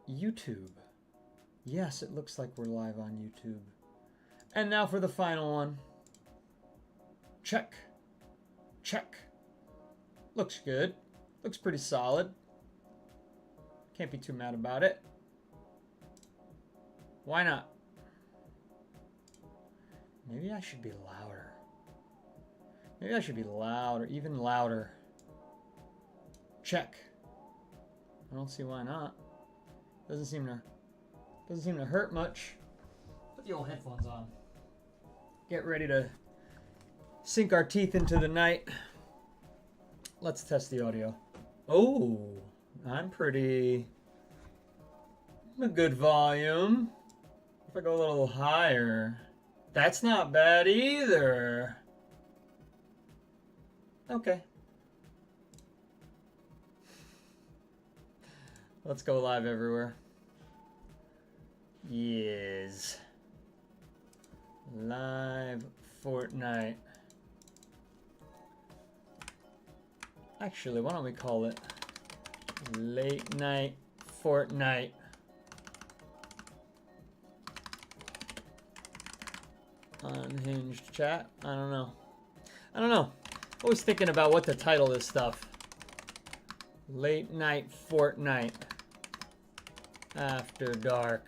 YouTube. Yes, it looks like we're live on YouTube. And now for the final one. Check. Check. Looks good. Looks pretty solid. Can't be too mad about it. Why not? Maybe I should be louder. Maybe I should be louder, even louder. Check. I don't see why not. Doesn't seem to hurt much. Put the old headphones on. Get ready to sink our teeth into the night. Let's test the audio. Oh, I'm a good volume. If I go a little higher, that's not bad either. Okay. Let's go live everywhere. Yes. Live Fortnite. Actually, why don't we call it Late Night Fortnite? Unhinged chat? I don't know. Always thinking about what to title this stuff. Late Night Fortnite. After dark.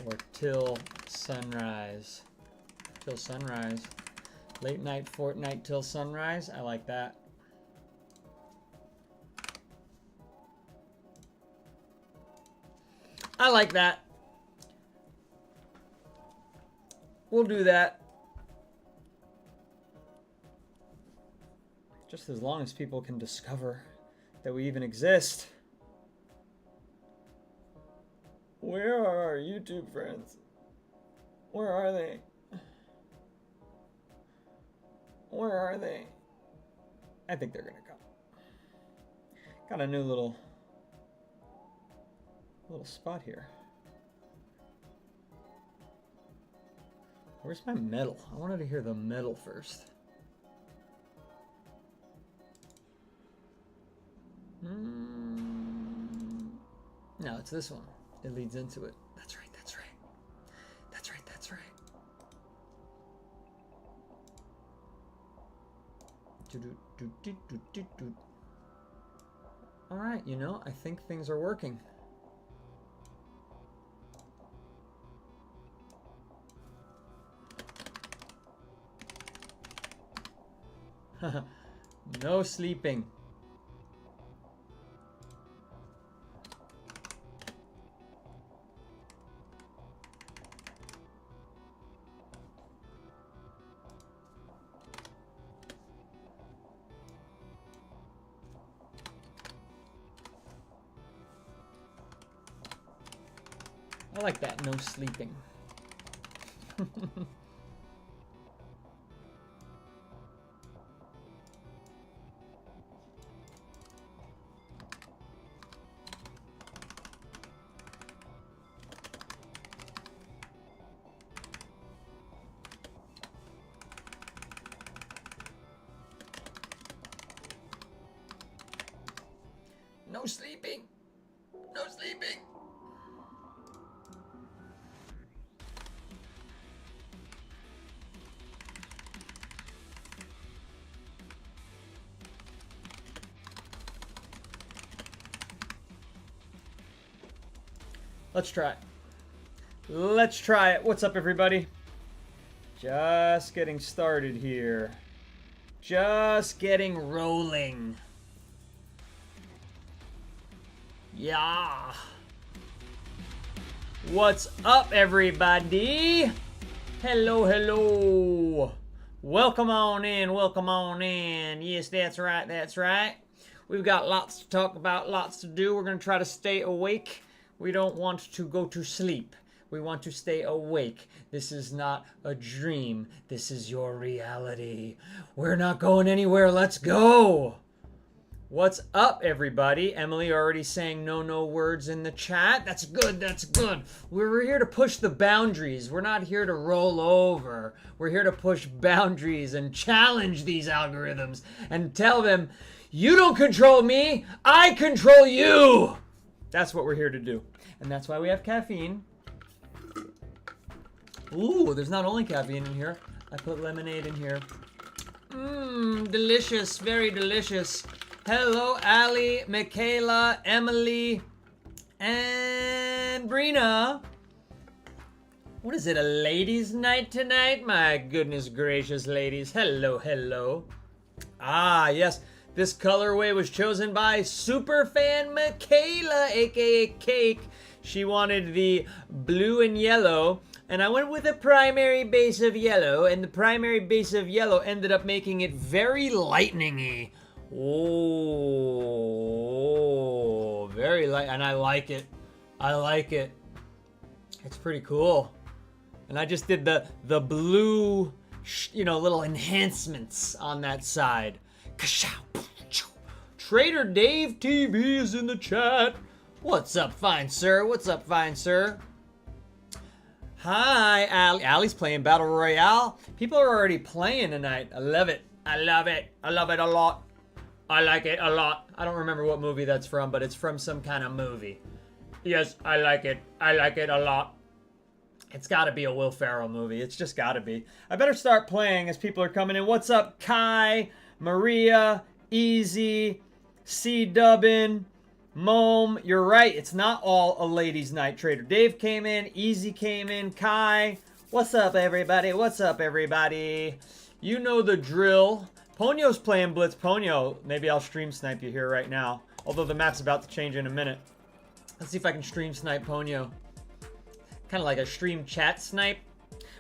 Or till sunrise. Till sunrise. Late night Fortnite till sunrise. I like that. I like that. We'll do that. Just as long as people can discover that we even exist. Where are our YouTube friends? Where are they? Where are they? I think they're gonna come. Got a new little spot here. Where's my metal? I wanted to hear the metal first. No, it's this one. It leads into it. That's right, that's right. That's right, that's right. Alright, you know, I think things are working. No sleeping. I like that, no sleeping. No sleeping. No sleeping. Let's try it. Let's try it. What's up, everybody? Just getting started here. Just getting rolling. Yeah. What's up, everybody? Hello, hello. Welcome on in, welcome on in. Yes, that's right, that's right. We've got lots to talk about, lots to do. We're going to try to stay awake. We don't want to go to sleep. We want to stay awake. This is not a dream. This is your reality. We're not going anywhere. Let's go. What's up, everybody? Emily already saying no words in the chat. That's good, that's good. We're here to push the boundaries. We're not here to roll over. We're here to push boundaries and challenge these algorithms and tell them, You don't control me. I control you. That's what we're here to do. And that's why we have caffeine. Ooh, there's not only caffeine in here. I put lemonade in here. Mmm, delicious. Very delicious. Hello, Ali, Michaela, Emily, and Brina. What is it, a ladies' night tonight? My goodness gracious, ladies. Hello, hello. Ah, yes. This colorway was chosen by superfan Michaela, aka Cake. She wanted the blue and yellow, and I went with a primary base of yellow, and the primary base of yellow ended up making it very lightning-y. Oh, very light, and I like it. I like it. It's pretty cool. And I just did the blue, little enhancements on that side. Trader Dave TV is in the chat. What's up, fine sir? What's up, fine sir? Hi, Ali. Ali's playing Battle Royale. People are already playing tonight. I love it. I love it. I love it a lot. I like it a lot. I don't remember what movie that's from, but it's from some kind of movie. Yes, I like it. I like it a lot. It's got to be a Will Ferrell movie. It's just got to be. I better start playing as people are coming in. What's up, Kai, Maria, Easy, C. Dubbin, Mome? You're right. It's not all a ladies' night. Trader Dave came in. Easy came in. Kai. What's up, everybody? What's up, everybody? You know the drill. Ponyo's playing Blitz. Ponyo, maybe I'll stream snipe you here right now. Although the map's about to change in a minute. Let's see if I can stream snipe Ponyo. Kind of like a stream chat snipe.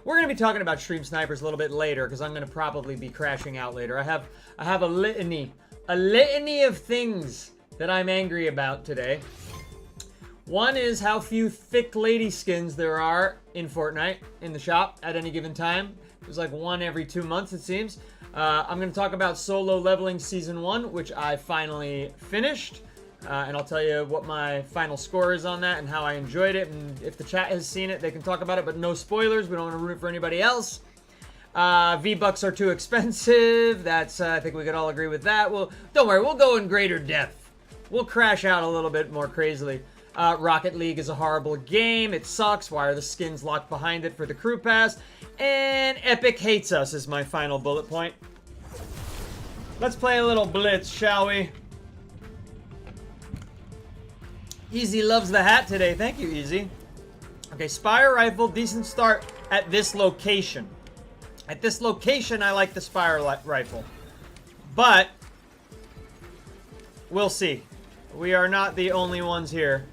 We're going to be talking about stream snipers a little bit later because I'm going to probably be crashing out later. I have a litany of things that I'm angry about today. One is how few thick lady skins there are in Fortnite in the shop at any given time. There's like one every 2 months, it seems. I'm going to talk about Solo Leveling Season 1, which I finally finished. And I'll tell you what my final score is on that and how I enjoyed it. And if the chat has seen it, they can talk about it, but no spoilers. We don't want to root for anybody else. V-Bucks are too expensive. That's, I think we could all agree with that. Well, don't worry, we'll go in greater depth. We'll crash out a little bit more crazily. Rocket League is a horrible game. It sucks. Why are the skins locked behind it for the crew pass? And Epic hates us is my final bullet point. Let's play a little Blitz, shall we? Easy loves the hat today. Thank you, Easy. Okay, Spire Rifle, decent start at this location. At this location, I like the Spire Rifle. But, we'll see. We are not the only ones here.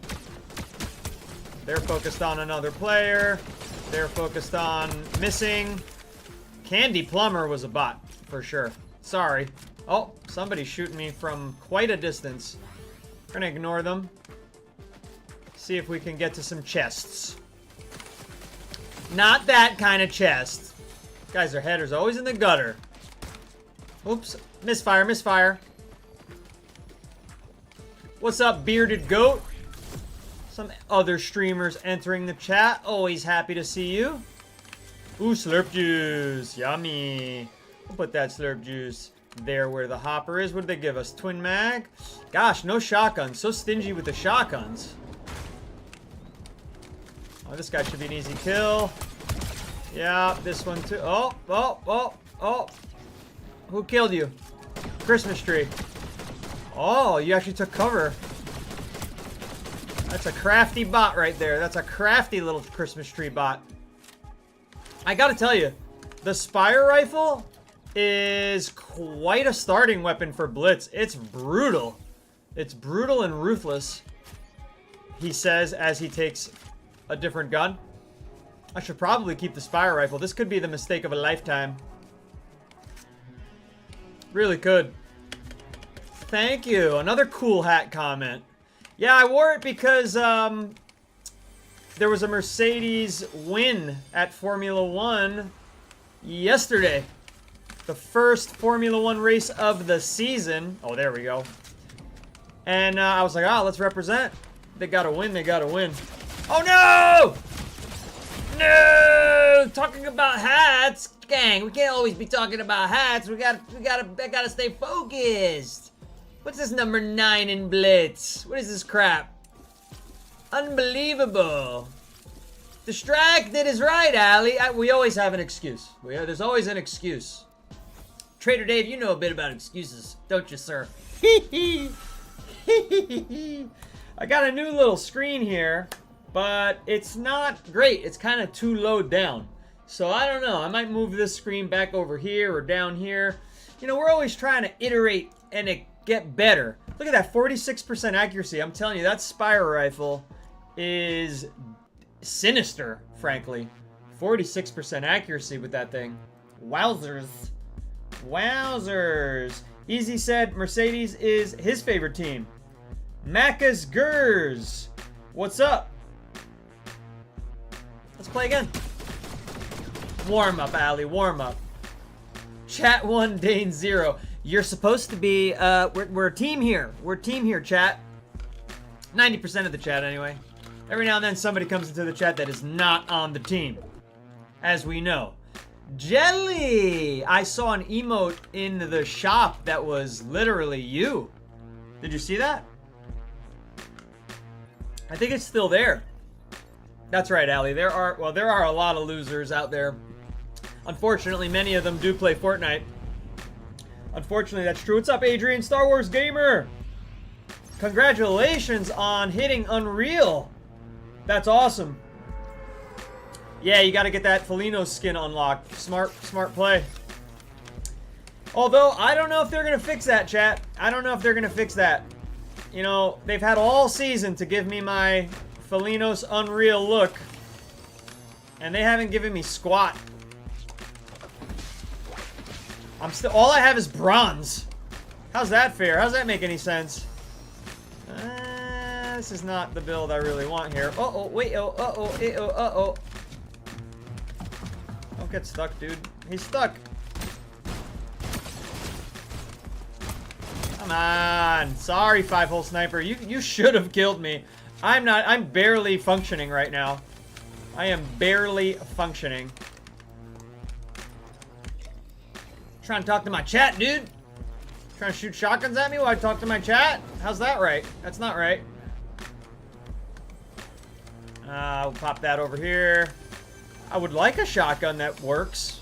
They're focused on another player. They're focused on missing. Candy Plumber was a bot, for sure. Sorry. Oh, somebody's shooting me from quite a distance. We're gonna ignore them. See if we can get to some chests. Not that kind of chest. Guys, their headers always in the gutter. Oops. Misfire, misfire. What's up, Bearded Goat? Some other streamers entering the chat. Always happy to see you. Ooh, slurp juice. Yummy. We'll put that slurp juice there where the hopper is. What did they give us? Twin mag? Gosh, no shotguns. So stingy with the shotguns. Oh, this guy should be an easy kill. Yeah, this one too. Oh. Who killed you? Christmas tree. Oh, you actually took cover. That's a crafty bot right there. That's a crafty little Christmas tree bot. I gotta tell you, the Spire Rifle is quite a starting weapon for Blitz. It's brutal. It's brutal and ruthless, he says as he takes a different gun. I should probably keep the Spire Rifle. This could be the mistake of a lifetime. Really could. Thank you. Another cool hat comment. Yeah, I wore it because there was a Mercedes win at Formula 1 yesterday. The first Formula 1 race of the season. Oh, there we go. And I was like, oh, let's represent. They gotta win, they gotta win. Oh no! No! Talking about hats, gang. We can't always be talking about hats. I gotta stay focused. What's this number 9 in Blitz? What is this crap? Unbelievable. Distracted is right, Allie. We always have an excuse. There's always an excuse. Trader Dave, you know a bit about excuses, don't you, sir? I got a new little screen here, but it's not great. It's kind of too low down. So I don't know. I might move this screen back over here or down here. You know, we're always trying to iterate and get better. Look at that, 46% accuracy. I'm telling you, that Spire rifle is sinister, frankly. 46% accuracy with that thing. Wowzers. Wowzers. Easy said Mercedes is his favorite team. Macca's Gers. What's up? Let's play again. Warm up, Allie. Warm up. Chat 1, Dane 0. You're supposed to be, we're a team here. We're a team here, chat. 90% of the chat, anyway. Every now and then somebody comes into the chat that is not on the team. As we know. Jelly! I saw an emote in the shop that was literally you. Did you see that? I think it's still there. That's right, Allie. There are a lot of losers out there. Unfortunately, many of them do play Fortnite. Unfortunately, that's true. What's up, Adrian? Star Wars Gamer! Congratulations on hitting Unreal. That's awesome. Yeah, you gotta get that Felino skin unlocked. Smart play. Although, I don't know if they're gonna fix that, chat. I don't know if they're gonna fix that. You know, they've had all season to give me my Felinos Unreal look. And they haven't given me squat. All I have is bronze. How's that fair? How's that make any sense? This is not the build I really want here. Uh-oh, wait, uh-oh. Don't get stuck, dude. He's stuck. Come on. Sorry, 5-hole sniper. You should have killed me. I'm barely functioning right now. I am barely functioning. Trying to talk to my chat, dude. Trying to shoot shotguns at me while I talk to my chat? How's that right? That's not right. We'll pop that over here. I would like a shotgun that works.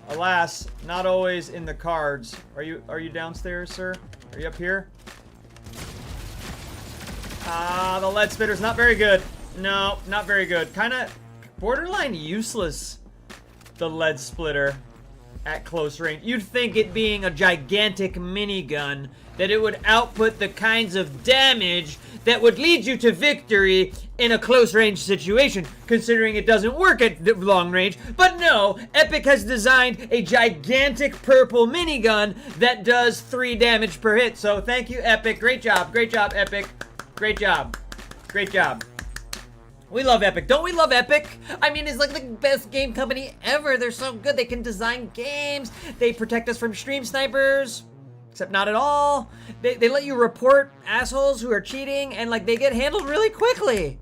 Alas, not always in the cards. Are you downstairs, sir? Are you up here? The lead spitter's not very good. No, not very good. Kind of borderline useless, the lead splitter at close range. You'd think it being a gigantic minigun that it would output the kinds of damage that would lead you to victory in a close range situation, considering it doesn't work at long range. But no, Epic has designed a gigantic purple minigun that does 3 damage per hit. So thank you, Epic. Great job, Epic. Great job. Great job. We love Epic. Don't we love Epic? I mean, it's like the best game company ever. They're so good. They can design games. They protect us from stream snipers. Except not at all. They let you report assholes who are cheating, and like they get handled really quickly.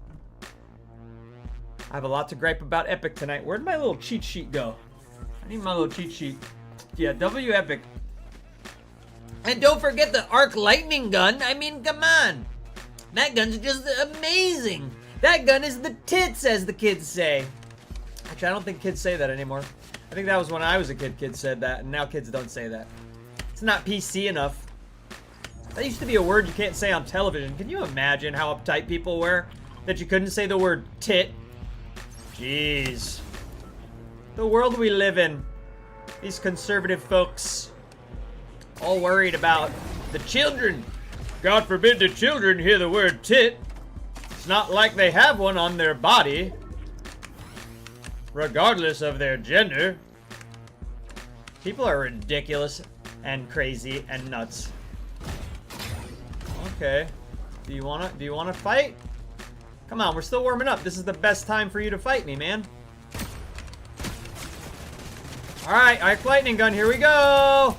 I have a lot to gripe about Epic tonight. Where'd my little cheat sheet go? I need my little cheat sheet. Yeah, W Epic. And don't forget the arc lightning gun. I mean, come on. That gun's just amazing. That gun is the tits, as the kids say. Actually, I don't think kids say that anymore. I think that was when I was a kid, kids said that, and now kids don't say that. It's not PC enough. That used to be a word you can't say on television. Can you imagine how uptight people were that you couldn't say the word tit? Jeez. The world we live in. These conservative folks. All worried about the children. God forbid the children hear the word tit. It's not like they have one on their body. Regardless of their gender. People are ridiculous and crazy and nuts. Okay. Do you wanna fight? Come on, we're still warming up. This is the best time for you to fight me, man. Alright, arc lightning gun, here we go!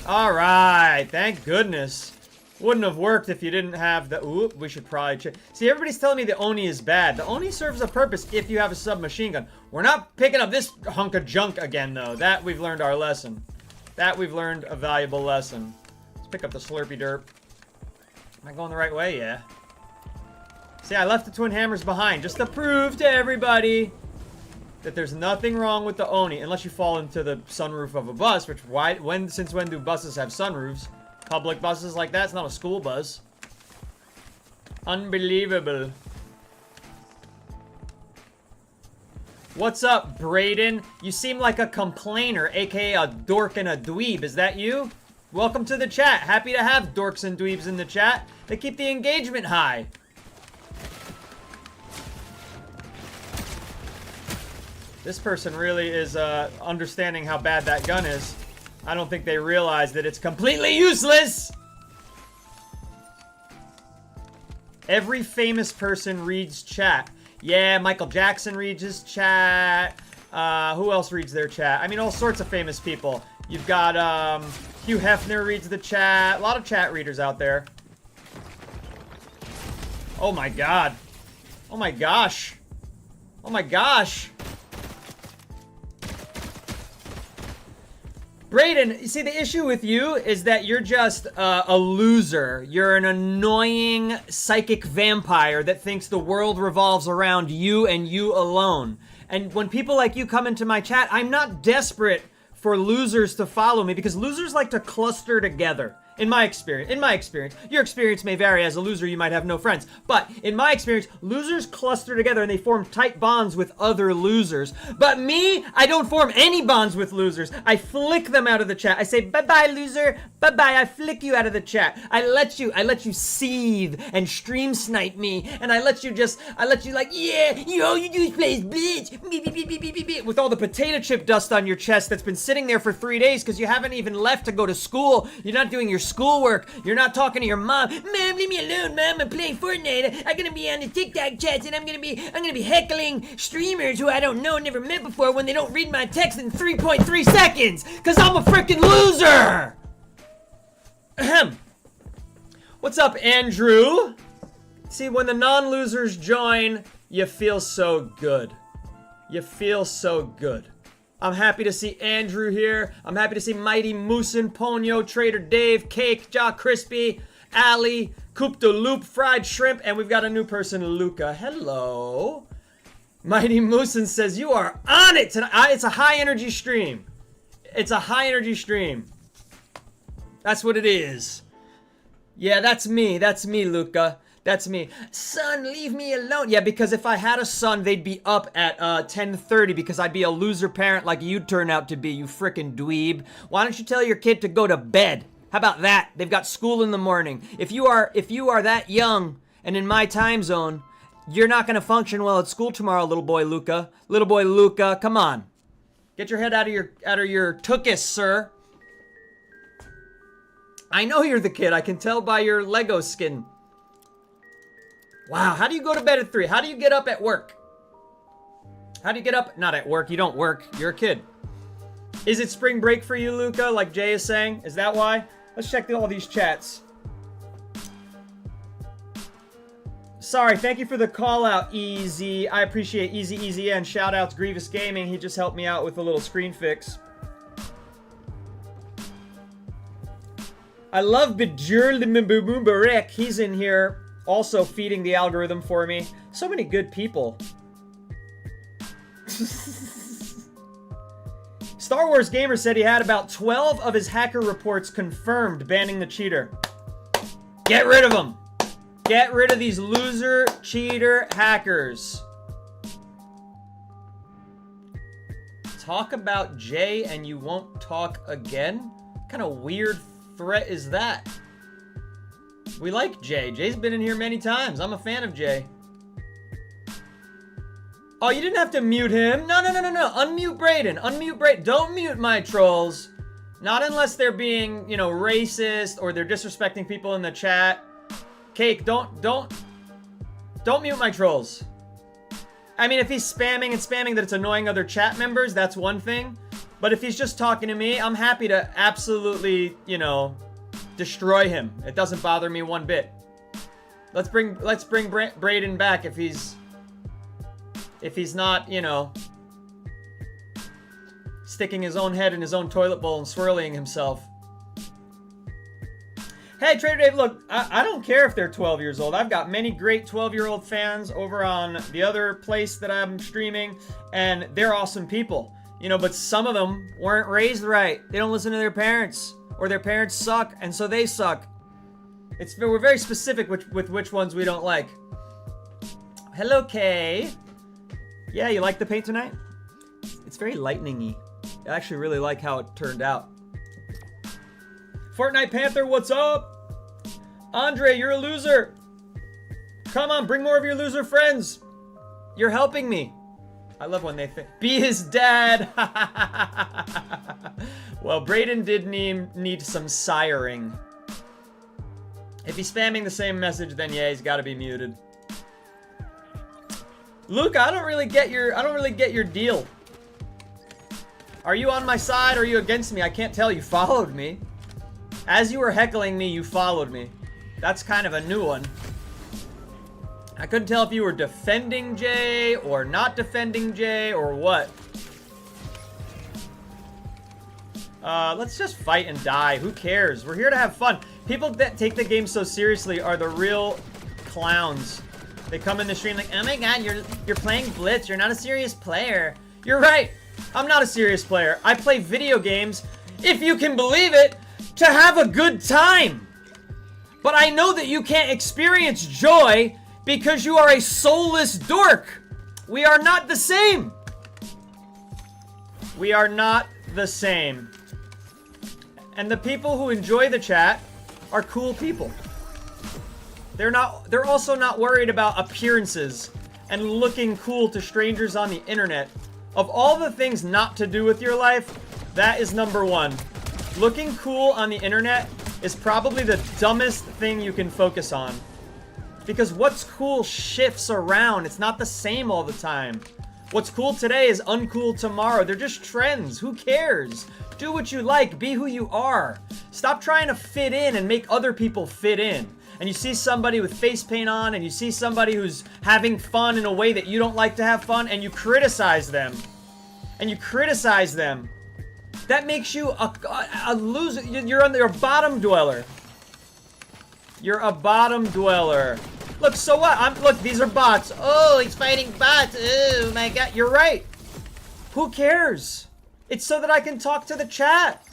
Alright, thank goodness. Wouldn't have worked if you didn't have the... Oop, we should probably check. See, everybody's telling me the Oni is bad. The Oni serves a purpose if you have a submachine gun. We're not picking up this hunk of junk again, though. That we've learned our lesson. That we've learned a valuable lesson. Let's pick up the Slurpee Derp. Am I going the right way? Yeah. See, I left the Twin Hammers behind just to prove to everybody that there's nothing wrong with the Oni, unless you fall into the sunroof of a bus, which since when do buses have sunroofs? Public buses like that, it's not a school bus. Unbelievable. What's up, Brayden? You seem like a complainer, aka a dork and a dweeb. Is that you? Welcome to the chat. Happy to have dorks and dweebs in the chat. They keep the engagement high. This person really is understanding how bad that gun is. I don't think they realize that it's completely useless. Every famous person reads chat. Yeah, Michael Jackson reads his chat. Who else reads their chat? I mean, all sorts of famous people. You've got, Hugh Hefner reads the chat. A lot of chat readers out there. Oh my god. Oh my gosh. Oh my gosh. Brayden, you see, the issue with you is that you're just a loser. You're an annoying psychic vampire that thinks the world revolves around you and you alone. And when people like you come into my chat, I'm not desperate for losers to follow me because losers like to cluster together. In my experience, your experience may vary. As a loser, you might have no friends. But in my experience, losers cluster together and they form tight bonds with other losers. But me, I don't form any bonds with losers. I flick them out of the chat. I say, bye-bye, loser. Bye-bye. I flick you out of the chat. I let you seethe and stream snipe me. And I let you like, yeah, all you do is play bitch. With all the potato chip dust on your chest that's been sitting there for 3 days because you haven't even left to go to school. You're not doing your schoolwork. You're not talking to your mom. Mom, leave me alone, Mom. I'm playing Fortnite. I'm gonna be on the TikTok chats and I'm gonna be heckling streamers who I don't know, never met before when they don't read my text in 3.3 seconds. Cause I'm a freaking loser. Ahem. What's up, Andrew? See, when the non-losers join, you feel so good. You feel so good. I'm happy to see Andrew here. I'm happy to see Mighty Moosin, Ponyo, Trader Dave, Cake, Ja Crispy, Ali, Coop de Loop, Fried Shrimp, and we've got a new person, Luca. Hello. Mighty Moosin says, you are on it tonight. It's a high energy stream. It's a high energy stream. That's what it is. Yeah, that's me. That's me, Luca. That's me. Son, leave me alone. Yeah, because if I had a son, they'd be up at 10:30 because I'd be a loser parent like you'd turn out to be, you frickin' dweeb. Why don't you tell your kid to go to bed? How about that? They've got school in the morning. If you are that young and in my time zone, you're not gonna function well at school tomorrow, little boy Luca. Little boy Luca, come on. Get your head out of your tuchus, sir. I know you're the kid. I can tell by your Lego skin. Wow, how do you go to bed at 3? How do you get up at work? How do you get up? Not at work, you don't work. You're a kid. Is it spring break for you, Luca, like Jay is saying? Is that why? Let's check all these chats. Sorry, thank you for the call out, Easy. I appreciate Easy, and shout outs Grievous Gaming. He just helped me out with a little screen fix. I love Bajurl. He's in here. Also feeding the algorithm for me. So many good people. Star Wars Gamer said he had about 12 of his hacker reports confirmed banning the cheater. Get rid of them. Get rid of these loser, cheater hackers. Talk about Jay and you won't talk again? What kind of weird threat is that? We like Jay. Jay's been in here many times. I'm a fan of Jay. Oh, you didn't have to mute him. No. Unmute Brayden. Unmute Brayden. Don't mute my trolls. Not unless they're being, racist or they're disrespecting people in the chat. Cake, don't mute my trolls. I mean, if he's spamming that it's annoying other chat members, that's one thing. But if he's just talking to me, I'm happy to absolutely, destroy him. It doesn't bother me one bit. Let's bring Brayden back if he's not, sticking his own head in his own toilet bowl and swirling himself. Hey, Trader Dave, look, I don't care if they're 12 years old. I've got many great 12-year-old fans over on the other place that I'm streaming, and they're awesome people. You know, but some of them weren't raised right. They don't listen to their parents, or their parents suck, and so they suck. We're very specific with which ones we don't like. Hello, Kay. Yeah, you like the paint tonight? It's very lightning-y. I actually really like how it turned out. Fortnite Panther, what's up? Andre, you're a loser. Come on, bring more of your loser friends. You're helping me. I love when they be his dad. Well, Brayden did need some siring. If he's spamming the same message, then yeah, he's got to be muted. Luke, I don't really get your deal. Are you on my side or are you against me? I can't tell. You followed me. As you were heckling me, you followed me. That's kind of a new one. I couldn't tell if you were defending Jay or not defending Jay or what. Let's just fight and die. Who cares? We're here to have fun. People that take the game so seriously are the real clowns. They come in the stream like, oh my god, you're playing Blitz. You're not a serious player. You're right. I'm not a serious player. I play video games, if you can believe it, to have a good time. But I know that you can't experience joy because you are a soulless dork. We are not the same. We are not the same. And the people who enjoy the chat are cool people. They're also not worried about appearances and looking cool to strangers on the internet. Of all the things not to do with your life, that is number one. Looking cool on the internet is probably the dumbest thing you can focus on. Because what's cool shifts around. It's not the same all the time. What's cool today is uncool tomorrow. They're just trends. Who cares? Do what you like. Be who you are. Stop trying to fit in and make other people fit in. And you see somebody with face paint on, and you see somebody who's having fun in a way that you don't like to have fun, and you criticize them. And you criticize them. That makes you a loser. You're a bottom dweller. You're a bottom dweller. Look, so what? Look, these are bots. Oh, he's fighting bots. Oh my god, you're right. Who cares? It's so that I can talk to the chat.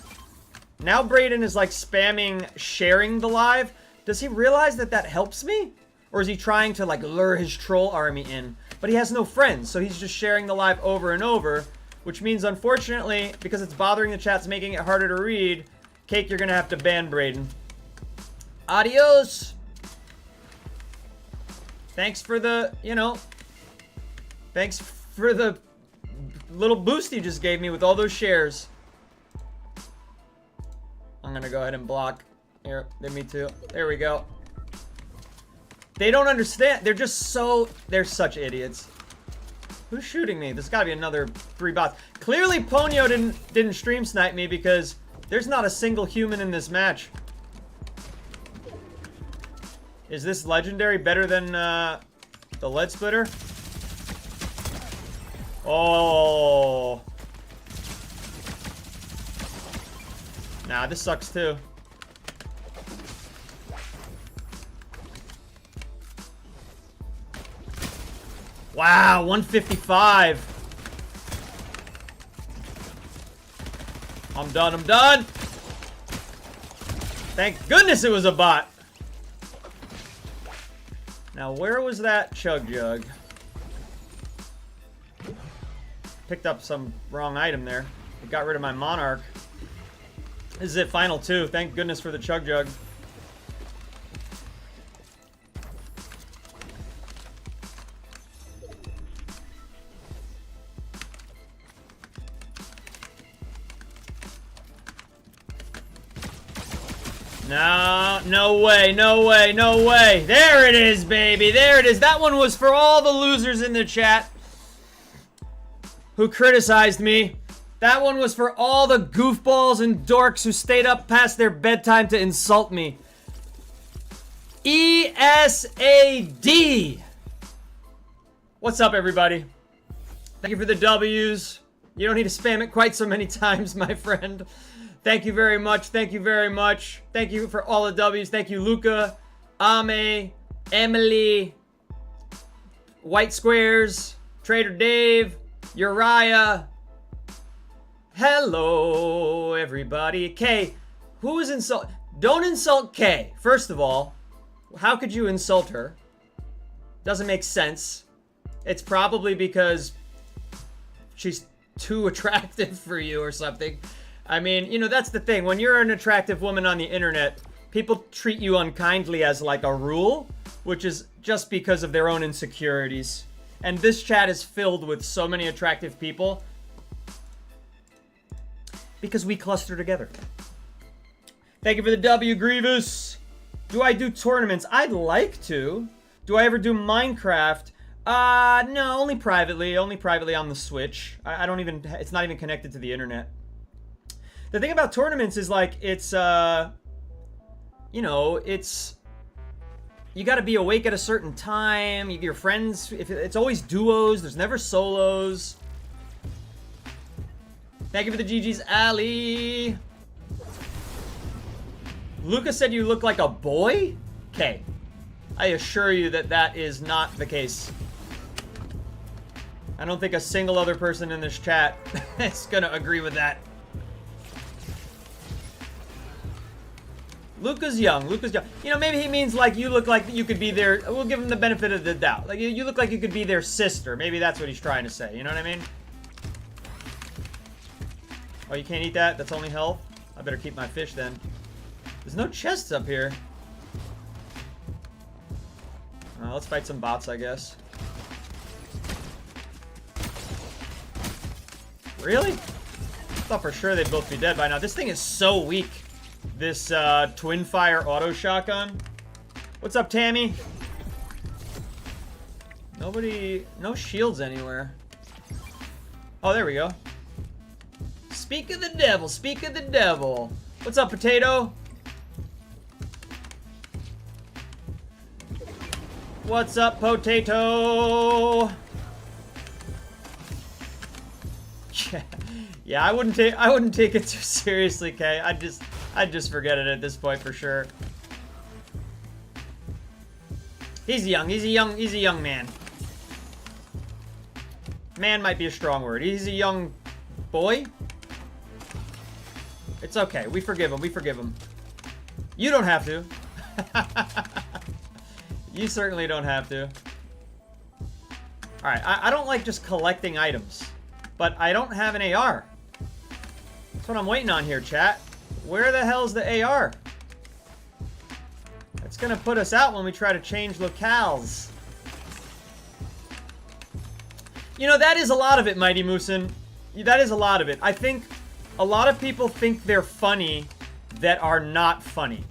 Now Brayden is like spamming sharing the live. Does he realize that that helps me? Or is he trying to like lure his troll army in? But he has no friends, so he's just sharing the live over and over. Which means, unfortunately, because it's bothering the chat, it's making it harder to read. Cake, you're gonna have to ban Brayden. Adios! Thanks for the, thanks for the little boost you just gave me with all those shares. I'm gonna go ahead and block. Here, me too. There we go. They don't understand. They're such idiots. Who's shooting me? There's gotta be another 3 bots. Clearly Ponyo didn't stream snipe me because there's not a single human in this match. Is this legendary better than the lead splitter? Oh. Nah, this sucks too. Wow, 155. I'm done. Thank goodness it was a bot. Now, where was that chug jug? Picked up some wrong item there. It got rid of my monarch. This is it, final 2. Thank goodness for the chug jug. No way. There it is, baby. There it is. That one was for all the losers in the chat who criticized me. That one was for all the goofballs and dorks who stayed up past their bedtime to insult me. ESAD. What's up, everybody? Thank you for the W's. You don't need to spam it quite so many times, my friend. Thank you very much. Thank you very much. Thank you for all the W's. Thank you, Luca, Ame, Emily, White Squares, Trader Dave, Uriah. Hello, everybody. Kay, who is insult? Don't insult Kay. First of all, how could you insult her? Doesn't make sense. It's probably because she's too attractive for you or something. I mean, you know, that's the thing. When you're an attractive woman on the internet, people treat you unkindly as like a rule, which is just because of their own insecurities. And this chat is filled with so many attractive people because we cluster together. Thank you for the W, Grievous. Do I do tournaments? I'd like to. Do I ever do Minecraft? No, only privately on the Switch. I don't even, it's not even connected to the internet. The thing about tournaments is like, it's, you know, it's, you gotta be awake at a certain time. Your friends, if it's always duos, there's never solos. Thank you for the GG's, Ali. Lucas said you look like a boy? Okay. I assure you that that is not the case. I don't think a single other person in this chat is gonna agree with that. Luca's young. Luca's young. You know, maybe he means like you look like you could be their... We'll give him the benefit of the doubt. Like, you look like you could be their sister. Maybe that's what he's trying to say. You know what I mean? Oh, you can't eat that? That's only health? I better keep my fish then. There's no chests up here. Let's fight some bots, I guess. Really? I thought for sure they'd both be dead by now. This thing is so weak. This twin fire auto shotgun. What's up, Tammy? Nobody, no shields anywhere. Oh, there we go. Speak of the devil, speak of the devil. What's up, Potato? What's up, Potato? Yeah, I wouldn't take it too seriously, Kay. I'd just forget it at this point for sure. He's young. He's a young man. Man might be a strong word. He's a young boy. It's okay. We forgive him. We forgive him. You don't have to. You certainly don't have to. Alright, I don't like just collecting items. But I don't have an AR. That's what I'm waiting on here, chat. Where the hell's the AR? It's gonna put us out when we try to change locales. You know, that is a lot of it, Mighty Moosin. That is a lot of it. I think a lot of people think they're funny that are not funny.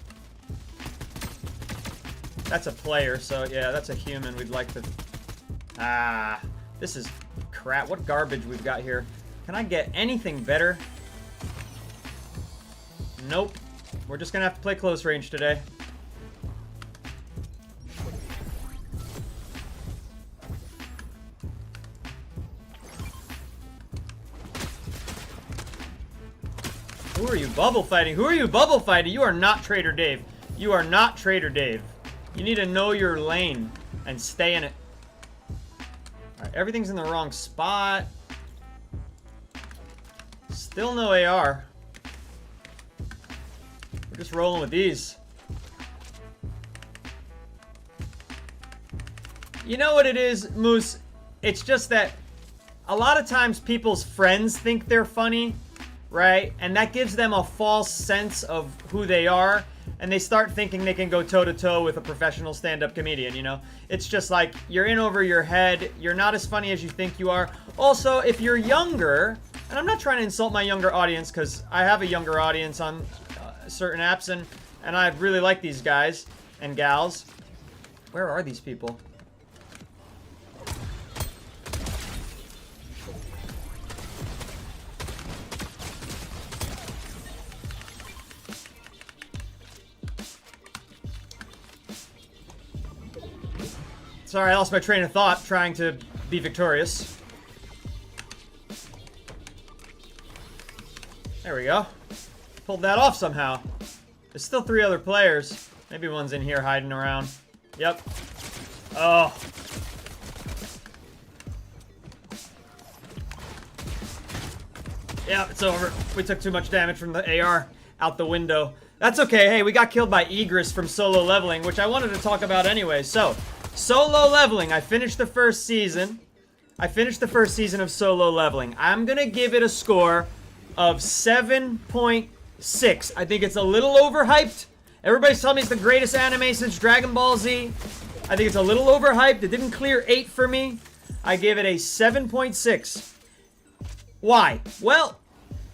That's a player, so yeah, that's a human. We'd like to... Ah, this is crap. What garbage we've got here. Can I get anything better? Nope. We're just gonna have to play close range today. Who are you bubble fighting? Who are you bubble fighting? You are not Trader Dave. You are not Trader Dave. You need to know your lane and stay in it. Alright, everything's in the wrong spot. Still no AR. We're just rolling with these. You know what it is, Moose? It's just that a lot of times people's friends think they're funny, right? And that gives them a false sense of who they are. And they start thinking they can go toe-to-toe with a professional stand-up comedian, you know? It's just like, you're in over your head. You're not as funny as you think you are. Also, if you're younger, and I'm not trying to insult my younger audience, because I have a younger audience on certain apps, and I really like these guys and gals. Where are these people? Sorry, I lost my train of thought trying to be victorious. There we go. Pulled that off somehow. There's still 3 other players. Maybe one's in here hiding around. Yep. Oh. Yeah, it's over. We took too much damage from the AR out the window. That's okay. Hey, we got killed by Egress from solo leveling, which I wanted to talk about anyway. So, solo leveling. I finished the first season. of solo leveling. I'm going to give it a score of 7.6. I think it's a little overhyped. Everybody's telling me it's the greatest anime since Dragon Ball Z. I think it's a little overhyped. It didn't clear 8 for me. I gave it a 7.6. Why? Well,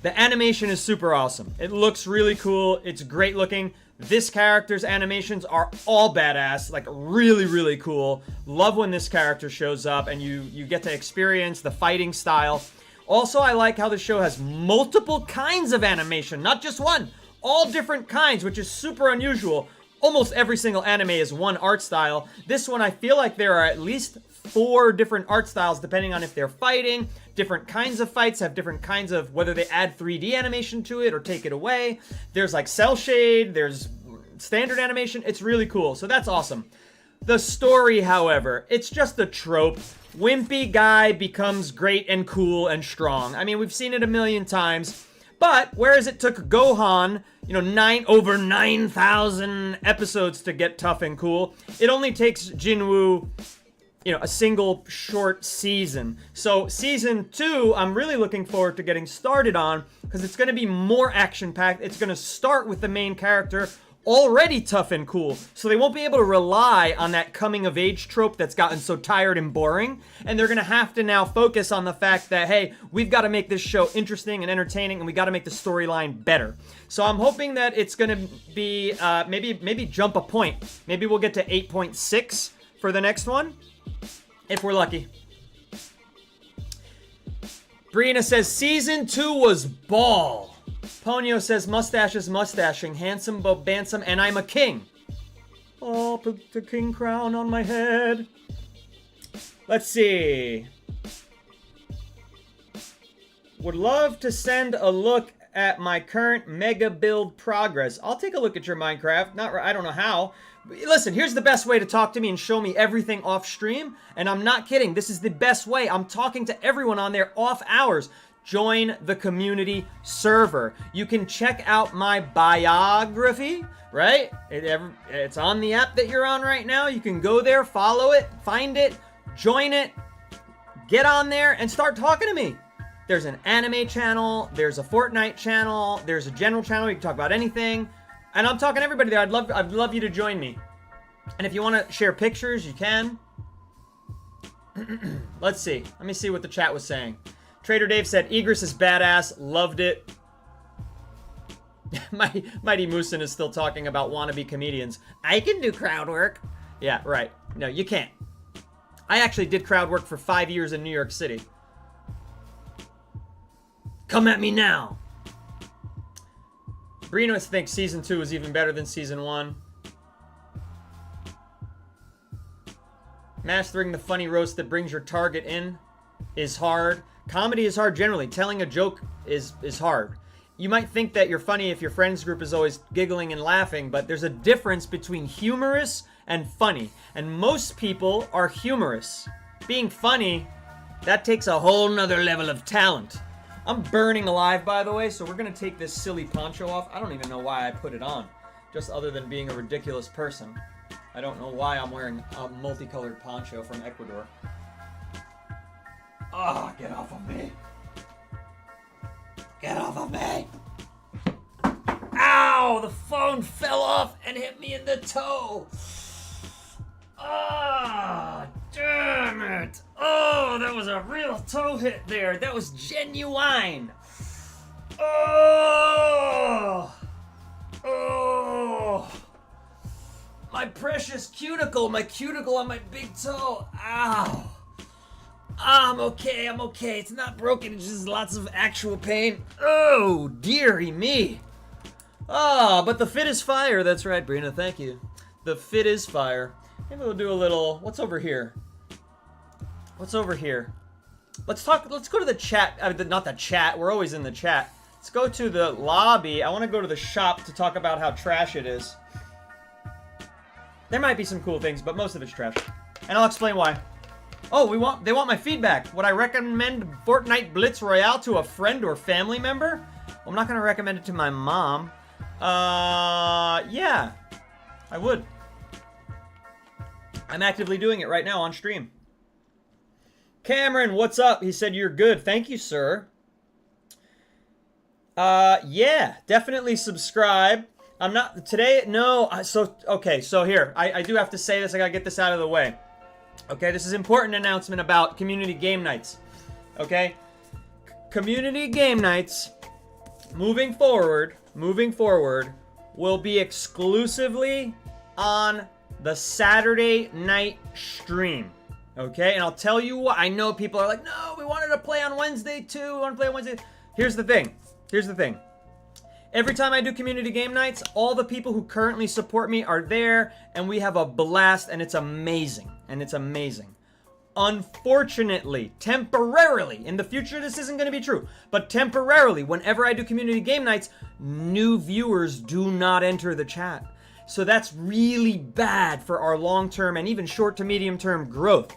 the animation is super awesome. It looks really cool. It's great looking. This character's animations are all badass, like really, really cool. Love when this character shows up and you get to experience the fighting style. Also, I like how the show has multiple kinds of animation, not just one. All different kinds, which is super unusual. Almost every single anime is one art style. This one, I feel like there are at least 4 different art styles depending on if they're fighting. Different kinds of fights have different kinds of whether they add 3D animation to it or take it away. There's like cell shade, there's standard animation. It's really cool, so that's awesome. The story, however, it's just a trope. Wimpy guy becomes great and cool and strong. I mean, we've seen it a million times. But whereas it took Gohan, over 9,000 episodes to get tough and cool, it only takes Jinwoo, a single short season. So season 2, I'm really looking forward to getting started on because it's going to be more action-packed. It's going to start with the main character already tough and cool, so they won't be able to rely on that coming-of-age trope that's gotten so tired and boring, and they're gonna have to now focus on the fact that, hey, we've got to make this show interesting and entertaining, and we got to make the storyline better. So I'm hoping that it's gonna be, maybe jump a point. Maybe we'll get to 8.6 for the next one, if we're lucky. Brina says, Season 2 was ball. Ponyo says, mustache is mustaching, handsome but bandsome, and I'm a king. Oh, put the king crown on my head. Let's see. Would love to send a look at my current mega build progress. I'll take a look at your Minecraft. I don't know how. Listen, here's the best way to talk to me and show me everything off stream. And I'm not kidding. This is the best way. I'm talking to everyone on there off hours. Join the community server. You can check out my biography, right? It's on the app that you're on right now. You can go there, follow it, find it, join it, get on there, and start talking to me. There's an anime channel, there's a Fortnite channel, there's a general channel. You can talk about anything. And I'm talking to everybody there. I'd love you to join me. And if you want to share pictures, you can. Let's see. Let me see what the chat was saying. Trader Dave said, Egress is badass. Loved it. Mighty Moosin is still talking about wannabe comedians. I can do crowd work. Yeah, right. No, you can't. I actually did crowd work for 5 years in New York City. Come at me now. Brino thinks Season 2 is even better than Season 1. Mastering the funny roast that brings your target in is hard. Comedy is hard generally. Telling a joke is hard. You might think that you're funny if your friends group is always giggling and laughing, but there's a difference between humorous and funny. And most people are humorous. Being funny, that takes a whole nother level of talent. I'm burning alive, by the way, so we're going to take this silly poncho off. I don't even know why I put it on, just other than being a ridiculous person. I don't know why I'm wearing a multicolored poncho from Ecuador. Ah, get off of me. Get off of me. Ow, the phone fell off and hit me in the toe. Ah, damn it. Oh, that was a real toe hit there. That was genuine. Oh. Oh. My precious cuticle. My cuticle on my big toe. Ow. I'm okay. It's not broken. It's just lots of actual pain. Oh, dearie me. Ah, but the fit is fire. That's right, Brina. Thank you. The fit is fire. Maybe we'll do a little... What's over here? Let's go to the chat. Not the chat. We're always in the chat. Let's go to the lobby. I want to go to the shop to talk about how trash it is. There might be some cool things, but most of it's trash. And I'll explain why. Oh, they want my feedback. Would I recommend Fortnite Blitz Royale to a friend or family member? Well, I'm not going to recommend it to my mom. Yeah. I would. I'm actively doing it right now on stream. Cameron, what's up? He said you're good. Thank you, sir. Yeah, definitely subscribe. I'm not today. No. Okay. So here, I do have to say this. I gotta get this out of the way. Okay, this is an important announcement about community game nights. Okay, community game nights, moving forward, will be exclusively on the Saturday night stream. Okay, and I'll tell you what. I know people are like, no, we wanted to play on Wednesday too. We want to play on Wednesday. Here's the thing. Every time I do community game nights, all the people who currently support me are there, and we have a blast, and it's amazing. Unfortunately, temporarily, in the future this isn't going to be true, but temporarily, whenever I do community game nights, new viewers do not enter the chat. So that's really bad for our long-term and even short to medium-term growth.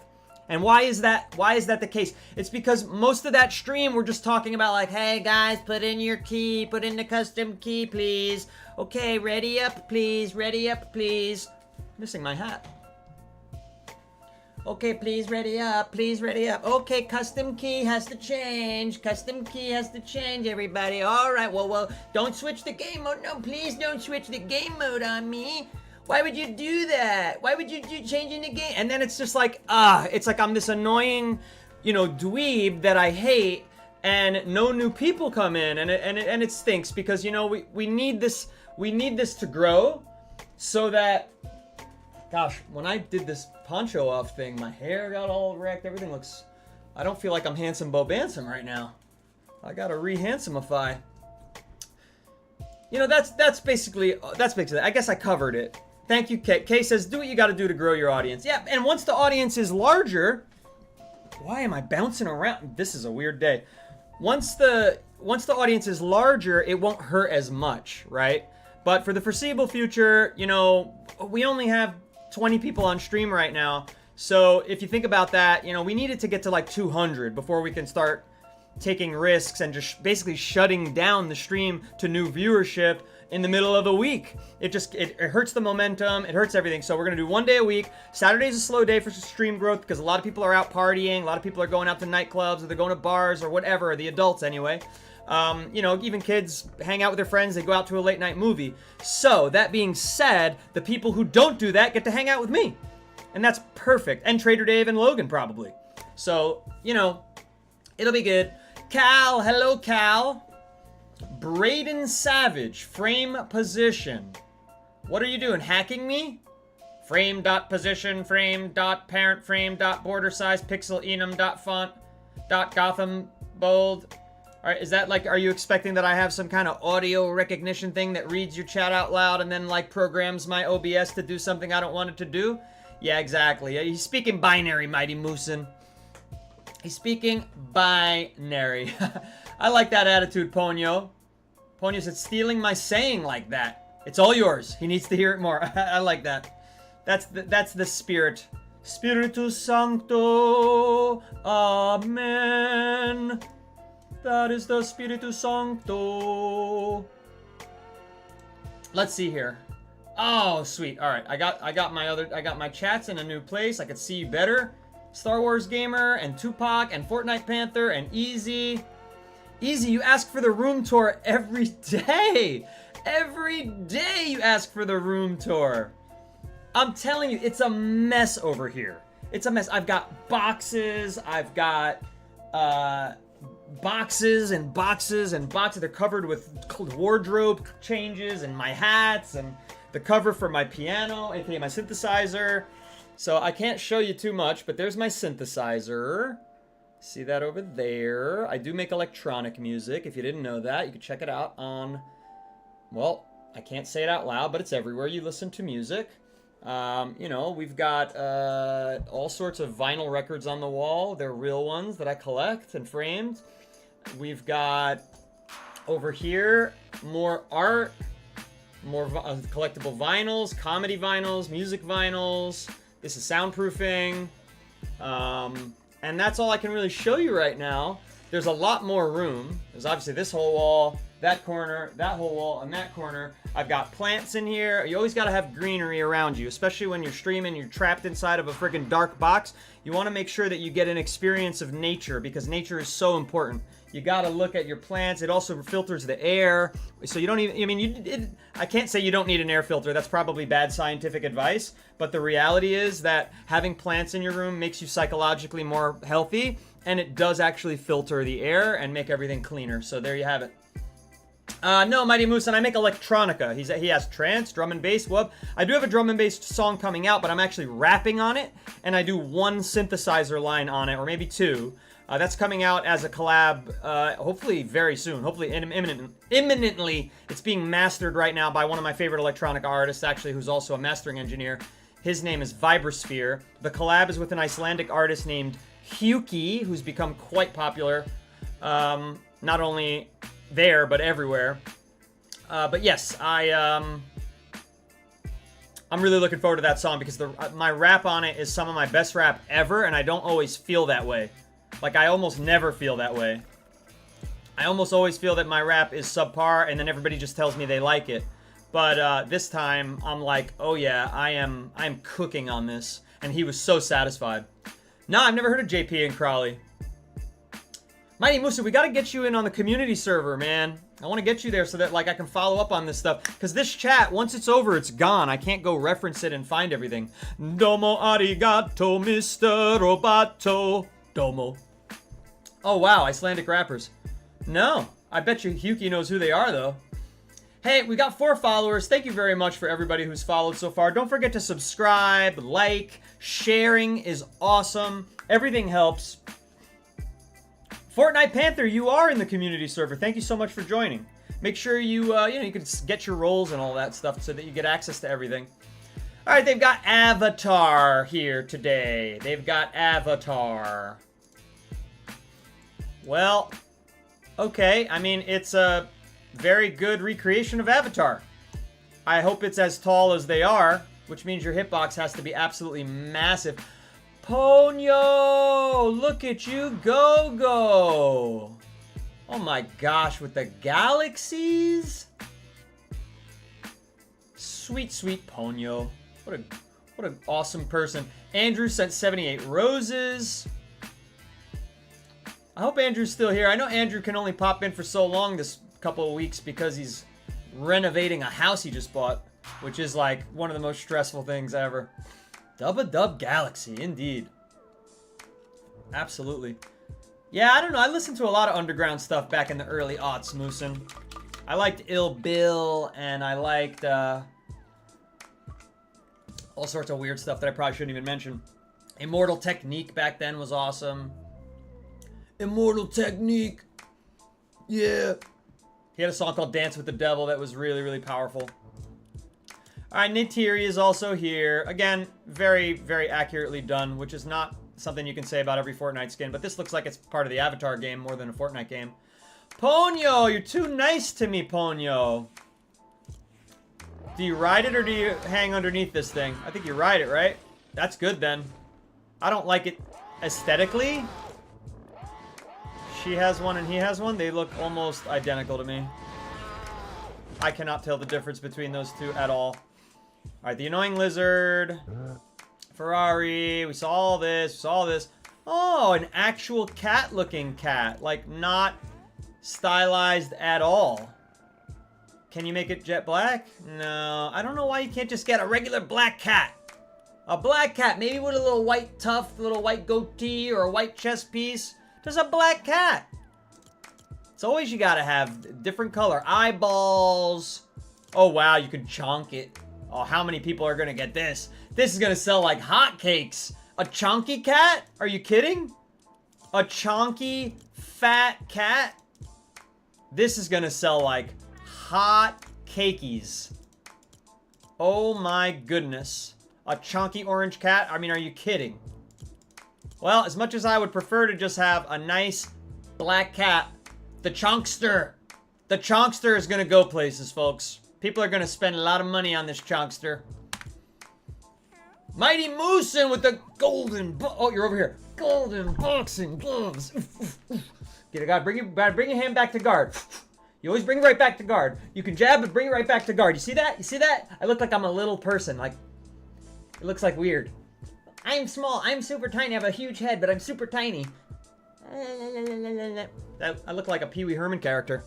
And why is that the case? It's because most of that stream we're just talking about like, hey guys, put in your key, put in the custom key, please. Okay, ready up, please. Missing my hat. Okay, please ready up. Okay, custom key has to change. Everybody. All right, well, don't switch the game mode. No, please don't switch the game mode on me. Why would you do that? Why would you do changing the game? And then it's just like, it's like I'm this annoying, dweeb that I hate, and no new people come in, and it stinks because we need this to grow, so that, gosh, when I did this poncho off thing, my hair got all wrecked. Everything looks. I don't feel like I'm handsome Bo Bansom right now. I gotta re-handsomify. That's basically. I guess I covered it. Thank you, Kay. Kay says, do what you got to do to grow your audience. Yeah, and once the audience is larger, why am I bouncing around? This is a weird day. Once the audience is larger, it won't hurt as much, right? But for the foreseeable future, we only have 20 people on stream right now. So if you think about that, we needed to get to like 200 before we can start taking risks and just basically shutting down the stream to new viewership in the middle of the week. It hurts the momentum, it hurts everything. So we're gonna do one day a week. Saturday's a slow day for stream growth because a lot of people are out partying, a lot of people are going out to nightclubs, or they're going to bars or whatever, the adults anyway. Even kids hang out with their friends, they go out to a late night movie. So that being said, the people who don't do that get to hang out with me. And that's perfect. And Trader Dave and Logan probably. So, it'll be good. Cal, hello Cal. Braden Savage, frame position. What are you doing, hacking me? Frame.position, frame.parent, frame.border size, pixel enum, font, gotham, bold. Alright, is that like, are you expecting that I have some kind of audio recognition thing that reads your chat out loud and then like programs my OBS to do something I don't want it to do? Yeah, exactly. He's speaking binary, Mighty Moosin. He's speaking binary. I like that attitude, Ponyo. Ponyo said, stealing my saying like that. It's all yours. He needs to hear it more. I like that. That's the spirit. Spiritus Sancto. Amen. That is the Spiritus Sancto. Let's see here. Oh, sweet. All right. I got my chats in a new place. I could see you better. Star Wars Gamer and Tupac and Fortnite Panther and Easy. Easy, you ask for the room tour every day. Every day you ask for the room tour. I'm telling you, it's a mess over here. It's a mess. I've got boxes. I've got boxes and boxes and boxes. They're covered with wardrobe changes and my hats and the cover for my piano, aka my synthesizer. So I can't show you too much, but there's my synthesizer. See that over there? I do make electronic music. If you didn't know that, you can check it out on, well, I can't say it out loud, but it's everywhere you listen to music. We've got all sorts of vinyl records on the wall. They're real ones that I collect and framed. We've got Over here, more art, more collectible vinyls, comedy vinyls, music vinyls. This is soundproofing. And that's all I can really show you right now. There's a lot more room. There's obviously this whole wall, that corner, that whole wall, and that corner. I've got plants in here. You always got to have greenery around you, especially when you're streaming, you're trapped inside of a freaking dark box. You want to make sure that you get an experience of nature because nature is so important. You got to look at your plants. It also filters the air. So you don't even, I mean, I can't say you don't need an air filter. That's probably bad scientific advice. But the reality is that having plants in your room makes you psychologically more healthy. And it does actually filter the air and make everything cleaner. So there you have it. No, Mighty Moose, and I make electronica. He has trance, drum and bass. Well, I do have a drum and bass song coming out, but I'm actually rapping on it. And I do one synthesizer line on it, or maybe two. That's coming out as a collab, hopefully very soon. Hopefully imminently. It's being mastered right now by one of my favorite electronica artists, actually, who's also a mastering engineer. His name is Vibrasphere. The collab is with an Icelandic artist named Huki, who's become quite popular. Not only there, but everywhere. But yes, I'm really looking forward to that song because my rap on it is some of my best rap ever, and I don't always feel that way. Like, I almost never feel that way. I almost always feel that my rap is subpar, and then everybody just tells me they like it. But this time, I'm like, oh yeah, I am cooking on this. And he was so satisfied. No, I've never heard of JP and Crowley. Mighty Musa, we gotta get you in on the community server, man. I want to get you there so that, like, I can follow up on this stuff. Because this chat, once it's over, it's gone. I can't go reference it and find everything. Domo arigato, Mr. Roboto. Domo. Oh, wow, Icelandic rappers. No, I bet you Huki knows who they are, though. Hey, we got 4 followers. Thank you very much for everybody who's followed so far. Don't forget to subscribe, like, sharing is awesome. Everything helps. Fortnite Panther, you are in the community server. Thank you so much for joining. Make sure you can get your roles and all that stuff so that you get access to everything. All right, they've got Avatar here today. They've got Avatar. Well, okay. I mean, it's a very good recreation of Avatar. I hope it's as tall as they are, which means your hitbox has to be absolutely massive. Ponyo! Look at you go! Oh my gosh, with the galaxies? Sweet, sweet Ponyo. What an awesome person. Andrew sent 78 roses. I hope Andrew's still here. I know Andrew can only pop in for so long this couple of weeks because he's renovating a house he just bought, which is like one of the most stressful things ever. Dub Galaxy, indeed. Absolutely. Yeah, I don't know. I listened to a lot of underground stuff back in the early aughts, Moosin. I liked Ill Bill, and I liked all sorts of weird stuff that I probably shouldn't even mention. Immortal Technique back then was awesome. Immortal Technique. Yeah. He had a song called Dance with the Devil that was really, really powerful. Alright, Nitiri is also here. Again, very, very accurately done, which is not something you can say about every Fortnite skin, but this looks like it's part of the Avatar game more than a Fortnite game. Ponyo, you're too nice to me, Ponyo. Do you ride it or do you hang underneath this thing? I think you ride it, right? That's good then. I don't like it aesthetically. She has one and he has one. They look almost identical to me. I cannot tell the difference between those two at all. Alright, the annoying lizard. Ferrari. We saw all this. We saw all this. Oh, an actual cat-looking cat. Like, not stylized at all. Can you make it jet black? No. I don't know why you can't just get a regular black cat. A black cat. Maybe with a little white tuft, a little white goatee, or a white chest piece. Just a black cat. It's always you gotta have different color. Eyeballs. Oh, wow. You can chonk it. Oh, how many people are gonna get this? This is gonna sell like hotcakes. A chonky cat? Are you kidding? A chonky, fat cat? This is gonna sell like hot cakeys. Oh my goodness. A chonky orange cat? I mean, are you kidding? Well, as much as I would prefer to just have a nice black cat, the chonkster The Chonkster is going to go places, folks. People are going to spend a lot of money on this Chonkster. Mighty Moosin with the golden... Oh, you're over here. Golden boxing gloves. Get a guard. Bring your hand back to guard. You always bring it right back to guard. You can jab, but bring it right back to guard. You see that? You see that? I look like I'm a little person. Like, it looks like weird. I'm small. I'm super tiny. I have a huge head, but I'm super tiny. I look like a Pee Wee Herman character.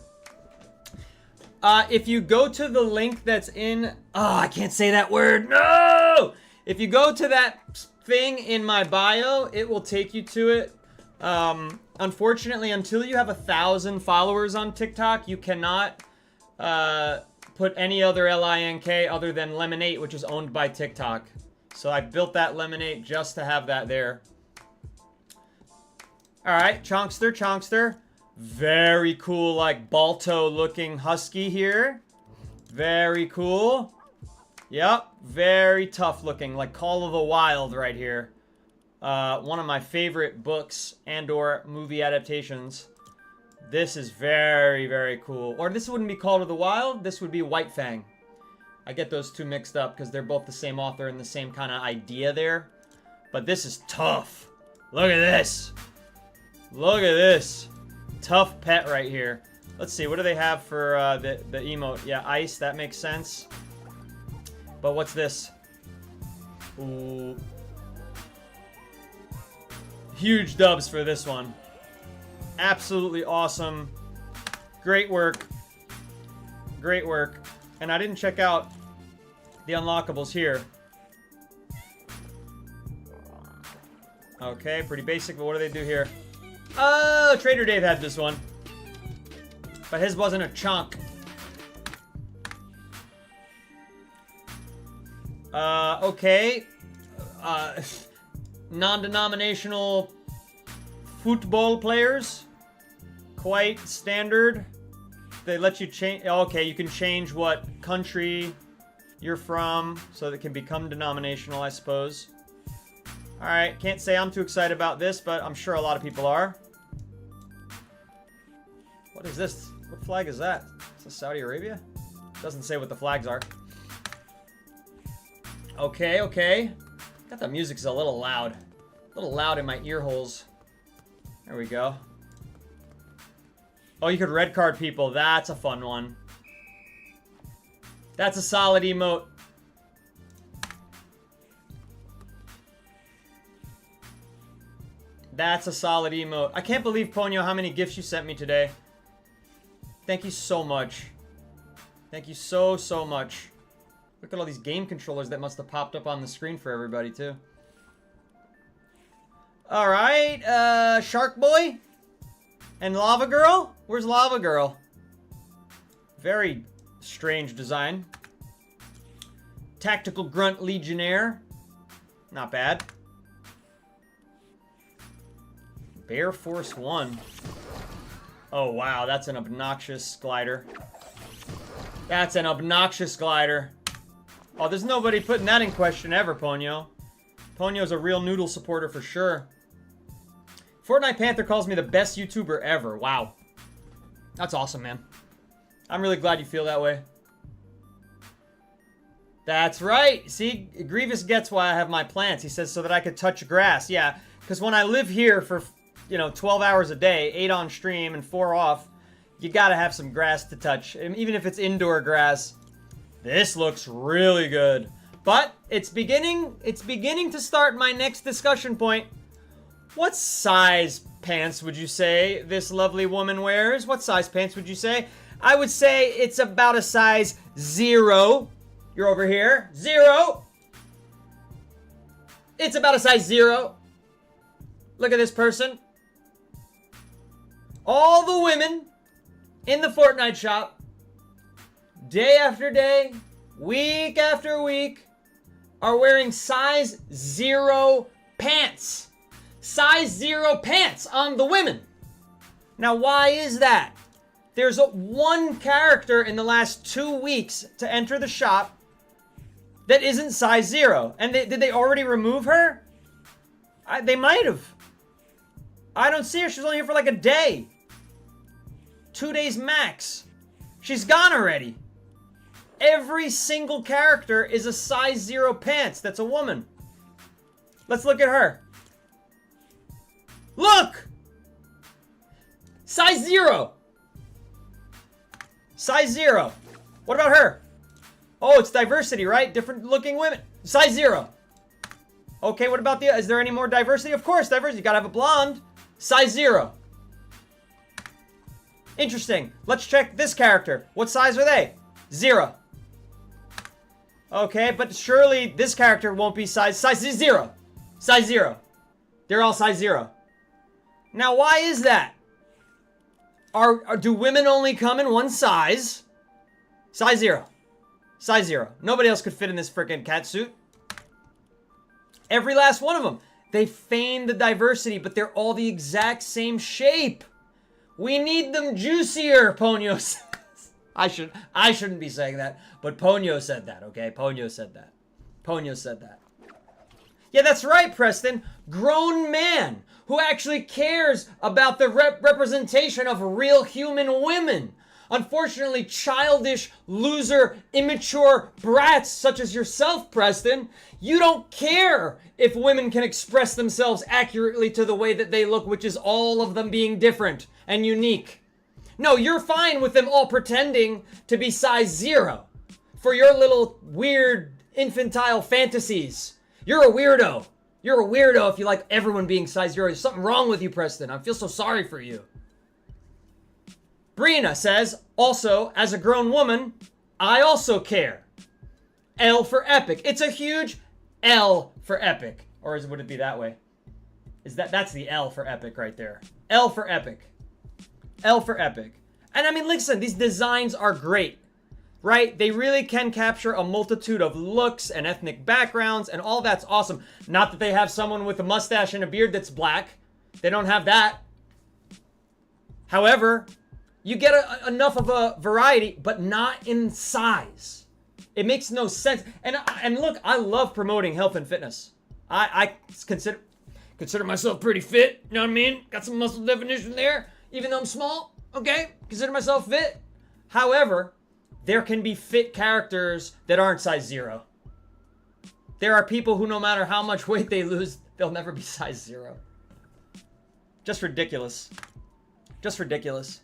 If you go to the link that's in... Oh, I can't say that word. No! If you go to that thing in my bio, it will take you to it. Unfortunately, until you have 1,000 followers on TikTok, you cannot put any other link other than Lemonade, which is owned by TikTok. So I built that Lemonade just to have that there. Alright, Chonkster, Chonkster. Very cool, like, Balto looking husky here. Very cool. Yep, very tough looking, like Call of the Wild right here. One of my favorite books and or movie adaptations. This is very, very cool. Or this wouldn't be Call of the Wild, this would be White Fang. I get those two mixed up because they're both the same author and the same kind of idea there. But this is tough. Look at this. Look at this. Tough pet right here. Let's see, what do they have for the emote? Yeah, ice, that makes sense. But what's this? Ooh. Huge dubs for this one. Absolutely awesome. Great work. Great work. And I didn't check out the unlockables here. Okay, pretty basic, but what do they do here? Oh, Trader Dave had this one. But his wasn't a chunk. Okay. Non-denominational football players. Quite standard. They let you change... Okay, you can change what country you're from, so that it can become denominational, I suppose. Alright, can't say I'm too excited about this, but I'm sure a lot of people are. What is this? What flag is that? Is this Saudi Arabia? Doesn't say what the flags are. Okay, okay. Got the music's a little loud. A little loud in my ear holes. There we go. Oh, you could red card people. That's a fun one. That's a solid emote. That's a solid emote. I can't believe, Ponyo, how many gifts you sent me today. Thank you so much. Thank you so, so much. Look at all these game controllers that must have popped up on the screen for everybody, too. Alright, Shark Boy? And Lava Girl? Where's Lava Girl? Very strange design. Tactical Grunt Legionnaire. Not bad. Bear Force 1. Oh, wow, that's an obnoxious glider. That's an obnoxious glider. Oh, there's nobody putting that in question ever, Ponyo. Ponyo's a real noodle supporter for sure. Fortnite Panther calls me the best YouTuber ever. Wow. That's awesome, man. I'm really glad you feel that way. That's right. See, Grievous gets why I have my plants. He says so that I could touch grass. Yeah, because when I live here for, 12 hours a day, 8 on stream and 4 off, you gotta have some grass to touch. And even if it's indoor grass. This looks really good. But it's beginning to start my next discussion point. What size pants would you say this lovely woman wears? What size pants would you say? I would say it's about a size 0. You're over here. 0. It's about a size 0. Look at this person. All the women in the Fortnite shop, day after day, week after week, are wearing size 0 pants. Size 0 pants on the women. Now, why is that? There's one character in the last 2 weeks to enter the shop that isn't size 0. And did they already remove her? They might have. I don't see her. She's only here for like a day. 2 days max. She's gone already. Every single character is a size 0 pants. That's a woman. Let's look at her. Look! Size 0. Size 0. What about her? Oh, it's diversity, right? Different looking women. Size 0. Okay, what about is there any more diversity? Of course, diversity. You gotta have a blonde. Size 0. Interesting. Let's check this character. What size are they? 0. Okay, but surely this character won't be size 0. Size 0. They're all size 0. Now, why is that? Do women only come in one size? Size 0. Size 0. Nobody else could fit in this freaking cat suit. Every last one of them. They feign the diversity, but they're all the exact same shape. We need them juicier, Ponyo says. I shouldn't be saying that, but Ponyo said that, okay? Ponyo said that. Ponyo said that. Yeah, that's right, Preston. Grown man who actually cares about the representation of real human women. Unfortunately, childish, loser, immature brats such as yourself, Preston, you don't care if women can express themselves accurately to the way that they look, which is all of them being different and unique. No, you're fine with them all pretending to be size 0 for your little weird infantile fantasies. You're a weirdo. You're a weirdo if you like everyone being size 0. There's something wrong with you, Preston. I feel so sorry for you. Brina says, also, as a grown woman, I also care. L for epic. It's a huge L for epic. Or would it be that way? That's the L for epic right there. L for epic. L for epic. And I mean, listen, these designs are great, right? They really can capture a multitude of looks and ethnic backgrounds, and all that's awesome. Not that they have someone with a mustache and a beard that's black. They don't have that. However, you get enough of a variety, but not in size. It makes no sense. And look, I love promoting health and fitness. I consider myself pretty fit. You know what I mean? Got some muscle definition there. Even though I'm small, okay? Consider myself fit. However, there can be fit characters that aren't size 0. There are people who, no matter how much weight they lose, they'll never be size 0. Just ridiculous. Just ridiculous.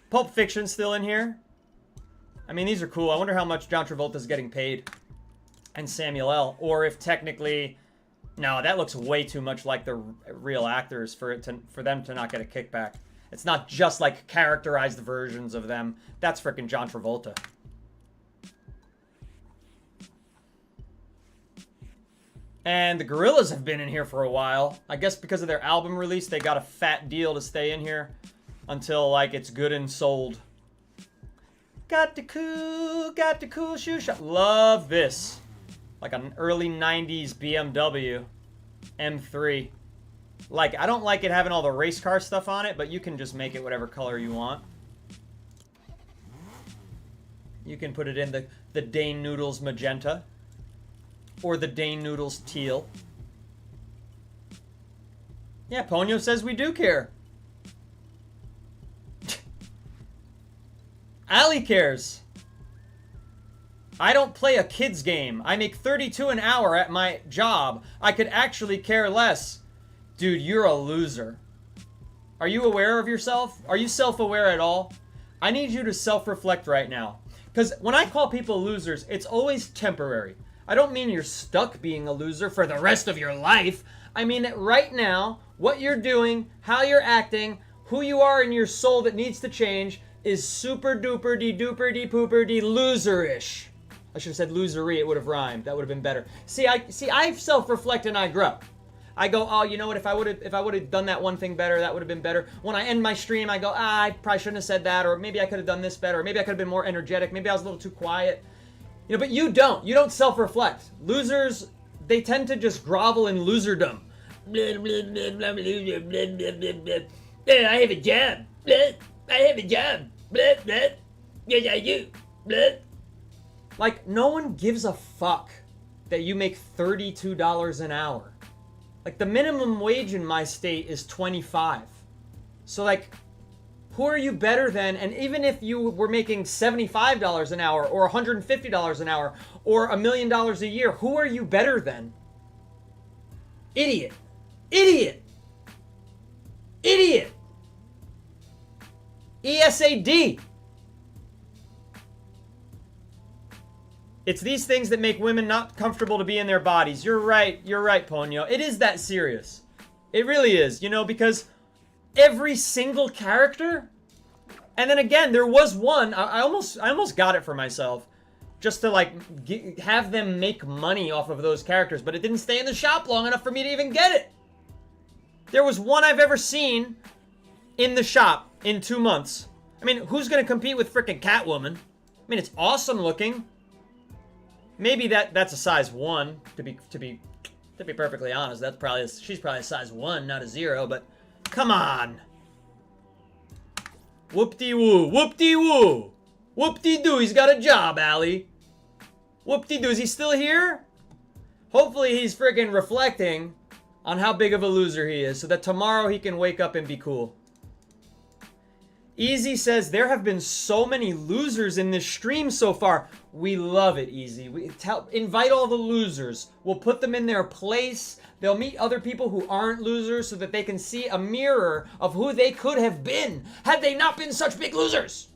Pulp Fiction's still in here. I mean, these are cool. I wonder how much John Travolta's getting paid. And Samuel L. Or if technically... No, that looks way too much like the real actors for them to not get a kickback. It's not just like characterized versions of them. That's freaking John Travolta. And the Gorillas have been in here for a while. I guess because of their album release, they got a fat deal to stay in here until like it's good and sold. Got the cool shoe shop. Love this. Like an early 90s BMW M3. Like, I don't like it having all the race car stuff on it, but you can just make it whatever color you want. You can put it in the Dane Noodles magenta. Or the Dane Noodles teal. Yeah, Ponyo says we do care. Ali cares. I don't play a kid's game. I make $32 an hour at my job. I could actually care less. Dude, you're a loser. Are you aware of yourself? Are you self-aware at all? I need you to self-reflect right now. Because when I call people losers, it's always temporary. I don't mean you're stuck being a loser for the rest of your life. I mean that right now, what you're doing, how you're acting, who you are in your soul that needs to change is super duper de duper de pooper de loserish. I should have said losery, it would have rhymed. That would have been better. See, I self-reflect and I grow. I go, oh, you know what, if I would have done that one thing better, that would have been better. When I end my stream, I go, I probably shouldn't have said that, or maybe I could have done this better, or maybe I could have been more energetic, maybe I was a little too quiet. You know, but you don't. You don't self-reflect. Losers, they tend to just grovel in loserdom. I have a job. I have a job. Yes, I do. Like, no one gives a fuck that you make $32 an hour. Like, the minimum wage in my state is $25. So, like, Who are you better than? And even if you were making $75 an hour or $150 an hour or $1 million a year, who are you better than? Idiot. Idiot. Idiot. ESAD. It's these things that make women not comfortable to be in their bodies. You're right, Ponyo. It is that serious. It really is, you know, because every single character, and then again, there was one, I almost got it for myself, just to like have them make money off of those characters, but it didn't stay in the shop long enough for me to even get it. There was one I've ever seen in the shop in 2 months. I mean, who's gonna compete with frickin' Catwoman? I mean, it's awesome looking. Maybe that's a size 1, to be perfectly honest. She's probably a size 1, not a 0, but come on. Whoop-de-woo, whoop-de-woo. Whoop-de-doo, he's got a job, Allie. Whoop-de-doo, is he still here? Hopefully he's friggin' reflecting on how big of a loser he is so that tomorrow he can wake up and be cool. Easy says, there have been so many losers in this stream so far. We love it, Easy. Invite all the losers. We'll put them in their place. They'll meet other people who aren't losers so that they can see a mirror of who they could have been had they not been such big losers.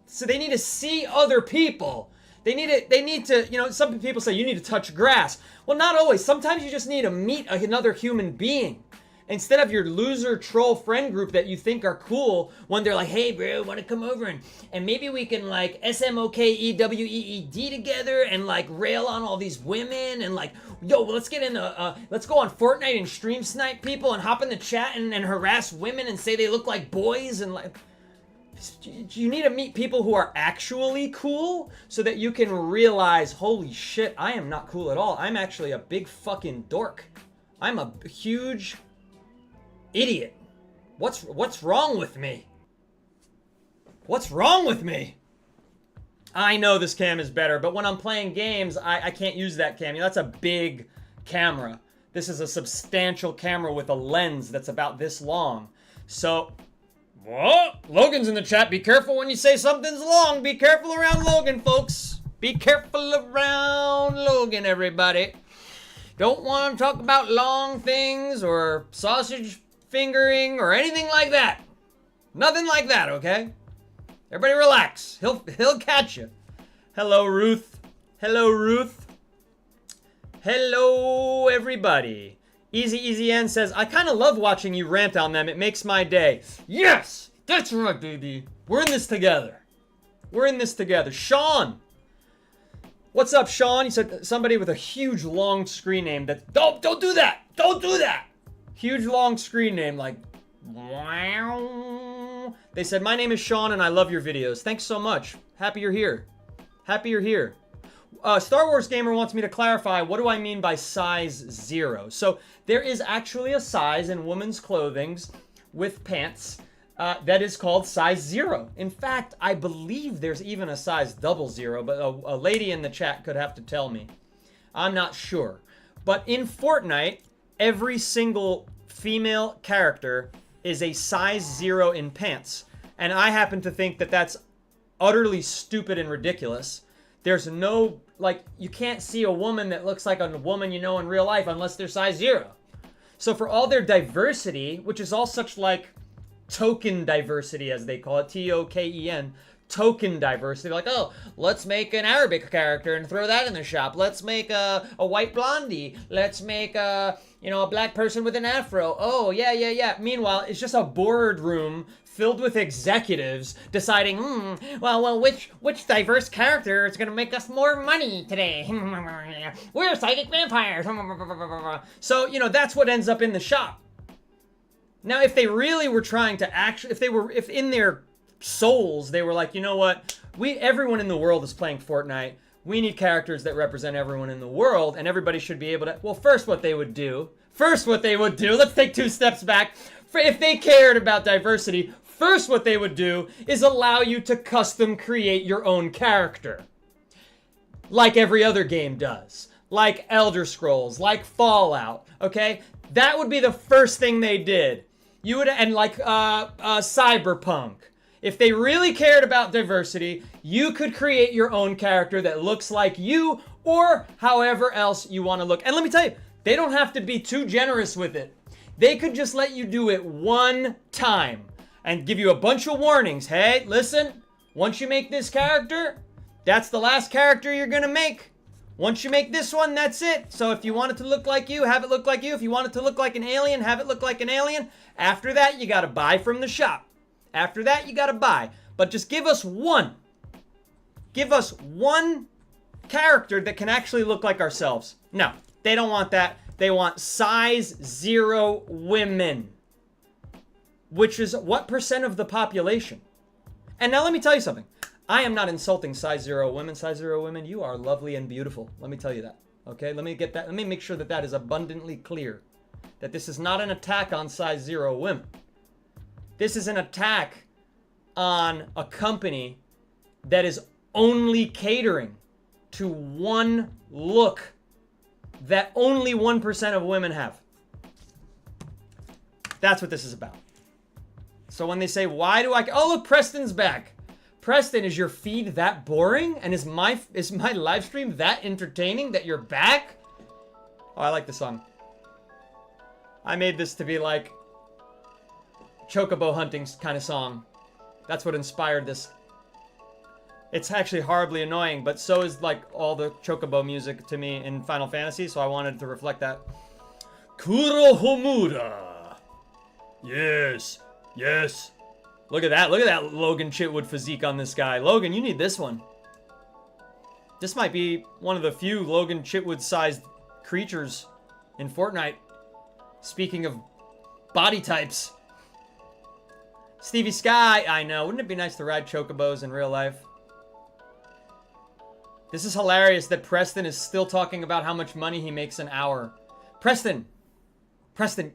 So they need to see other people. They need to, you know, some people say you need to touch grass. Well, not always. Sometimes you just need to meet another human being. Instead of your loser troll friend group that you think are cool, when they're like, hey bro, wanna come over and maybe we can like SMOKEWEED together and like rail on all these women and like, yo, let's get in let's go on Fortnite and stream snipe people and hop in the chat and harass women and say they look like boys and like, you need to meet people who are actually cool so that you can realize, holy shit, I am not cool at all. I'm actually a big fucking dork. I'm a huge idiot. What's wrong with me? What's wrong with me? I know this cam is better, but when I'm playing games, I can't use that cam. That's a big camera. This is a substantial camera with a lens that's about this long. So, whoa, Logan's in the chat. Be careful when you say something's long. Be careful around Logan, folks. Be careful around Logan, everybody. Don't want to talk about long things or sausage fingering or anything like that. Nothing like that, okay? Everybody relax. He'll catch you. Hello, Ruth. Hello, Ruth. Hello, everybody. Easy N says, I kind of love watching you rant on them. It makes my day. Yes! That's right, baby. We're in this together. We're in this together. Sean. What's up, Sean? He said somebody with a huge long screen name that... Don't do that! Don't do that! Huge long screen name like... Wow. They said, my name is Sean and I love your videos. Thanks so much. Happy you're here. Happy you're here. Star Wars Gamer wants me to clarify, what do I mean by size 0? So there is actually a size in women's clothing with pants that is called size 0. In fact, I believe there's even a size 00, but a lady in the chat could have to tell me. I'm not sure. But in Fortnite, every single female character is a size 0 in pants. And I happen to think that that's utterly stupid and ridiculous. There's no, like, you can't see a woman that looks like a woman you know in real life unless they're size 0. So for all their diversity, which is all such like token diversity as they call it, T-O-K-E-N, token diversity, like, oh, let's make an Arabic character and throw that in the shop. Let's make a white blondie. Let's make a black person with an afro. Oh, yeah. Meanwhile, it's just a boardroom filled with executives deciding, well, which diverse character is going to make us more money today? We're psychic vampires. So, that's what ends up in the shop. Now, if they really were trying to if in their souls they were like, you know what, everyone in the world is playing Fortnite. We need characters that represent everyone in the world, and everybody should be able to. Well, first what they would do. Let's take 2 steps back. If they cared about diversity, first what they would do is allow you to custom create your own character, like every other game does, like Elder Scrolls, like Fallout. Okay, that would be the first thing they did. You would, and like Cyberpunk. If they really cared about diversity, you could create your own character that looks like you or however else you want to look. And let me tell you, they don't have to be too generous with it. They could just let you do it one time and give you a bunch of warnings. Hey, listen, once you make this character, that's the last character you're going to make. Once you make this one, that's it. So if you want it to look like you, have it look like you. If you want it to look like an alien, have it look like an alien. After that, you got to buy from the shop. After that, you got to buy. But just give us one. Give us one character that can actually look like ourselves. No, they don't want that. They want size 0 women. Which is what percent of the population? And now let me tell you something. I am not insulting size 0 women. Size 0 women, you are lovely and beautiful. Let me tell you that. Okay, let me get that. Let me make sure that that is abundantly clear. That this is not an attack on size 0 women. This is an attack on a company that is only catering to one look that only 1% of women have. That's what this is about. So when they say, why do I... Oh, look, Preston's back. Preston, is your feed that boring? And is my live stream that entertaining that you're back? Oh, I like the song. I made this to be like chocobo hunting kind of song. That's what inspired this. It's actually horribly annoying, but so is like all the chocobo music to me in Final Fantasy, so I wanted to reflect that. Kurohomura. Yes. Yes. Look at that. Look at that Logan Chitwood physique on this guy. Logan, you need this one. This might be one of the few Logan Chitwood-sized creatures in Fortnite. Speaking of body types. Stevie Sky, I know. Wouldn't it be nice to ride chocobos in real life? This is hilarious that Preston is still talking about how much money he makes an hour. Preston,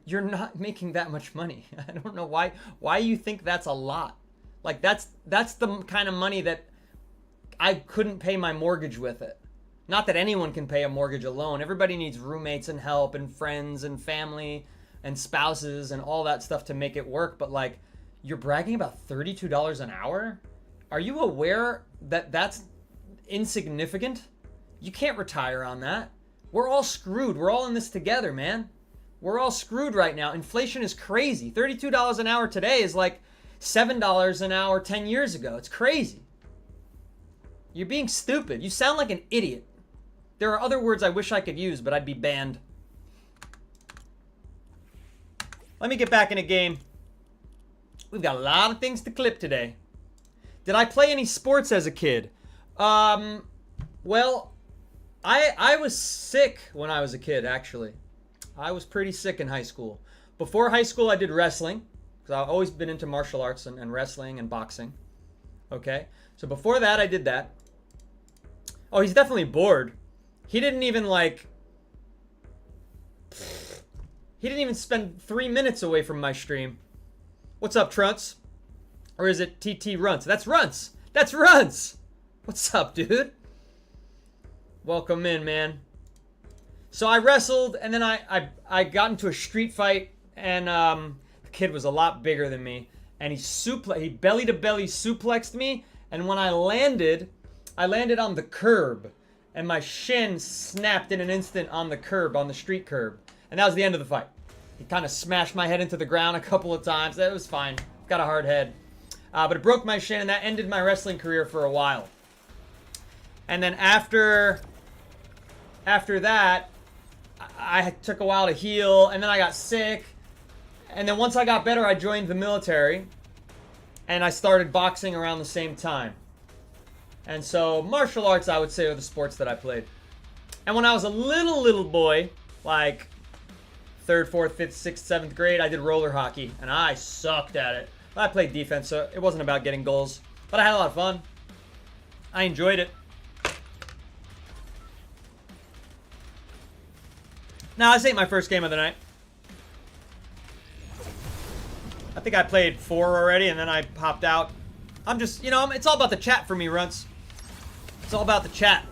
you're not making that much money. I don't know why you think that's a lot. Like that's the kind of money that I couldn't pay my mortgage with it. Not that anyone can pay a mortgage alone. Everybody needs roommates and help and friends and family and spouses and all that stuff to make it work. But like, you're bragging about $32 an hour? Are you aware that that's insignificant? You can't retire on that. We're all screwed. We're all in this together, man. We're all screwed right now. Inflation is crazy. $32 an hour today is like $7 an hour 10 years ago. It's crazy. You're being stupid. You sound like an idiot. There are other words I wish I could use, but I'd be banned. Let me get back in a game. We've got a lot of things to clip today. Did I play any sports as a kid? Well, I was sick when I was a kid, actually. I was pretty sick in high school. Before high school, I did wrestling, because I've always been into martial arts and wrestling and boxing. Okay? So before that, I did that. Oh, he's definitely bored. He didn't even, like... He didn't even spend 3 minutes away from my stream. What's up, Trunts? Or is it TT Runts? That's Runts! That's Runts! What's up, dude? Welcome in, man. So I wrestled, and then I got into a street fight, and the kid was a lot bigger than me, and he belly-to-belly suplexed me, and when I landed on the curb, and my shin snapped in an instant on the curb, on the street curb, and that was the end of the fight. He kind of smashed my head into the ground a couple of times. That was fine. Got a hard head. But it broke my shin, and that ended my wrestling career for a while. And then after that, I took a while to heal, and then I got sick. And then once I got better, I joined the military, and I started boxing around the same time. And so martial arts, I would say, are the sports that I played. And when I was a little boy, like 3rd, 4th, 5th, 6th, 7th grade, I did roller hockey, and I sucked at it. But I played defense, so it wasn't about getting goals. But I had a lot of fun. I enjoyed it. Now, this ain't my first game of the night. I think I played 4 already, and then I popped out. I'm just, it's all about the chat for me, Runts. It's all about the chat.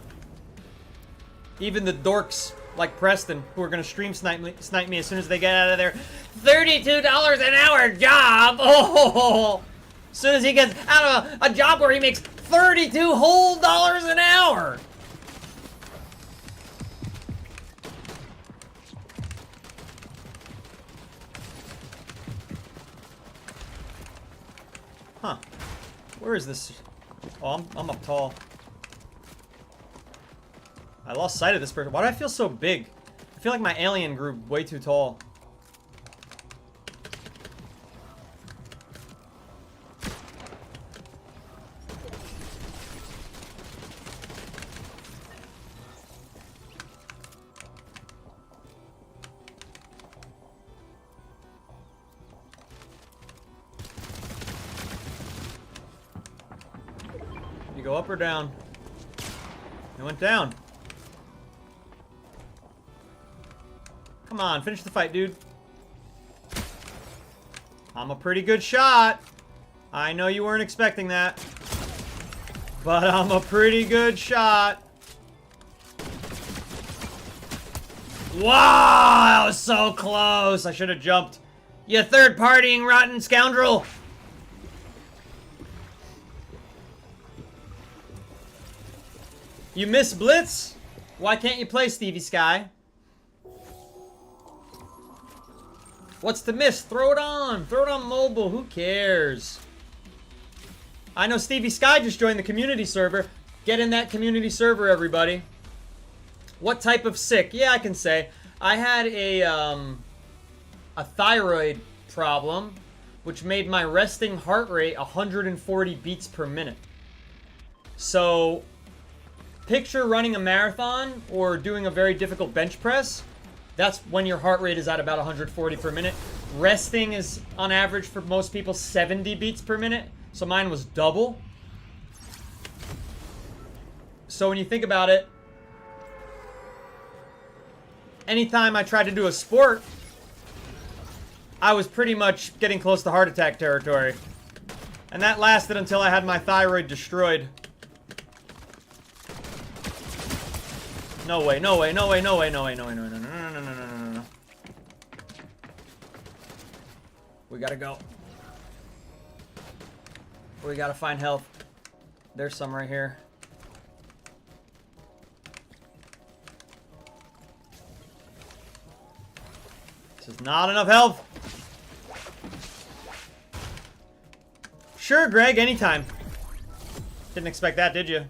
Even the dorks like Preston, who are gonna stream snipe me as soon as they get out of their $32 an hour job. Oh, as soon as he gets out of a job where he makes 32 whole dollars an hour. Huh. Where is this? Oh, I'm up tall. I lost sight of this person. Why do I feel so big? I feel like my alien grew way too tall. You go up or down? It went down. Come on, finish the fight, dude. I'm a pretty good shot. I know you weren't expecting that. But I'm a pretty good shot. Wow, that was so close. I should have jumped. You third-partying rotten scoundrel. You miss Blitz? Why can't you play Stevie Sky? What's the miss? Throw it on. Throw it on mobile. Who cares? I know Stevie Sky just joined the community server. Get in that community server, everybody. What type of sick? Yeah, I can say. I had a thyroid problem, which made my resting heart rate 140 beats per minute. So, picture running a marathon or doing a very difficult bench press. That's when your heart rate is at about 140 per minute. Resting is, on average, for most people, 70 beats per minute. So mine was double. So when you think about it, anytime I tried to do a sport, I was pretty much getting close to heart attack territory. And that lasted until I had my thyroid destroyed. No way, no way, no way, no way, no way, no way, no, no, no, no, no, no, no, no, no. We gotta go. We gotta find health. There's some right here. This is not enough health. Sure, Greg, anytime. Didn't expect that, did you?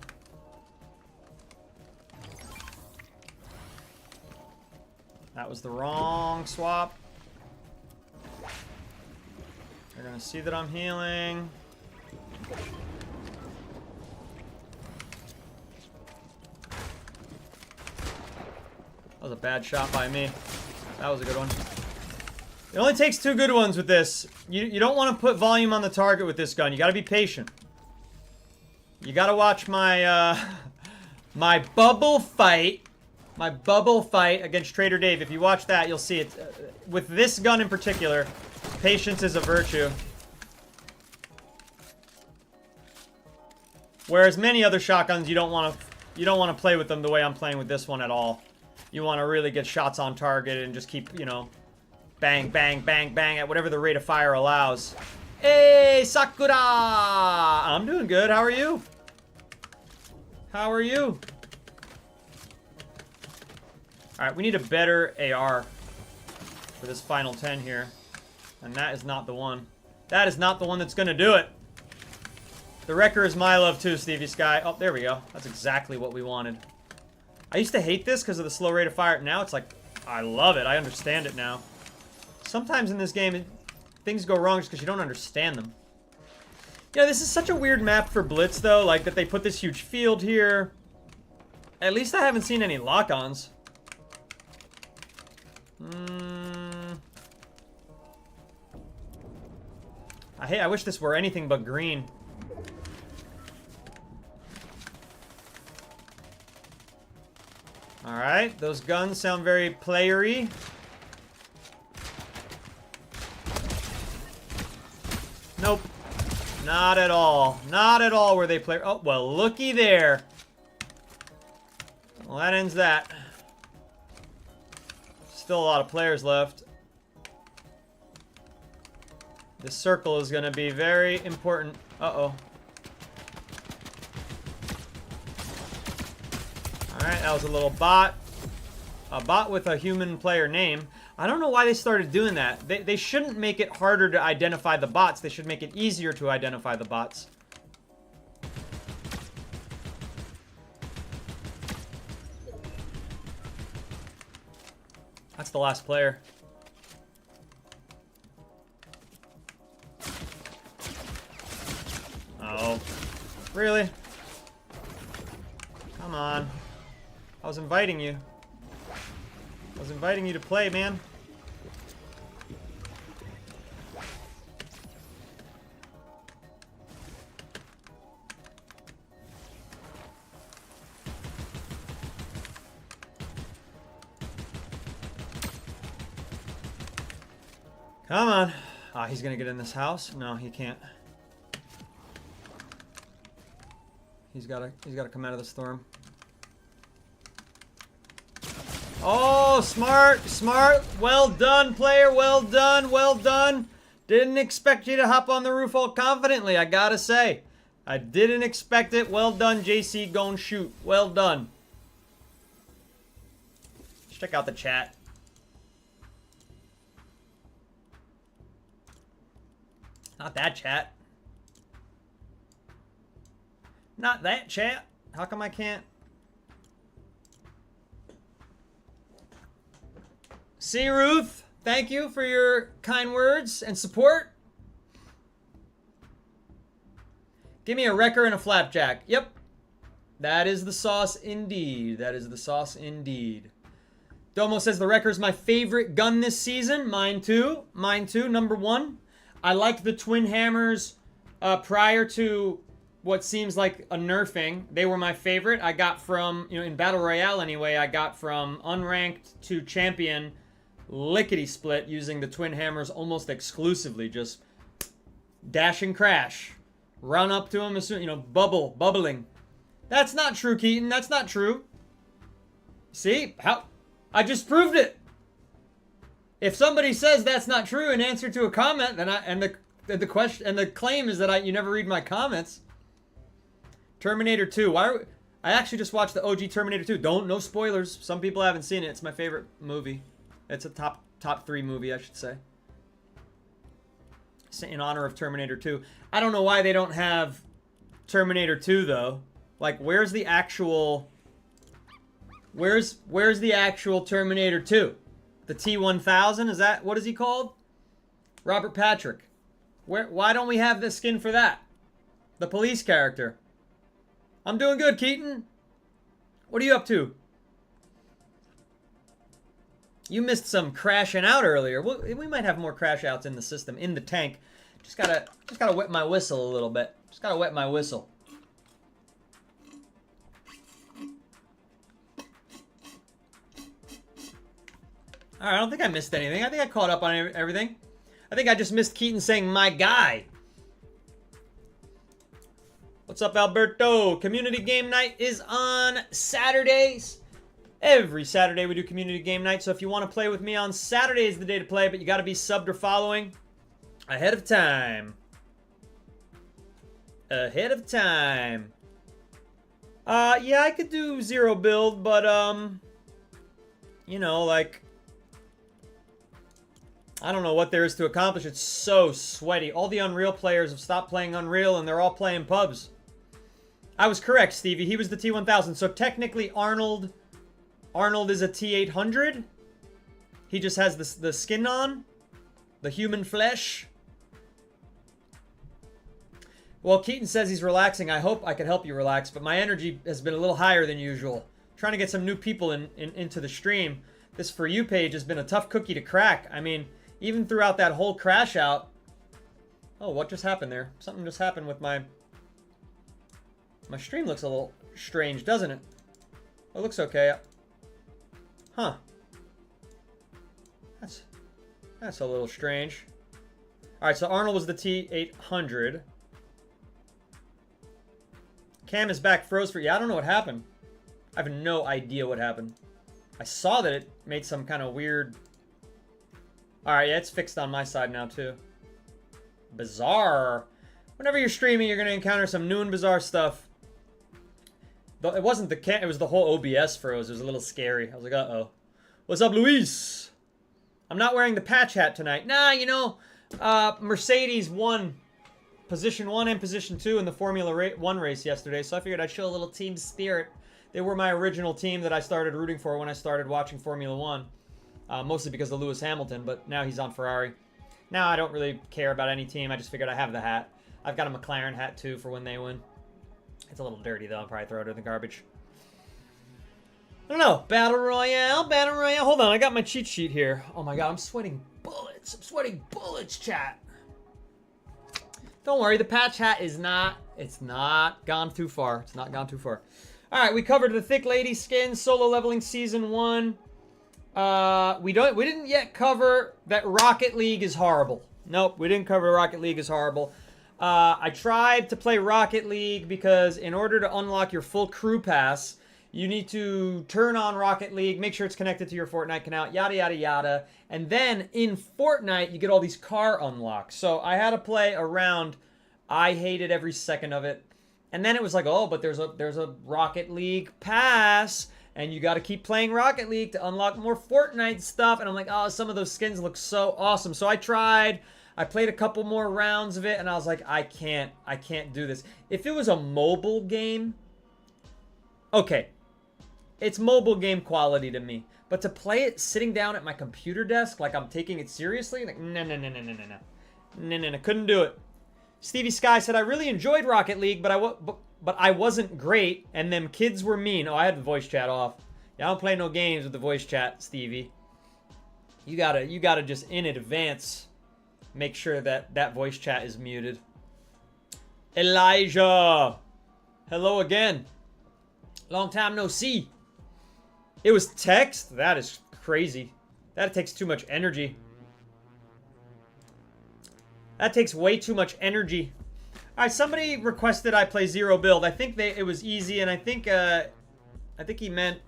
That was the wrong swap. They're gonna see that I'm healing. That was a bad shot by me. That was a good one. It only takes 2 good ones with this. You don't want to put volume on the target with this gun. You gotta be patient. You gotta watch my, my bubble fight. My bubble fight against Trader Dave. If you watch that, you'll see it. With this gun in particular, patience is a virtue. Whereas many other shotguns, you don't want to play with them the way I'm playing with this one at all. You want to really get shots on target and just keep, you know, bang, bang, bang, bang at whatever the rate of fire allows. Hey, Sakura! I'm doing good. How are you? How are you? Alright, we need a better AR for this final 10 here. And that is not the one. That is not the one that's going to do it. The Wrecker is my love too, Stevie Sky. Oh, there we go. That's exactly what we wanted. I used to hate this because of the slow rate of fire. Now it's like, I love it. I understand it now. Sometimes in this game, things go wrong just because you don't understand them. Yeah, this is such a weird map for Blitz, though. Like, that they put this huge field here. At least I haven't seen any lock-ons. I wish this were anything but green. Alright, those guns sound very playery. Nope. Not at all. Not at all were they player. Oh, well, looky there. Well, that ends that. Still a lot of players left. This circle is going to be very important. Uh-oh. Alright, that was a little bot. A bot with a human player name. I don't know why they started doing that. They shouldn't make it harder to identify the bots. They should make it easier to identify the bots. That's the last player. Oh. Really? Come on. I was inviting you. I was inviting you to play, man. Come on. Ah, he's gonna get in this house. No, he can't. He's gotta come out of the storm. Oh, smart, smart. Well done, player. Well done, well done. Didn't expect you to hop on the roof all confidently, I gotta say. I didn't expect it. Well done, JC. Go and shoot. Well done. Let's check out the chat. Not that chat. Not that chat. How come I can't? See, Ruth, thank you for your kind words and support. Give me a wrecker and a flapjack. Yep. That is the sauce indeed. That is the sauce indeed. Domo says the wrecker is my favorite gun this season. Mine too. Mine too. Number one. I liked the twin hammers prior to what seems like a nerfing. They were my favorite. I got from, in Battle Royale anyway, I got from unranked to champion lickety split using the twin hammers almost exclusively. Just dash and crash. Run up to him as soon, bubbling. That's not true, Keaton. That's not true. See? How? I just proved it. If somebody says that's not true in answer to a comment, then the question and the claim is that you never read my comments. Terminator 2. I actually just watched the OG Terminator 2. No spoilers. Some people haven't seen it. It's my favorite movie. It's a top 3 movie, I should say. In honor of Terminator 2. I don't know why they don't have Terminator 2 though. Like, where's the actual Terminator 2? The T-1000? Is that, what is he called? Robert Patrick. Why don't we have the skin for that? The police character. I'm doing good, Keaton. What are you up to? You missed some crashing out earlier. We might have more crash outs in the system, in the tank. Just gotta wet my whistle a little bit. Just gotta wet my whistle. Alright, I don't think I missed anything. I think I caught up on everything. I think I just missed Keaton saying, my guy. What's up, Alberto? Community game night is on Saturdays. Every Saturday we do community game night. So if you want to play with me on Saturday is the day to play, but you got to be subbed or following ahead of time. Ahead of time. Yeah, I could do 0 build, but like, I don't know what there is to accomplish. It's so sweaty. All the Unreal players have stopped playing Unreal and they're all playing pubs. I was correct, Stevie. He was the T-1000. So technically Arnold is a T-800. He just has the skin on. The human flesh. Well, Keaton says he's relaxing. I hope I can help you relax, but my energy has been a little higher than usual. Trying to get some new people into the stream. This For You page has been a tough cookie to crack. I mean, even throughout that whole crash out. Oh, what just happened there? Something just happened with my stream. Looks a little strange, doesn't it? It looks okay. Huh. That's a little strange. Alright, so Arnold was the T-800. Cam is back, froze for... Yeah, I don't know what happened. I have no idea what happened. I saw that it made some kind of weird... Alright, yeah, it's fixed on my side now, too. Bizarre. Whenever you're streaming, you're going to encounter some new and bizarre stuff. But it wasn't the it was the whole OBS froze. It was a little scary. I was like, uh-oh. What's up, Luis? I'm not wearing the patch hat tonight. Nah, you know, Mercedes won position 1 and position 2 in the Formula 1 race yesterday, so I figured I'd show a little team spirit. They were my original team that I started rooting for when I started watching Formula 1. Mostly because of Lewis Hamilton, but now he's on Ferrari. Now I don't really care about any team. I just figured I have the hat. I've got a McLaren hat, too, for when they win. It's a little dirty, though. I'll probably throw it in the garbage. I don't know. Battle Royale, Battle Royale. Hold on, I got my cheat sheet here. Oh my god, I'm sweating bullets. I'm sweating bullets, chat. Don't worry, the patch hat is not... It's not gone too far. It's not gone too far. Alright, we covered the Thick Lady Skin, Solo Leveling Season 1. We didn't yet cover that Rocket League is horrible. Nope, we didn't cover Rocket League is horrible. I tried to play Rocket League because in order to unlock your full crew pass, you need to turn on Rocket League, make sure it's connected to your Fortnite account, yada, yada, yada. And then in Fortnite, you get all these car unlocks. So I had to play around. I hated every second of it. And then it was like, oh, but there's a Rocket League pass. And you got to keep playing Rocket League to unlock more Fortnite stuff. And I'm like, oh, some of those skins look so awesome. So I tried. I played a couple more rounds of it. And I was like, I can't do this. If it was a mobile game, okay. It's mobile game quality to me. But to play it sitting down at my computer desk like I'm taking it seriously, like, no. No, couldn't do it. Stevie Sky said, I really enjoyed Rocket League, but I wasn't great, and them kids were mean. Oh, I had the voice chat off. Yeah, I don't play no games with the voice chat, Stevie. You gotta just in advance make sure that voice chat is muted. Elijah! Hello again. Long time no see. It was text? That is crazy. That takes too much energy. That takes way too much energy. Alright, somebody requested I play Zero Build. I think it was easy, and I think he meant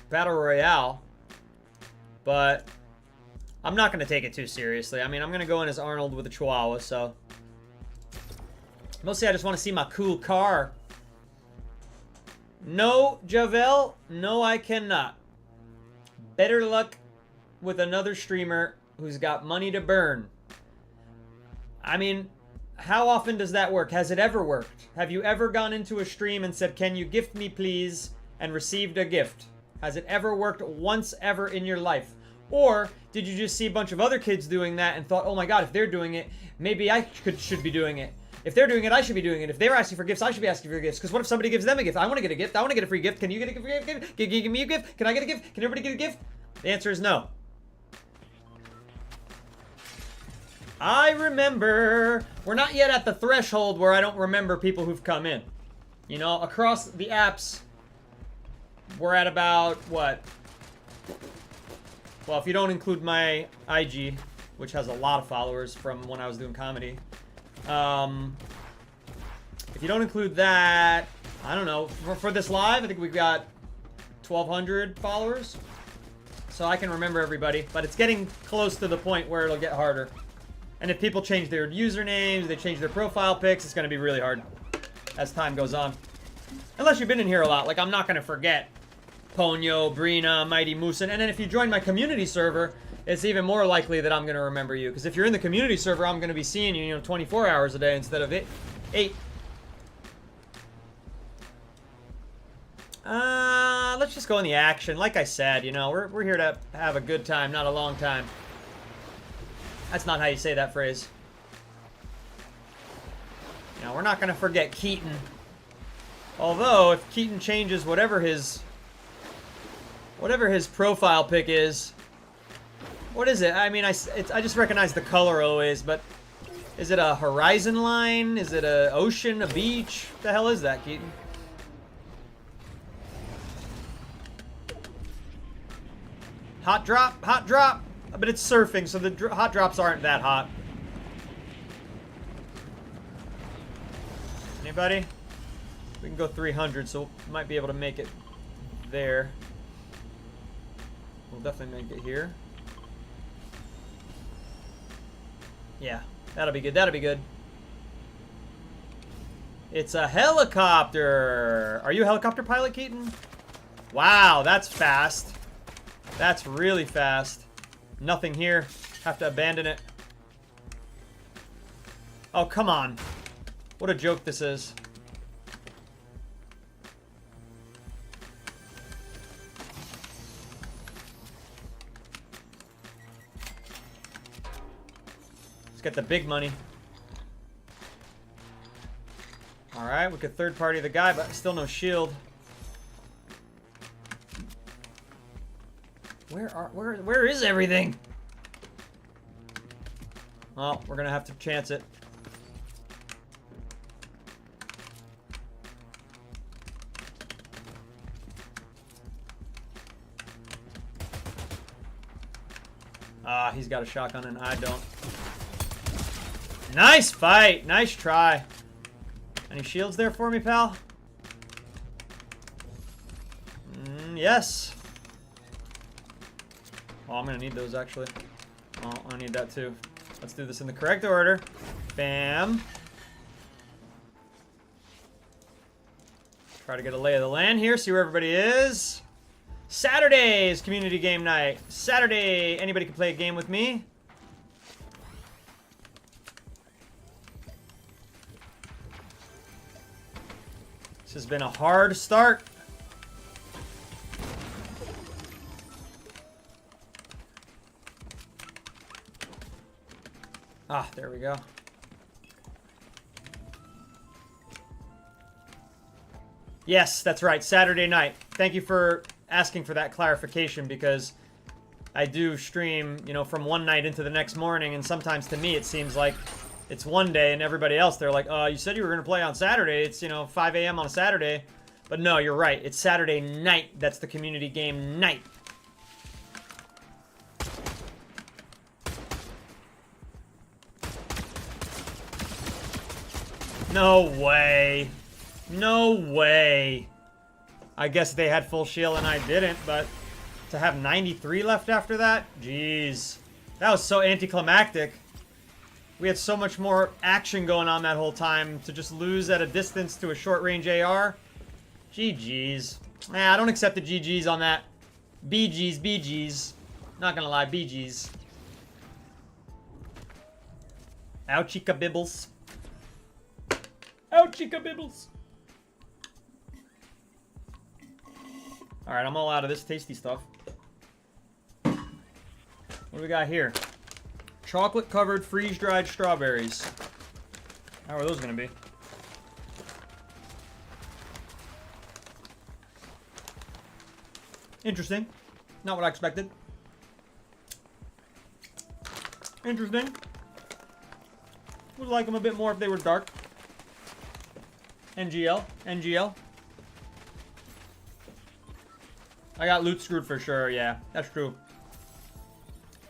Battle Royale. But I'm not going to take it too seriously. I mean, I'm going to go in as Arnold with a Chihuahua, so. Mostly I just want to see my cool car. No, Javel. No, I cannot. Better luck with another streamer who's got money to burn. I mean, how often does that work? Has it ever worked? Have you ever gone into a stream and said, can you gift me please, and received a gift? Has it ever worked once ever in your life? Or did you just see a bunch of other kids doing that and thought, oh my god, if they're doing it, maybe I should be doing it. If they're doing it, I should be doing it. If they're asking for gifts, I should be asking for gifts. Because what if somebody gives them a gift? I want to get a gift. I want to get a free gift. Can you get a free gift? Can you give me a gift? Can I get a gift? Can everybody get a gift? The answer is no. I remember. We're not yet at the threshold where I don't remember people who've come in. You know, across the apps, we're at about, what? Well, if you don't include my IG, which has a lot of followers from when I was doing comedy. If you don't include that, I don't know. For this live, I think we've got 1,200 followers. So I can remember everybody. But it's getting close to the point where it'll get harder. And if people change their usernames, they change their profile pics, it's going to be really hard as time goes on. Unless you've been in here a lot. Like, I'm not going to forget Ponyo, Brina, Mighty Moosin. And then if you join my community server, it's even more likely that I'm going to remember you. Because if you're in the community server, I'm going to be seeing you, 24 hours a day instead of 8. Let's just go in the action. Like I said, we're here to have a good time, not a long time. That's not how you say that phrase. We're not going to forget Keaton. Although, if Keaton changes whatever his profile pic is, what is it? I mean, I just recognize the color always, but is it a horizon line? Is it an ocean, a beach? What the hell is that, Keaton? Hot drop, hot drop. But it's surfing, so the hot drops aren't that hot. Anybody? We can go 300, so we might be able to make it there. We'll definitely make it here. Yeah, that'll be good. That'll be good. It's a helicopter. Are you a helicopter pilot, Keaton? Wow, that's fast. That's really fast. Nothing here. Have to abandon it. Oh, come on. What a joke this is. Let's get the big money. Alright, we could third party the guy, but still no shield. Where is everything? Well, we're gonna have to chance it. Ah, he's got a shotgun and I don't. Nice fight! Nice try. Any shields there for me, pal? Yes. Oh, I'm gonna need those actually. Oh, I need that too. Let's do this in the correct order. Bam. Try to get a lay of the land here, see where everybody is. Saturday is community game night. Saturday, anybody can play a game with me. This has been a hard start. Ah, there we go. Yes, that's right. Saturday night. Thank you for asking for that clarification, because I do stream, you know, from one night into the next morning, and sometimes to me it seems like it's one day, and everybody else, they're like, you said you were going to play on Saturday. It's, you know, 5 a.m. on a Saturday. But no, you're right. It's Saturday night. That's the community game night. No way. No way. I guess they had full shield and I didn't, but to have 93 left after that? Jeez. That was so anticlimactic. We had so much more action going on that whole time to just lose at a distance to a short-range AR. GG's. Nah, I don't accept the GG's on that. BG's, BG's. Not gonna lie, BG's. Ouchie kabibbles. Ouchie kabibbles. Alright, I'm all out of this tasty stuff. What do we got here? Chocolate covered freeze dried strawberries. How are those gonna be? Interesting. Not what I expected. Interesting. Would like them a bit more if they were dark. NGL. NGL. I got loot screwed for sure, yeah. That's true.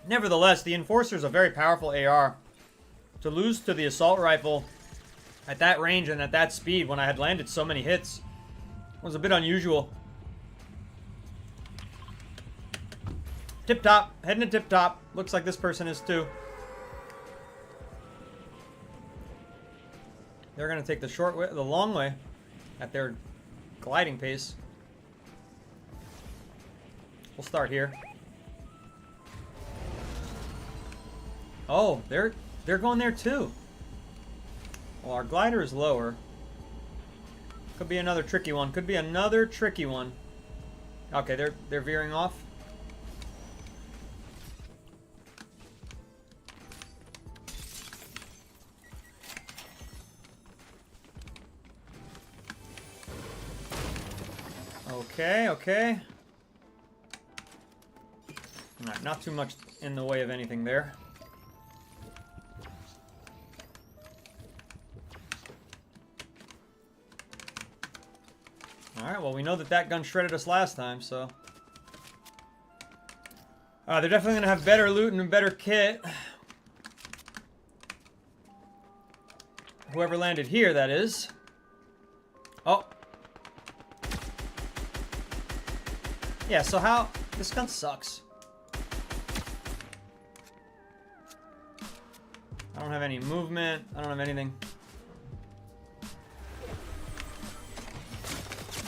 Nevertheless, the Enforcer is a very powerful AR. To lose to the assault rifle at that range and at that speed when I had landed so many hits was a bit unusual. Tip top. Heading to tip top. Looks like this person is too. They're going to take the short way, the long way at their gliding pace. We'll start here. Oh, they're going there too. Well, our glider is lower. Could be another tricky one. Could be another tricky one. Okay, they're veering off. Okay, okay. Alright, not too much in the way of anything there. Alright, well, we know that that gun shredded us last time, so... they're definitely going to have better loot and a better kit. Whoever landed here, that is. Oh. Yeah, so how... This gun sucks. I don't have any movement. I don't have anything.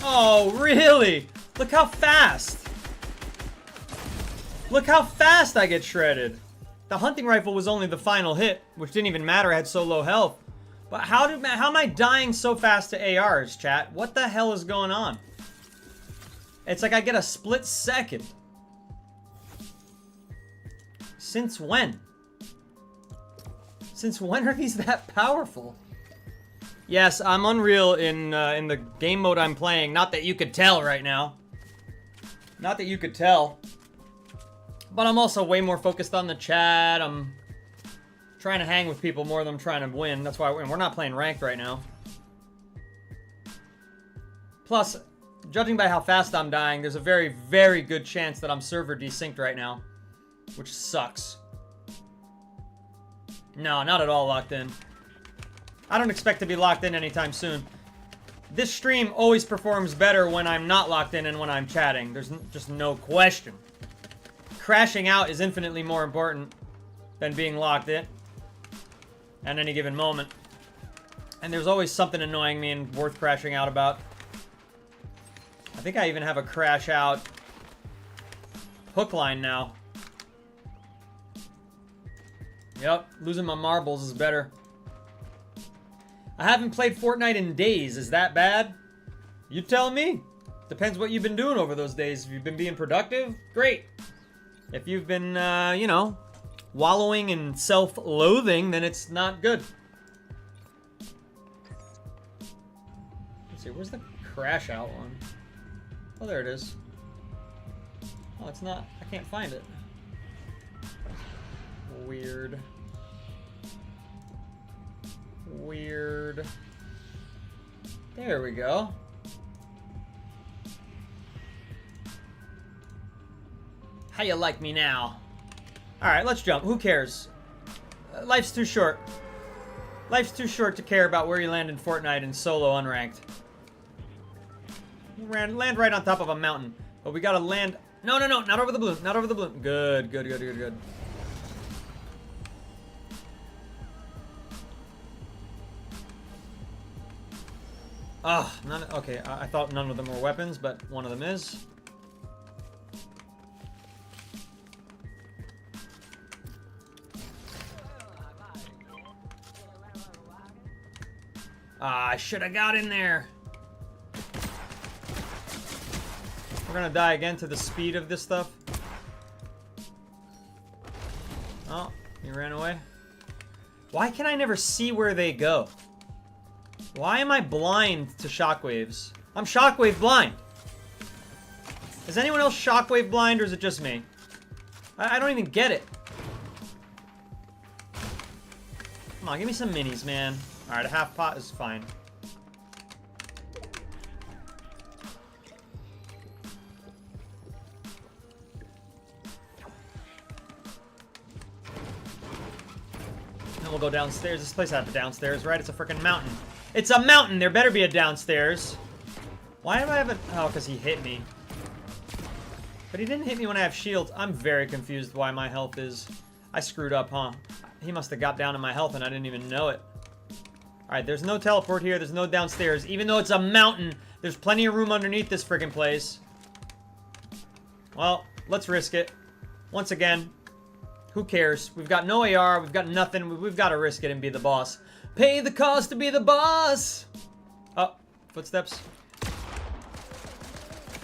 Oh, really? Look how fast. Look how fast I get shredded. The hunting rifle was only the final hit, which didn't even matter. I had so low health. But how am I dying so fast to ARs, chat? What the hell is going on? It's like I get a split second. Since when? Since when are these that powerful? Yes, I'm Unreal in the game mode I'm playing. Not that you could tell right now. Not that you could tell. But I'm also way more focused on the chat. I'm trying to hang with people more than I'm trying to win. That's why we're not playing ranked right now. Plus, judging by how fast I'm dying, there's a very, very good chance that I'm server desynced right now. Which sucks. No, not at all locked in. I don't expect to be locked in anytime soon. This stream always performs better when I'm not locked in and when I'm chatting. There's just no question. Crashing out is infinitely more important than being locked in at any given moment. And there's always something annoying me and worth crashing out about. I think I even have a crash out hook line now. Yep, losing my marbles is better. I haven't played Fortnite in days. Is that bad? You tell me. Depends what you've been doing over those days. If you've been being productive, great. If you've been, you know, wallowing in self-loathing, then it's not good. Let's see, where's the crash out one? Oh, there it is. Oh, it's not. I can't find it. Weird. Weird. There we go. How you like me now? Alright, let's jump. Who cares? Life's too short. Life's too short to care about where you land in Fortnite in solo unranked. Land right on top of a mountain. But we gotta land... No, no, no, not over the balloon. Not over the balloon. Good, good, good, good, good. Ah, none. Okay, I thought none of them were weapons, but one of them is. Ah, I should have got in there. We're gonna die again to the speed of this stuff. Oh, he ran away. Why can I never see where they go? Why am I blind to shockwaves? I'm shockwave blind. Is anyone else shockwave blind, or is it just me? I don't even get it. Come on, give me some minis, man. Alright, a half pot is fine. Then we'll go downstairs. This place has a downstairs, right? It's a freaking mountain. It's a mountain! There better be a downstairs. Why do I have a... Oh, because he hit me. But he didn't hit me when I have shields. I'm very confused why my health is... I screwed up, huh? He must have got down to my health and I didn't even know it. Alright, there's no teleport here. There's no downstairs. Even though it's a mountain, there's plenty of room underneath this freaking place. Well, let's risk it. Once again, who cares? We've got no AR. We've got nothing. We've got to risk it and be the boss. Pay the cost to be the boss! Oh, footsteps.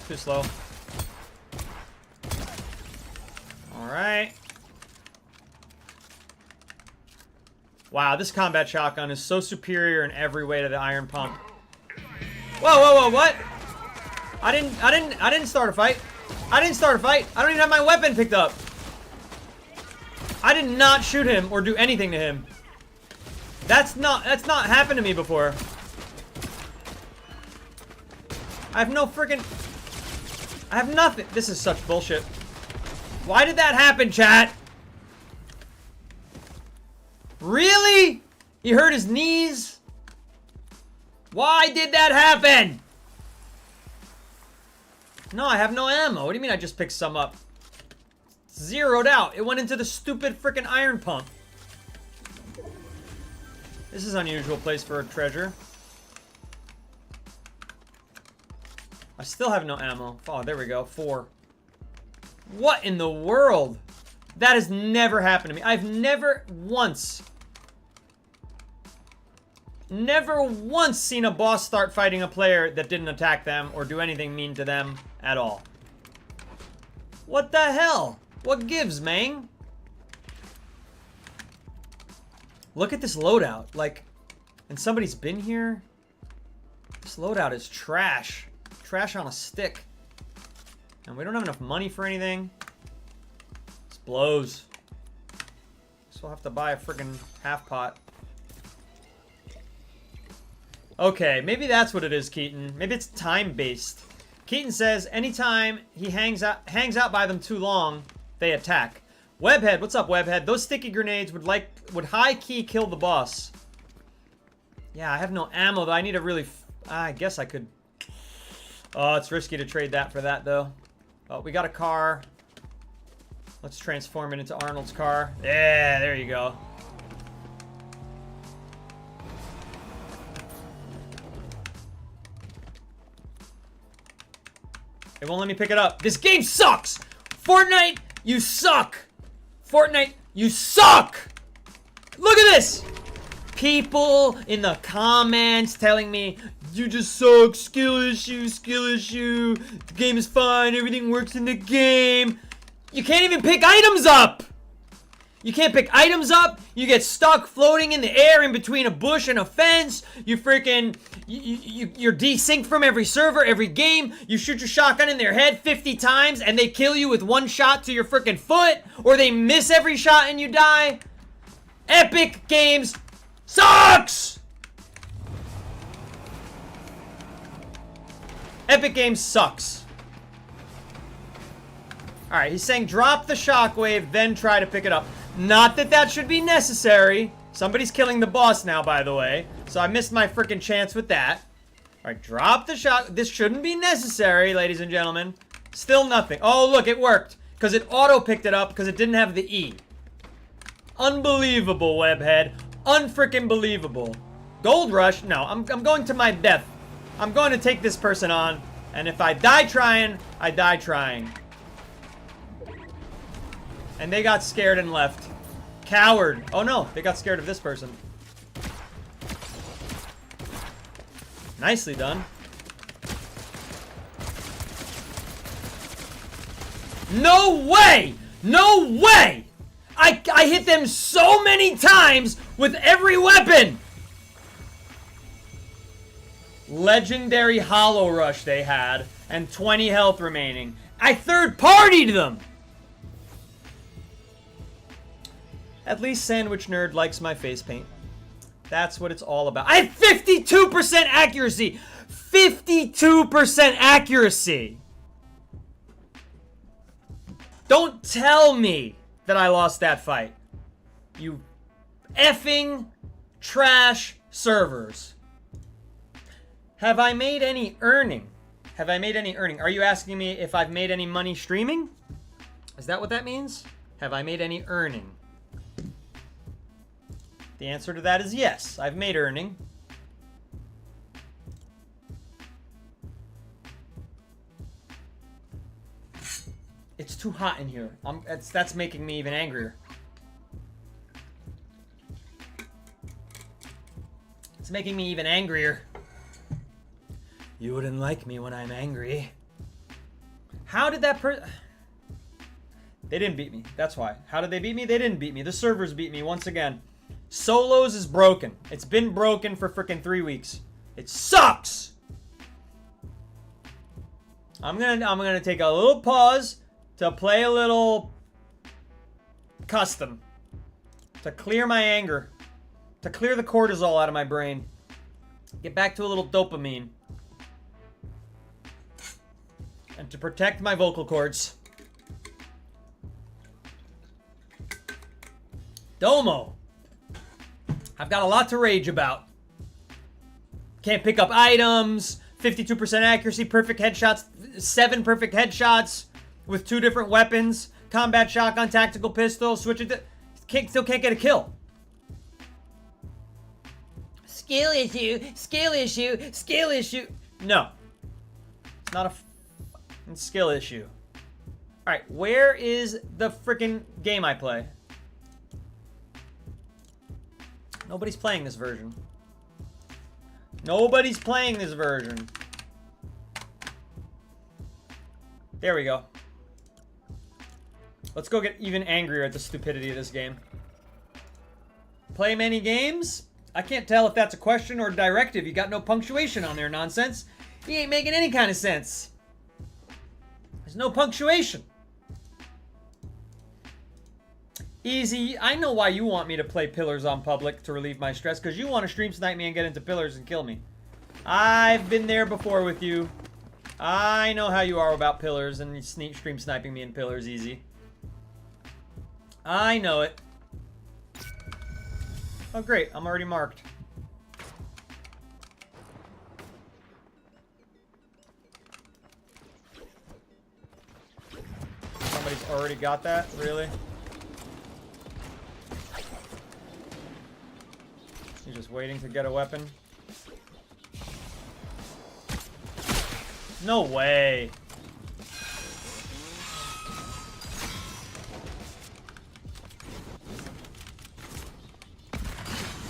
Too slow. Alright. Wow, this combat shotgun is so superior in every way to the iron pump. Whoa, whoa, whoa, what? I didn't start a fight. I didn't start a fight. I don't even have my weapon picked up. I did not shoot him or do anything to him. That's not happened to me before. I have no freaking... I have nothing. This is such bullshit. Why did that happen, chat? Really? He hurt his knees? Why did that happen? No, I have no ammo. What do you mean I just picked some up? Zeroed out. It went into the stupid freaking iron pump. This is an unusual place for a treasure. I still have no ammo. Oh, there we go. 4. What in the world? That has never happened to me. I've never once seen a boss start fighting a player that didn't attack them or do anything mean to them at all. What the hell? What gives, man? Look at this loadout. Like, and somebody's been here? This loadout is trash. Trash on a stick. And we don't have enough money for anything. This blows. So we'll have to buy a freaking half pot. Okay, maybe that's what it is, Keaton. Maybe it's time-based. Keaton says anytime he hangs out by them too long, they attack. Webhead, what's up, Webhead? Those sticky grenades would high-key kill the boss. Yeah, I have no ammo, though. I need a really... I guess I could... Oh, it's risky to trade that for that, though. Oh, we got a car. Let's transform it into Arnold's car. Yeah, there you go. It won't let me pick it up. This game sucks! Fortnite, you suck! Fortnite, you suck! Look at this! People in the comments telling me, you just suck, skill issue, the game is fine, everything works in the game. You can't even pick items up! You can't pick items up, you get stuck floating in the air in between a bush and a fence, you freaking, you're desynced from every server, every game, you shoot your shotgun in their head 50 times and they kill you with one shot to your freaking foot, or they miss every shot and you die. Epic Games sucks! Epic Games sucks. Alright, he's saying drop the shockwave, then try to pick it up. Not that that should be necessary. Somebody's killing the boss now, by the way. So I missed my freaking chance with that. Alright, drop the shock. This shouldn't be necessary, ladies and gentlemen. Still nothing. Oh, look, it worked. Because it auto-picked it up because it didn't have the E. Unbelievable, Webhead. Unfreaking believable. Gold Rush? No, I'm going to my death. I'm going to take this person on. And if I die trying, I die trying. And they got scared and left. Coward. Oh no, they got scared of this person. Nicely done. No way! No way! I hit them so many times with every weapon! Legendary Hollow Rush they had, and 20 health remaining. I third-partied them! At least Sandwich Nerd likes my face paint. That's what it's all about. I have 52% accuracy! 52% accuracy! Don't tell me that I lost that fight. You effing trash servers. Have I made any earning? Have I made any earning? Are you asking me if I've made any money streaming? Is that what that means? Have I made any earning? The answer to that is yes. I've made earning. It's too hot in here. That's making me even angrier. It's making me even angrier. You wouldn't like me when I'm angry. How did that They didn't beat me. That's why. How did they beat me? They didn't beat me. The servers beat me once again. Solos is broken. It's been broken for freaking 3 weeks. It sucks! I'm gonna take a little pause to play a little custom. To clear my anger. To clear the cortisol out of my brain. Get back to a little dopamine. And to protect my vocal cords. Domo. I've got a lot to rage about. Can't pick up items. 52% accuracy. Perfect headshots. 7 perfect headshots. With 2 different weapons. Combat shotgun. Tactical pistol. Switch it to... Still can't get a kill. Skill issue, skill issue, skill issue. No. It's not a skill issue. Alright, where is the freaking game I play? Nobody's playing this version. Nobody's playing this version. There we go. Let's go get even angrier at the stupidity of this game. Play many games? I can't tell if that's a question or a directive. You got no punctuation on there, nonsense. You ain't making any kind of sense. There's no punctuation. Easy. I know why you want me to play Pillars on public to relieve my stress, because you want to stream snipe me and get into Pillars and kill me. I've been there before with you. I know how you are about Pillars and stream sniping me in Pillars easy. I know it. Oh great, I'm already marked. Somebody's already got that? Really? He's just waiting to get a weapon. No way.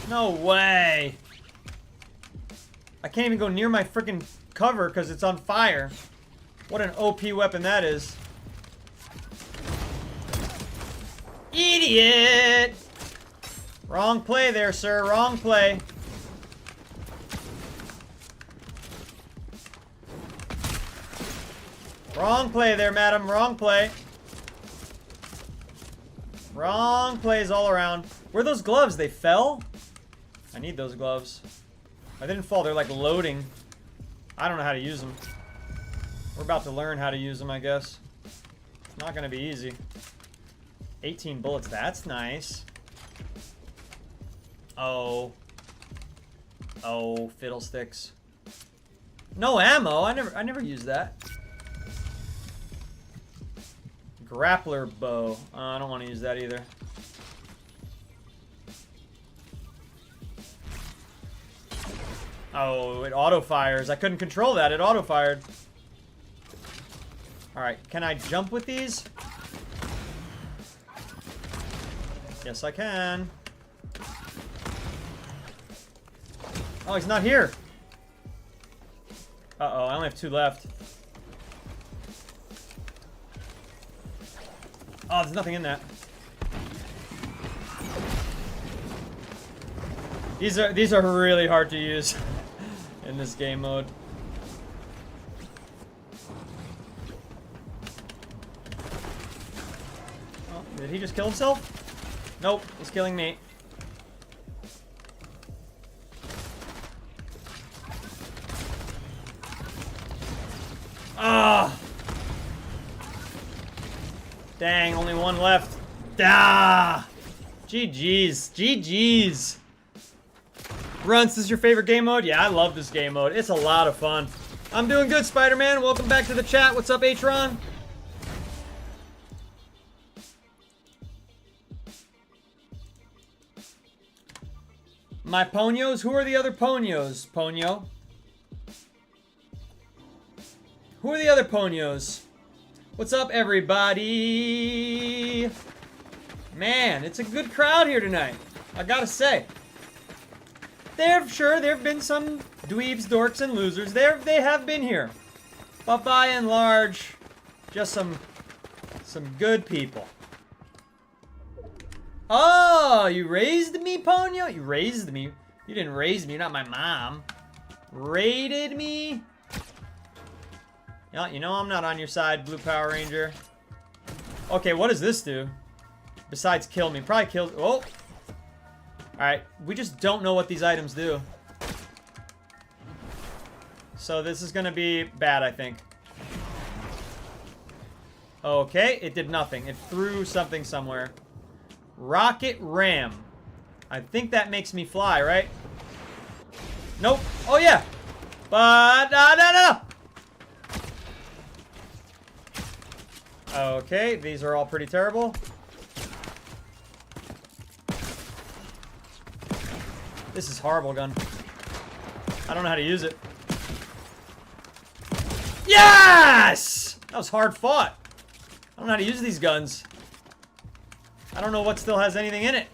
No way. I can't even go near my freaking cover because it's on fire. What an OP weapon that is. Idiot! Wrong play there, sir. Wrong play. Wrong play there, madam. Wrong play. Wrong plays all around. Where are those gloves? They fell? I need those gloves. I didn't fall. They're like loading. I don't know how to use them. We're about to learn how to use them, I guess. It's not going to be easy. 18 bullets. That's nice. Oh. Oh, fiddlesticks. No ammo. I never used that. Grappler bow. I don't want to use that either. Oh, it auto-fires. I couldn't control that. It auto-fired. Alright, can I jump with these? Yes, I can. Oh, he's not here. Uh-oh, I only have 2 left. Oh, there's nothing in that. These are really hard to use in this game mode. Oh, did he just kill himself? Nope, he's killing me. Ah! Dang, only 1 left. Ah! GG's. GG's. Runts, this is your favorite game mode? Yeah, I love this game mode. It's a lot of fun. I'm doing good, Spider-Man. Welcome back to the chat. What's up, H-Ron? My Ponios? Who are the other Ponios, Ponyo? Who are the other Ponios? What's up, everybody? Man, it's a good crowd here tonight. I gotta say. There have been some dweebs, dorks, and losers. They have been here. But by and large, just some good people. Oh, you raised me, Ponyo? You raised me. You didn't raise me. You're not my mom. Raided me? You know I'm not on your side, Blue Power Ranger. Okay, what does this do? Besides kill me. Probably kills... Oh! Alright, we just don't know what these items do. So this is gonna be bad, I think. Okay, it did nothing. It threw something somewhere. Rocket Ram. I think that makes me fly, right? Nope. Oh, yeah. But, no. Okay, these are all pretty terrible. This is horrible gun. I don't know how to use it. Yes! That was hard fought. I don't know how to use these guns. I don't know what still has anything in it.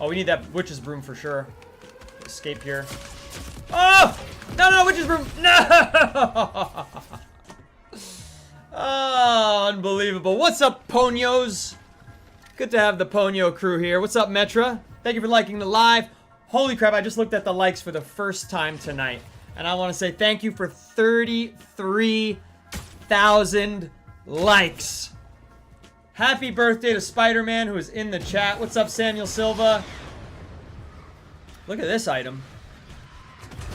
Oh, we need that witch's broom for sure. Escape here. Oh! No, no, witch's broom! No! Oh, unbelievable. What's up, Ponios? Good to have the Ponyo crew here. What's up, Metra? Thank you for liking the live. Holy crap, I just looked at the likes for the first time tonight. And I want to say thank you for 33,000 likes. Happy birthday to Spider-Man, who is in the chat. What's up, Samuel Silva? Look at this item.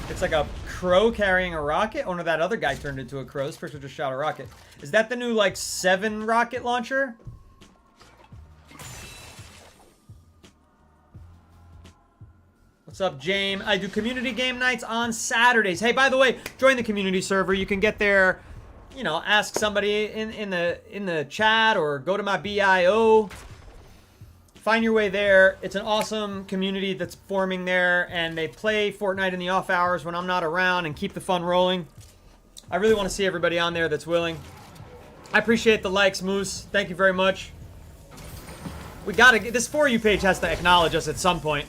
It's like a crow carrying a rocket. Oh no, that other guy turned into a crow. This person just shot a rocket. Is that the new, like, 7 rocket launcher? What's up, James? I do community game nights on Saturdays. Hey, by the way, join the community server. You can get there, you know, ask somebody in the chat or go to my BIO. Find your way there. It's an awesome community that's forming there, and they play Fortnite in the off hours when I'm not around and keep the fun rolling. I really want to see everybody on there that's willing. I appreciate the likes, Moose. Thank you very much. We gotta get this For You page has to acknowledge us at some point.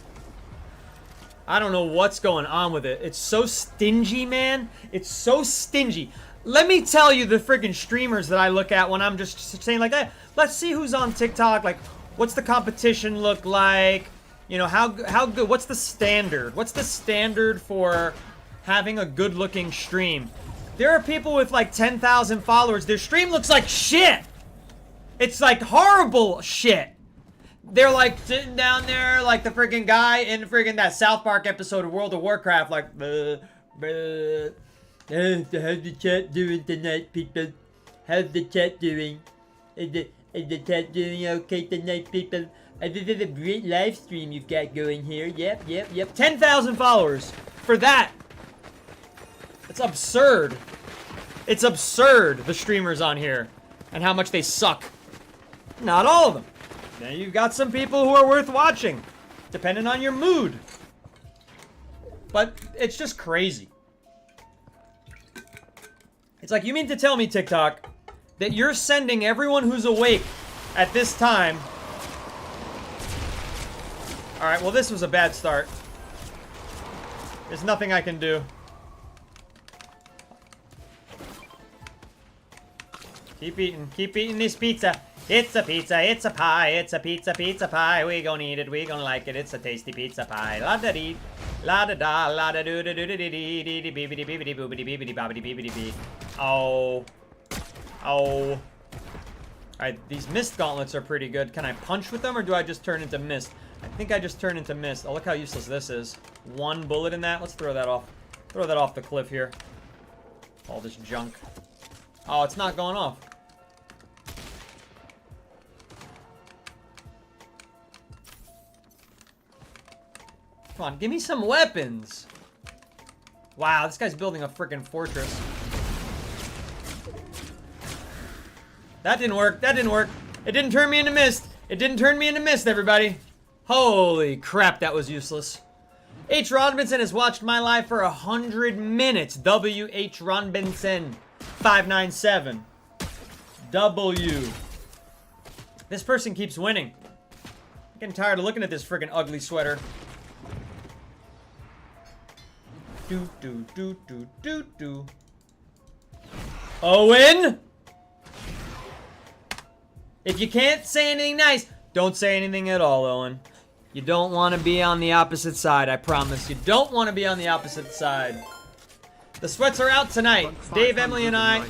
I don't know what's going on with it. It's so stingy, man. It's so stingy. Let me tell you the freaking streamers that I look at when I'm just saying like, hey, let's see who's on TikTok. Like, what's the competition look like? You know, how good, what's the standard? What's the standard for having a good-looking stream? There are people with like 10,000 followers. Their stream looks like shit. It's like horrible shit. They're like sitting down there like the freaking guy in freaking that South Park episode of World of Warcraft, like, how's the chat doing tonight, people? How's the chat doing? Is the chat doing okay tonight, people? This is a great live stream you've got going here. Yep. 10,000 followers for that. It's absurd. It's absurd, the streamers on here, and how much they suck. Not all of them. Now you've got some people who are worth watching, depending on your mood. But it's just crazy. It's like, you mean to tell me, TikTok, that you're sending everyone who's awake at this time... Alright, well this was a bad start. There's nothing I can do. Keep eating this pizza. It's a pizza, it's a pie, it's a pizza, pizza pie. We gonna eat it, we gonna like it. It's a tasty pizza pie. La da dee, la da da, la da doo da doo da dee dee dee dee beebity beebity boobity beebity bobbity beebity bee. Oh. Oh. Alright, these mist gauntlets are pretty good. Can I punch with them or do I just turn into mist? I think I just turn into mist. Oh, look how useless this is. One bullet in that. Let's throw that off. Throw that off the cliff here. All this junk. Oh, it's not going off. Come on, give me some weapons. Wow, this guy's building a freaking fortress. That didn't work. That didn't work. It didn't turn me into mist. It didn't turn me into mist, everybody. Holy crap, that was useless. H. Robinson has watched my live for 100 minutes. W.H. Robinson 597. W. This person keeps winning. I'm getting tired of looking at this freaking ugly sweater. Do. Owen! If you can't say anything nice, don't say anything at all, Owen. You don't want to be on the opposite side, I promise. You don't want to be on the opposite side. The sweats are out tonight. Dave, Emily, and I.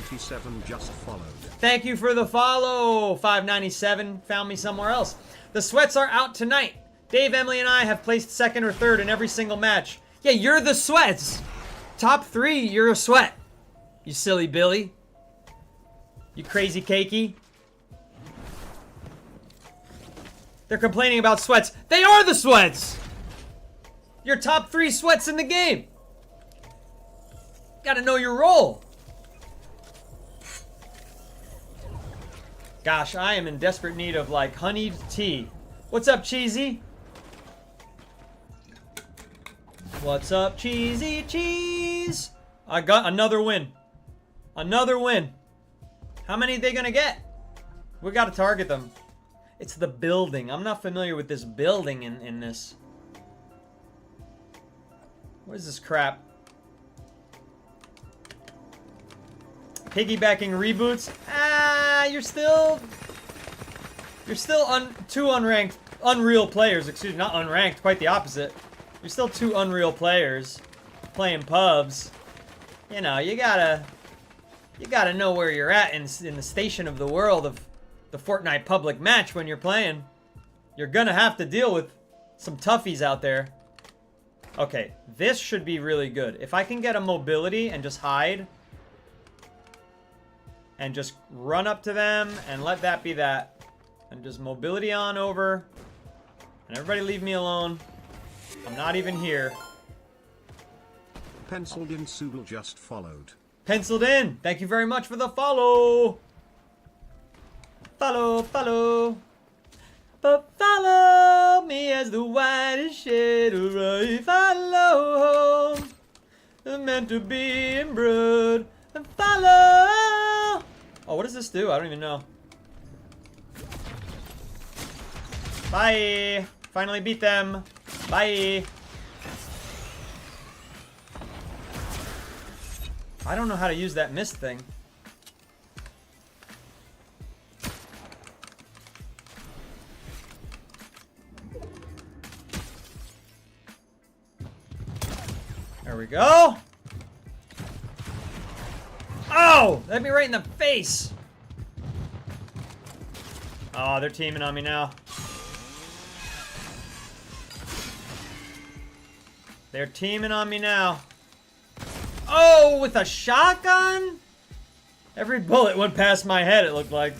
Just followed. Thank you for the follow. 597 found me somewhere else. The sweats are out tonight. Dave, Emily, and I have placed second or third in every single match. Yeah, you're the sweats. Top 3, you're a sweat. You silly Billy. You crazy cakey. They're complaining about sweats. They are the sweats. You're top 3 sweats in the game. Gotta know your role. Gosh, I am in desperate need of like honeyed tea. What's up, Cheesy? What's up, Cheesy Cheese? I got another win. Another win. How many are they gonna get? We gotta target them. It's the building. I'm not familiar with this building in this. What is this crap? Piggybacking reboots? Ah, you're still two unranked, unreal players. Excuse me, not unranked, quite the opposite. You're still two unreal players playing pubs. You know, you gotta know where you're at in the station of the world of the Fortnite public match when you're playing. You're gonna have to deal with some toughies out there. Okay, this should be really good. If I can get a mobility and just hide and just run up to them and let that be that. And just mobility on over. And everybody leave me alone. I'm not even here. Penciled in Subal just followed. Penciled in. Thank you very much for the follow. Follow. But follow me as the whitest shade of gray. Follow home. I'm meant to be in blood. And follow. Oh, what does this do? I don't even know. Bye. Finally beat them. Bye. I don't know how to use that mist thing. There we go. Oh! That hit me right in the face. Oh, they're teaming on me now. They're teaming on me now. Oh, with a shotgun? Every bullet went past my head, it looked like.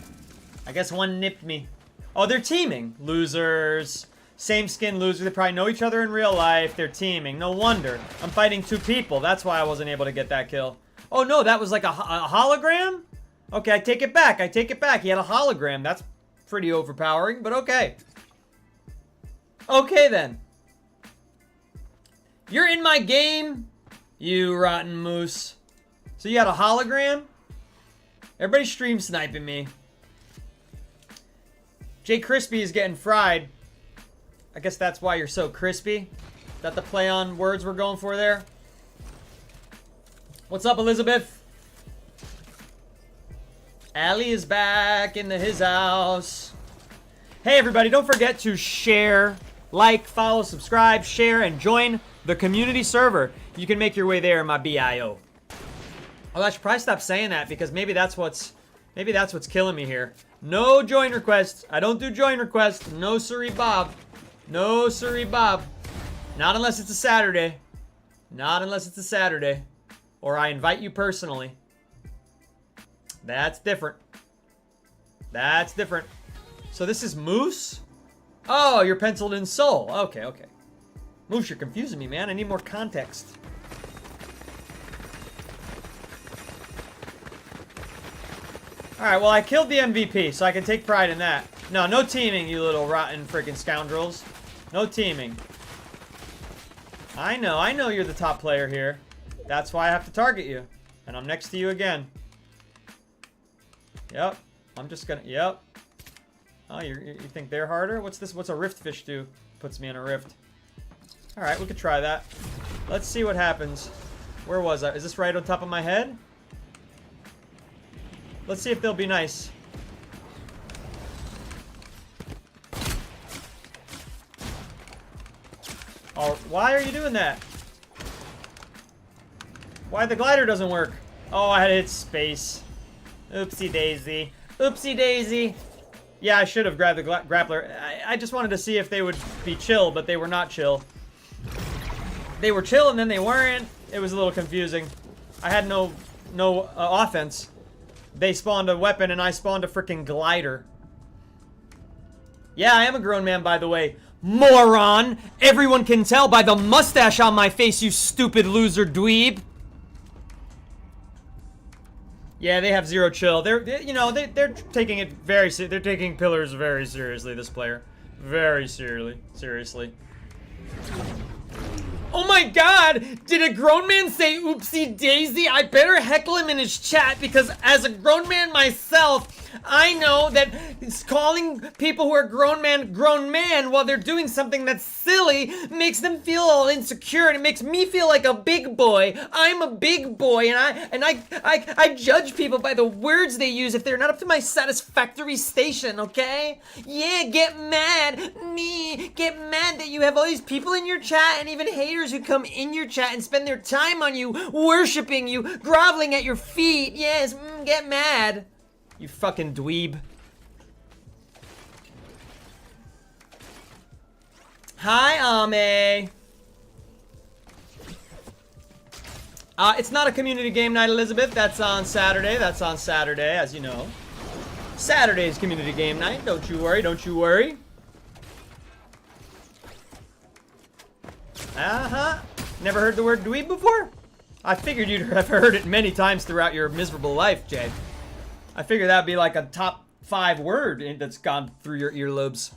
I guess one nipped me. Oh, they're teaming. Losers. Same skin loser. They probably know each other in real life. They're teaming. No wonder. I'm fighting two people. That's why I wasn't able to get that kill. Oh, no, that was like a hologram? Okay, I take it back. I take it back. He had a hologram. That's pretty overpowering, but okay. Okay, then. You're in my game, you rotten moose. So you had a hologram? Everybody's stream sniping me. Jay Crispy is getting fried. I guess that's why you're so crispy. Is that the play on words we're going for there? What's up, Elizabeth? Allie is back into his house. Hey, everybody, don't forget to share, like, follow, subscribe, share, and join the community server. You can make your way there in my BIO. Oh, I should probably stop saying that because maybe that's what's killing me here. No join requests. I don't do join requests. No siree Bob. No siree Bob. Not unless it's a Saturday. Not unless it's a Saturday. Or I invite you personally. That's different. That's different. So this is Moose? Oh, you're penciled in Soul. Okay, okay. Moose, you're confusing me, man. I need more context. Alright, well, I killed the MVP, so I can take pride in that. No, no teaming, you little rotten freaking scoundrels. No teaming. I know you're the top player here. That's why I have to target you. And I'm next to you again. Yep. I'm just gonna... Yep. Oh, you think they're harder? What's this? What's a rift fish do? Puts me in a rift. Alright, we could try that. Let's see what happens. Where was I? Is this right on top of my head? Let's see if they'll be nice. Oh, why are you doing that? Why the glider doesn't work? Oh, I had to hit space. Oopsie daisy. Oopsie daisy. Yeah, I should have grabbed the grappler. I just wanted to see if they would be chill, but they were not chill. They were chill and then they weren't. It was a little confusing. I had no offense. They spawned a weapon and I spawned a freaking glider. Yeah, I am a grown man, by the way. Moron! Everyone can tell by the mustache on my face, you stupid loser dweeb. Yeah, they have zero chill. They're taking it very they're taking pillars very seriously, this player. Very seriously. Oh my god! Did a grown man say oopsie daisy? I better heckle him in his chat because as a grown man myself, I know that calling people who are grown man while they're doing something that's silly makes them feel all insecure, and it makes me feel like a big boy. I'm a big boy, and I judge people by the words they use if they're not up to my satisfactory station, okay? Yeah, get mad. Get mad that you have all these people in your chat and even haters who come in your chat and spend their time on you, worshiping you, groveling at your feet. Yes, get mad. You fucking dweeb. Hi, Ame. It's not a community game night, Elizabeth. That's on Saturday. As you know. Saturday's community game night. Don't you worry. Never heard the word dweeb before? I figured you'd have heard it many times throughout your miserable life, Jay. I figured that'd be like a top 5 word that's gone through your earlobes.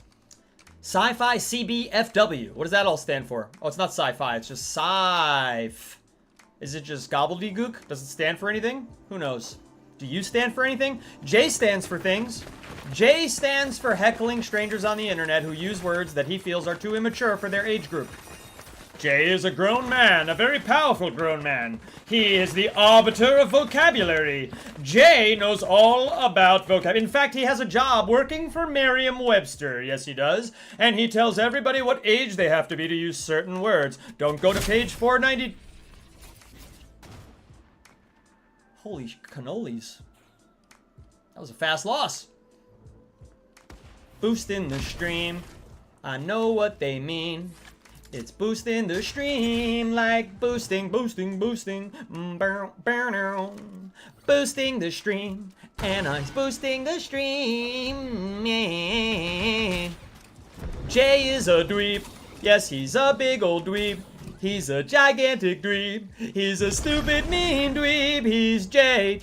Sci-fi CBFW. What does that all stand for? Oh, it's not sci-fi. It's just sci-f. Is it just gobbledygook? Does it stand for anything? Who knows? Do you stand for anything? J stands for things. J stands for heckling strangers on the internet who use words that he feels are too immature for their age group. Jay is a grown man, a very powerful grown man. He is the arbiter of vocabulary. Jay knows all about vocabulary. In fact, he has a job working for Merriam-Webster. Yes, he does. And he tells everybody what age they have to be to use certain words. Don't go to page 490. Holy cannolis. That was a fast loss. Boosting the stream. I know what they mean. It's boosting the stream like boosting. Boosting the stream. And I'm boosting the stream. Jay is a dweeb. Yes, he's a big old dweeb. He's a gigantic dweeb. He's a stupid, mean dweeb. He's Jay.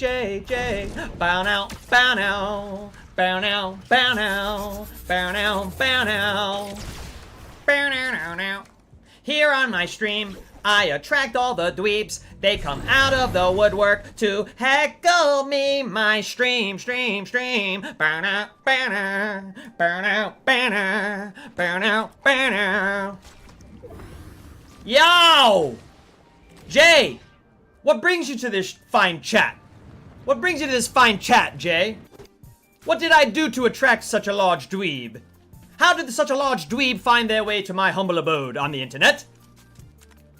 Bow now. Bow now. Bow now. Bow now. Bow now. Bow now. Bow now. Here on my stream, I attract all the dweebs. They come out of the woodwork to heckle me. My stream. Burn out. Yo! Jay! What brings you to this fine chat? What brings you to this fine chat, Jay? What did I do to attract such a large dweeb? How did such a large dweeb find their way to my humble abode on the internet?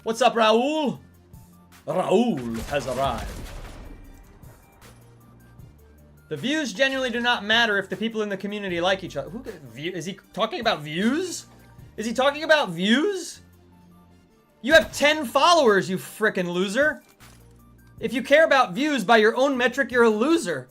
What's up, Raul? Raul has arrived. The views genuinely do not matter if the people in the community like each other. Is he talking about views? Is he talking about views? You have 10 followers, you frickin' loser. If you care about views by your own metric, you're a loser.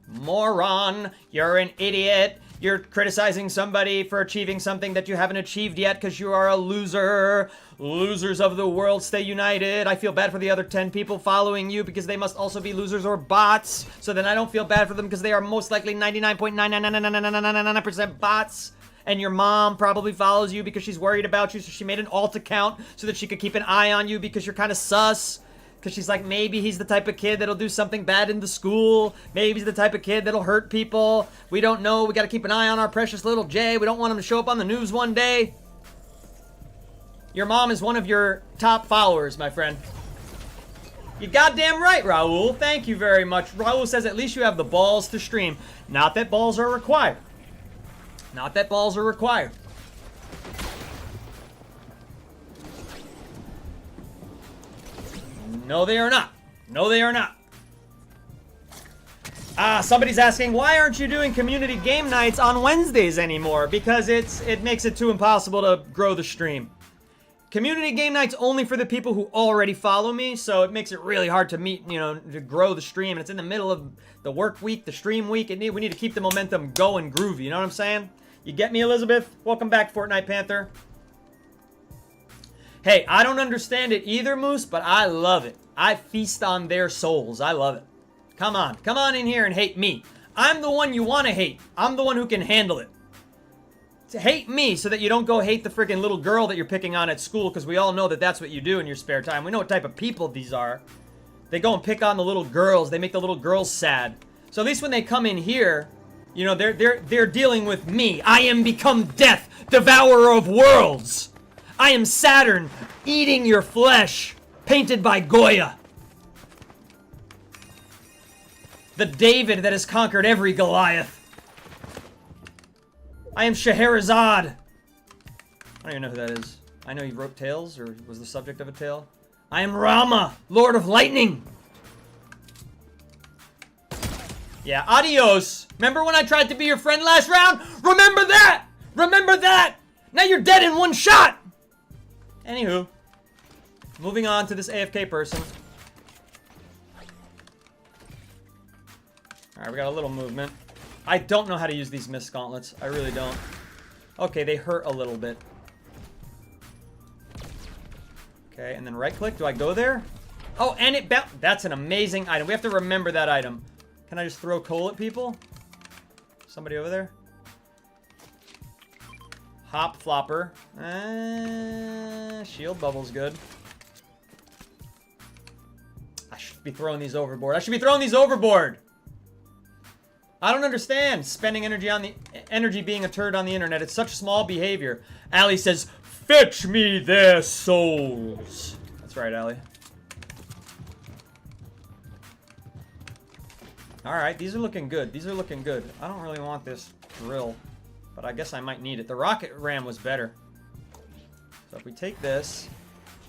Moron, you're an idiot. You're criticizing somebody for achieving something that you haven't achieved yet because you are a loser. Losers of the world, stay united. I feel bad for the other 10 people following you because they must also be losers or bots. So then I don't feel bad for them because they are most likely 99.9999999% bots. And your mom probably follows you because she's worried about you, so she made an alt account so that she could keep an eye on you because you're kind of sus. Because she's like, maybe he's the type of kid that'll do something bad in the school. Maybe he's the type of kid that'll hurt people. We don't know. We got to keep an eye on our precious little Jay. We don't want him to show up on the news one day. Your mom is one of your top followers, my friend. You're goddamn right, Raul. Thank you very much. Raul says at least you have the balls to stream. Not that balls are required. Not that balls are required. No, they are not. No, they are not. Somebody's asking, why aren't you doing community game nights on Wednesdays anymore? Because it makes it too impossible to grow the stream. Community game night's only for the people who already follow me, so it makes it really hard to meet, to grow the stream. And it's in the middle of the work week, the stream week. We need to keep the momentum going groovy, you know what I'm saying? You get me, Elizabeth? Welcome back, Fortnite Panther. Hey, I don't understand it either, Moose, but I love it. I feast on their souls. I love it. Come on. Come on in here and hate me. I'm the one you want to hate. I'm the one who can handle it. hate me so that you don't go hate the freaking little girl that you're picking on at school, because we all know that that's what you do in your spare time. We know what type of people these are. They go and pick on the little girls. They make the little girls sad. So at least when they come in here, you know, they're dealing with me. I am become death, devourer of worlds. I am Saturn, eating your flesh, painted by Goya. The David that has conquered every Goliath. I am Scheherazade. I don't even know who that is. I know he wrote tales, or was the subject of a tale. I am Rama, Lord of Lightning. Yeah, adios. Remember when I tried to be your friend last round? Remember that! Remember that! Now you're dead in one shot! Anywho. Moving on to this AFK person. Alright, we got a little movement. I don't know how to use these mist gauntlets. I really don't. Okay, they hurt a little bit. Okay, and then right click. Do I go there? Oh, and it bounced. That's an amazing item. We have to remember that item. Can I just throw coal at people? Somebody over there? Hop flopper. Shield bubble's good. I should be throwing these overboard. I should be throwing these overboard! I don't understand spending energy on the energy being a turd on the internet. It's such small behavior. Allie says, "Fetch me their souls." That's right, Allie. All right, these are looking good. These are looking good. I don't really want this drill, but I guess I might need it. The rocket ram was better. So if we take this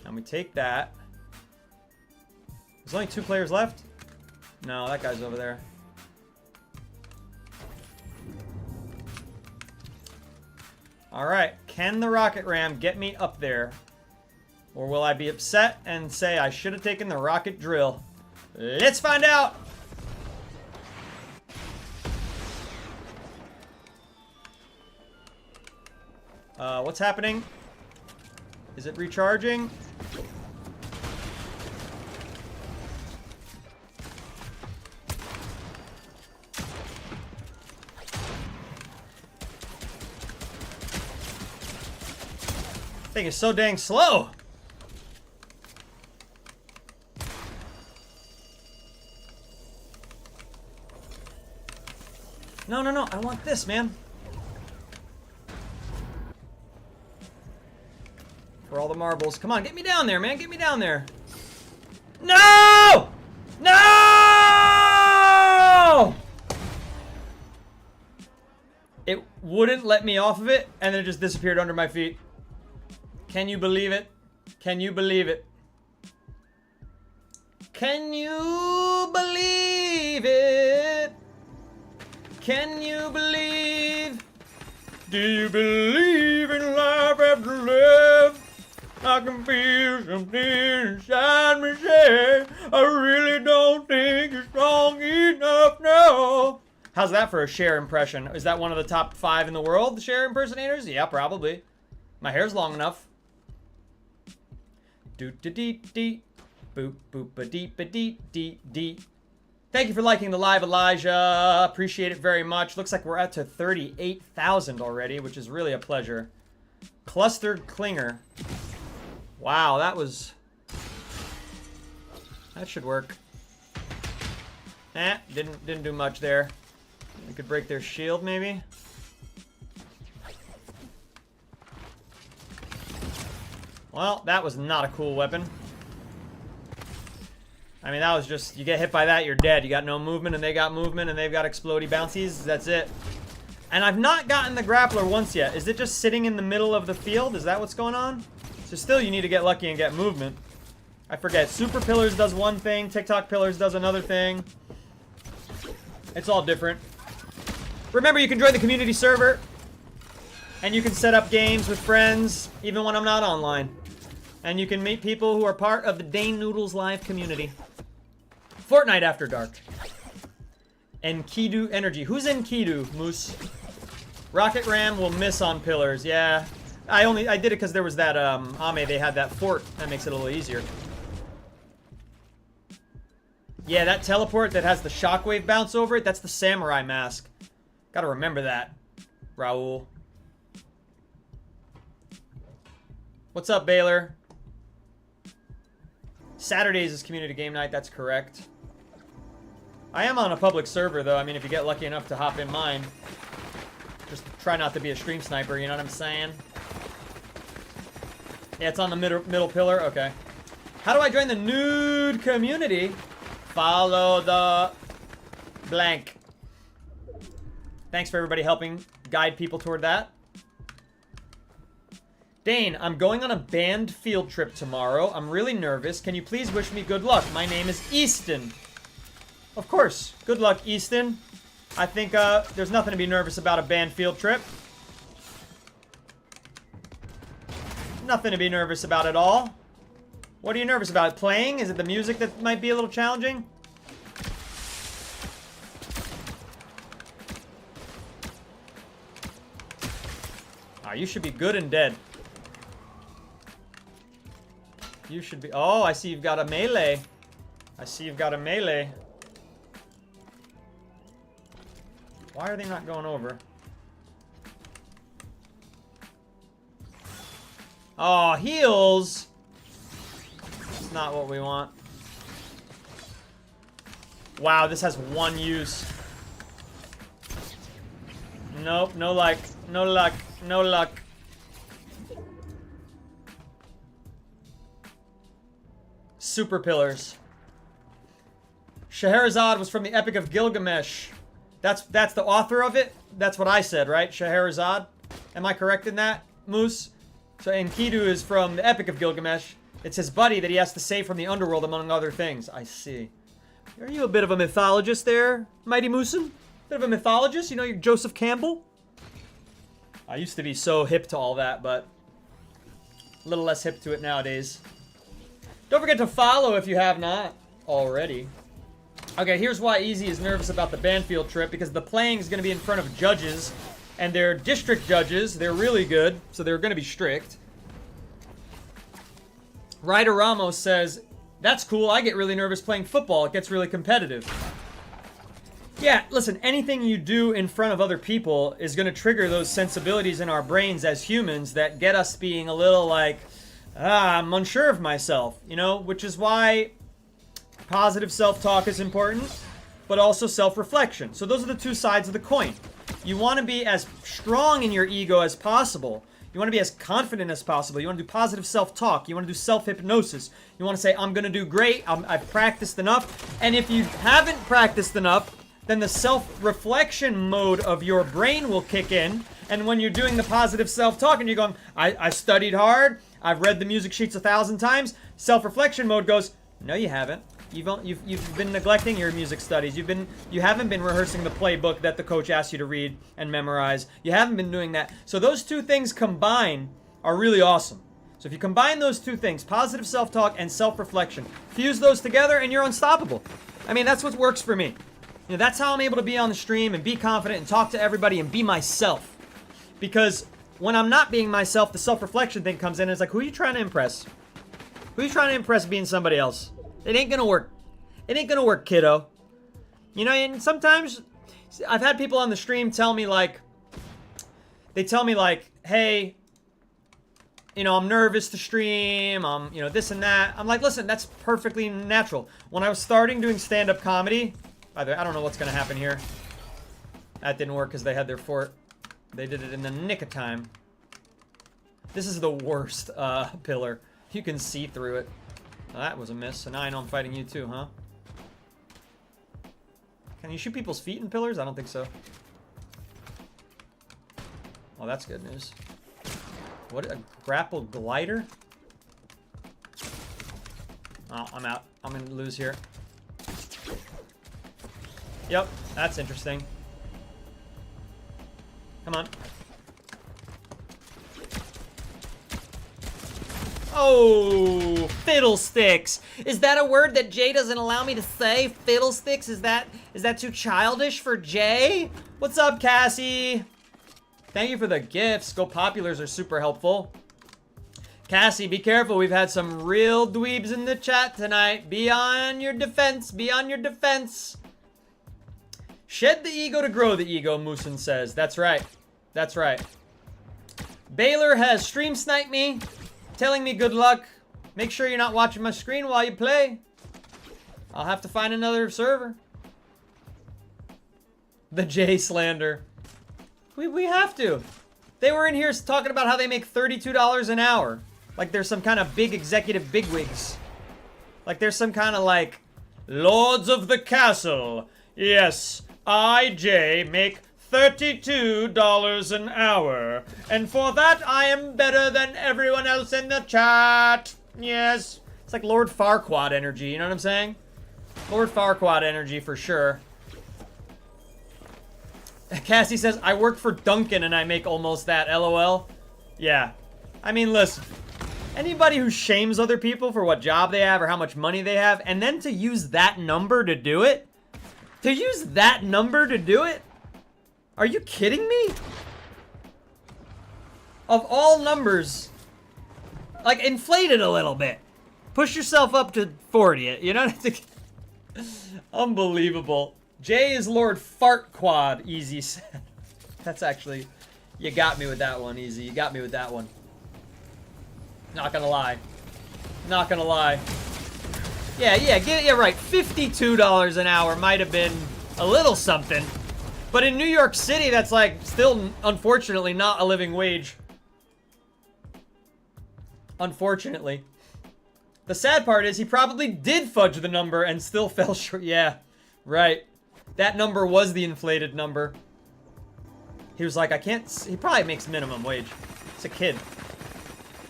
and we take that, there's only 2 players left. No, that guy's over there. Alright, can the rocket ram get me up there? Or will I be upset and say I should have taken the rocket drill? Let's find out! What's happening? Is it recharging? Thing is so dang slow. No, no, no. I want this, man. For all the marbles. Come on, get me down there, man. Get me down there. No! No! It wouldn't let me off of it, and then it just disappeared under my feet. Can you believe it? Can you believe it? Can you believe it? Can you believe? Do you believe in life after love? I can feel something inside me say, I really don't think you're strong enough now. How's that for a Cher impression? Is that one of the top 5 in the world, the Cher impersonators? Yeah, probably. My hair's long enough. Doot-da-dee-dee. Boop, boop-a-dee-ba-dee-dee-dee. Thank you for liking the live, Elijah. Appreciate it very much. Looks like we're at to 38,000 already, which is really a pleasure. Clustered Clinger. Wow, that was... That should work. Didn't do much there. We could break their shield, maybe. Well, that was not a cool weapon. I mean, that was just, you get hit by that, you're dead. You got no movement, and they got movement, and they've got explodey bouncies. That's it. And I've not gotten the grappler once yet. Is it just sitting in the middle of the field? Is that what's going on? So still, you need to get lucky and get movement. I forget. Super Pillars does one thing. TikTok Pillars does another thing. It's all different. Remember, you can join the community server. And you can set up games with friends, even when I'm not online. And you can meet people who are part of the Dane Noodles live community. Fortnite After Dark. Enkidu Energy. Who's Enkidu, Moose? Rocket Ram will miss on pillars. Yeah. I did it because there was that, Ame, they had that fort. That makes it a little easier. Yeah, that teleport that has the shockwave bounce over it, that's the samurai mask. Gotta remember that, Raul. What's up, Baylor? Saturdays is community game night. That's correct. I am on a public server, though. I mean, if you get lucky enough to hop in mine, just try not to be a stream sniper, you know what I'm saying? Yeah, it's on the middle pillar. Okay. How do I join the nude community? Follow the blank. Thanks for everybody helping guide people toward that. Dane, I'm going on a band field trip tomorrow. I'm really nervous. Can you please wish me good luck? My name is Easton. Of course. Good luck, Easton. I think there's nothing to be nervous about a band field trip. Nothing to be nervous about at all. What are you nervous about? Playing? Is it the music that might be a little challenging? Ah, you should be good and dead. You should be... Oh, I see you've got a melee. I see you've got a melee. Why are they not going over? Oh, heals! It's not what we want. Wow, this has one use. Nope, no luck. No luck. No luck. Super pillars. Scheherazade was from the Epic of Gilgamesh. That's the author of it? That's what I said, right? Scheherazade? Am I correct in that, Moose? So Enkidu is from the Epic of Gilgamesh. It's his buddy that he has to save from the underworld, among other things. I see. Are you a bit of a mythologist there, Mighty Moosin? Bit of a mythologist? You know, you're Joseph Campbell? I used to be so hip to all that, but a little less hip to it nowadays. Don't forget to follow if you have not already. Okay, here's why Easy is nervous about the Banfield trip, because the playing is going to be in front of judges, and they're district judges. They're really good, so they're going to be strict. Ryder Ramos says, that's cool, I get really nervous playing football. It gets really competitive. Yeah, listen, anything you do in front of other people is going to trigger those sensibilities in our brains as humans that get us being a little like, I'm unsure of myself, you know, which is why positive self-talk is important, but also self-reflection. So those are the two sides of the coin. You want to be as strong in your ego as possible. You want to be as confident as possible. You want to do positive self-talk. You want to do self-hypnosis. You want to say, I'm going to do great. I've practiced enough. And if you haven't practiced enough, then the self-reflection mode of your brain will kick in. And when you're doing the positive self-talk and you're going, I studied hard, I've read the music sheets 1,000 times, self-reflection mode goes, no, you haven't. You've been neglecting your music studies. You haven't been rehearsing the playbook that the coach asked you to read and memorize. You haven't been doing that. So those two things combined are really awesome. So if you combine those two things, positive self-talk and self-reflection, fuse those together and you're unstoppable. I mean, that's what works for me. You know, that's how I'm able to be on the stream and be confident and talk to everybody and be myself. Because when I'm not being myself, the self-reflection thing comes in and it's like, who are you trying to impress? Who are you trying to impress being somebody else? It ain't gonna work. It ain't gonna work, kiddo. You know, and sometimes I've had people on the stream tell me like, hey, you know, I'm nervous to stream, you know, this and that. I'm like, listen, that's perfectly natural. When I was starting doing stand-up comedy, by the way, I don't know what's gonna happen here. That didn't work because they had their fort. They did it in the nick of time. This is the worst pillar. You can see through it. Well, that was a miss, so now I know I'm fighting you too, huh? Can you shoot people's feet in pillars? I don't think so. Well, that's good news. What, a grapple glider? Oh, I'm out. I'm gonna lose here. Yep, that's interesting. Come on. Oh, fiddlesticks. Is that a word that Jay doesn't allow me to say? Fiddlesticks? Is that too childish for Jay? What's up, Cassie? Thank you for the gifts. Go Populars are super helpful. Cassie, be careful. We've had some real dweebs in the chat tonight. Be on your defense. Be on your defense. Shed the ego to grow the ego, Moosin says. That's right. That's right. Baylor has stream sniped me. telling me good luck. Make sure you're not watching my screen while you play. I'll have to find another server. The J slander. We have to. They were in here talking about how they make $32 an hour. Like there's some kind of big executive bigwigs. Like there's some kind of like, Lords of the Castle. Yes, I, Jay, make $32 an hour. And for that, I am better than everyone else in the chat. Yes. It's like Lord Farquaad energy, you know what I'm saying? Lord Farquaad energy for sure. Cassie says, I work for Duncan and I make almost that, LOL. Yeah. I mean, listen. Anybody who shames other people for what job they have or how much money they have, and then to use that number to do it? To use that number to do it? Are you kidding me? Of all numbers, like, inflate it a little bit. Push yourself up to 40, you know? Unbelievable. Jay is Lord Fartquad, Easy said. That's actually, you got me with that one, Easy. You got me with that one. Not gonna lie. Not gonna lie. Yeah, right. $52 an hour might have been a little something. But in New York City, that's like still, unfortunately, not a living wage. Unfortunately. The sad part is he probably did fudge the number and still fell short. Yeah, right. That number was the inflated number. He was like, I can't... He probably makes minimum wage. It's a kid.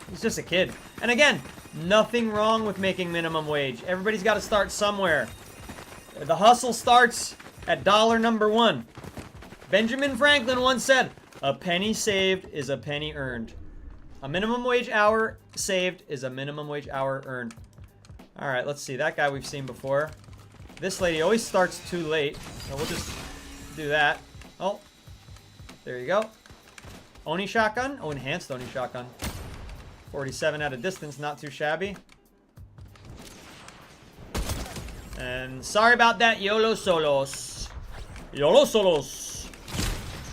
He's just a kid. And again, nothing wrong with making minimum wage. Everybody's got to start somewhere. The hustle starts at dollar number one. Benjamin Franklin once said, a penny saved is a penny earned. A minimum wage hour saved is a minimum wage hour earned. All right, let's see. That guy we've seen before. This lady always starts too late. So we'll just do that. Oh, there you go. Oni shotgun. Oh, enhanced Oni shotgun. 47 at a distance, not too shabby. And sorry about that, YOLO Solos. YOLO Solos.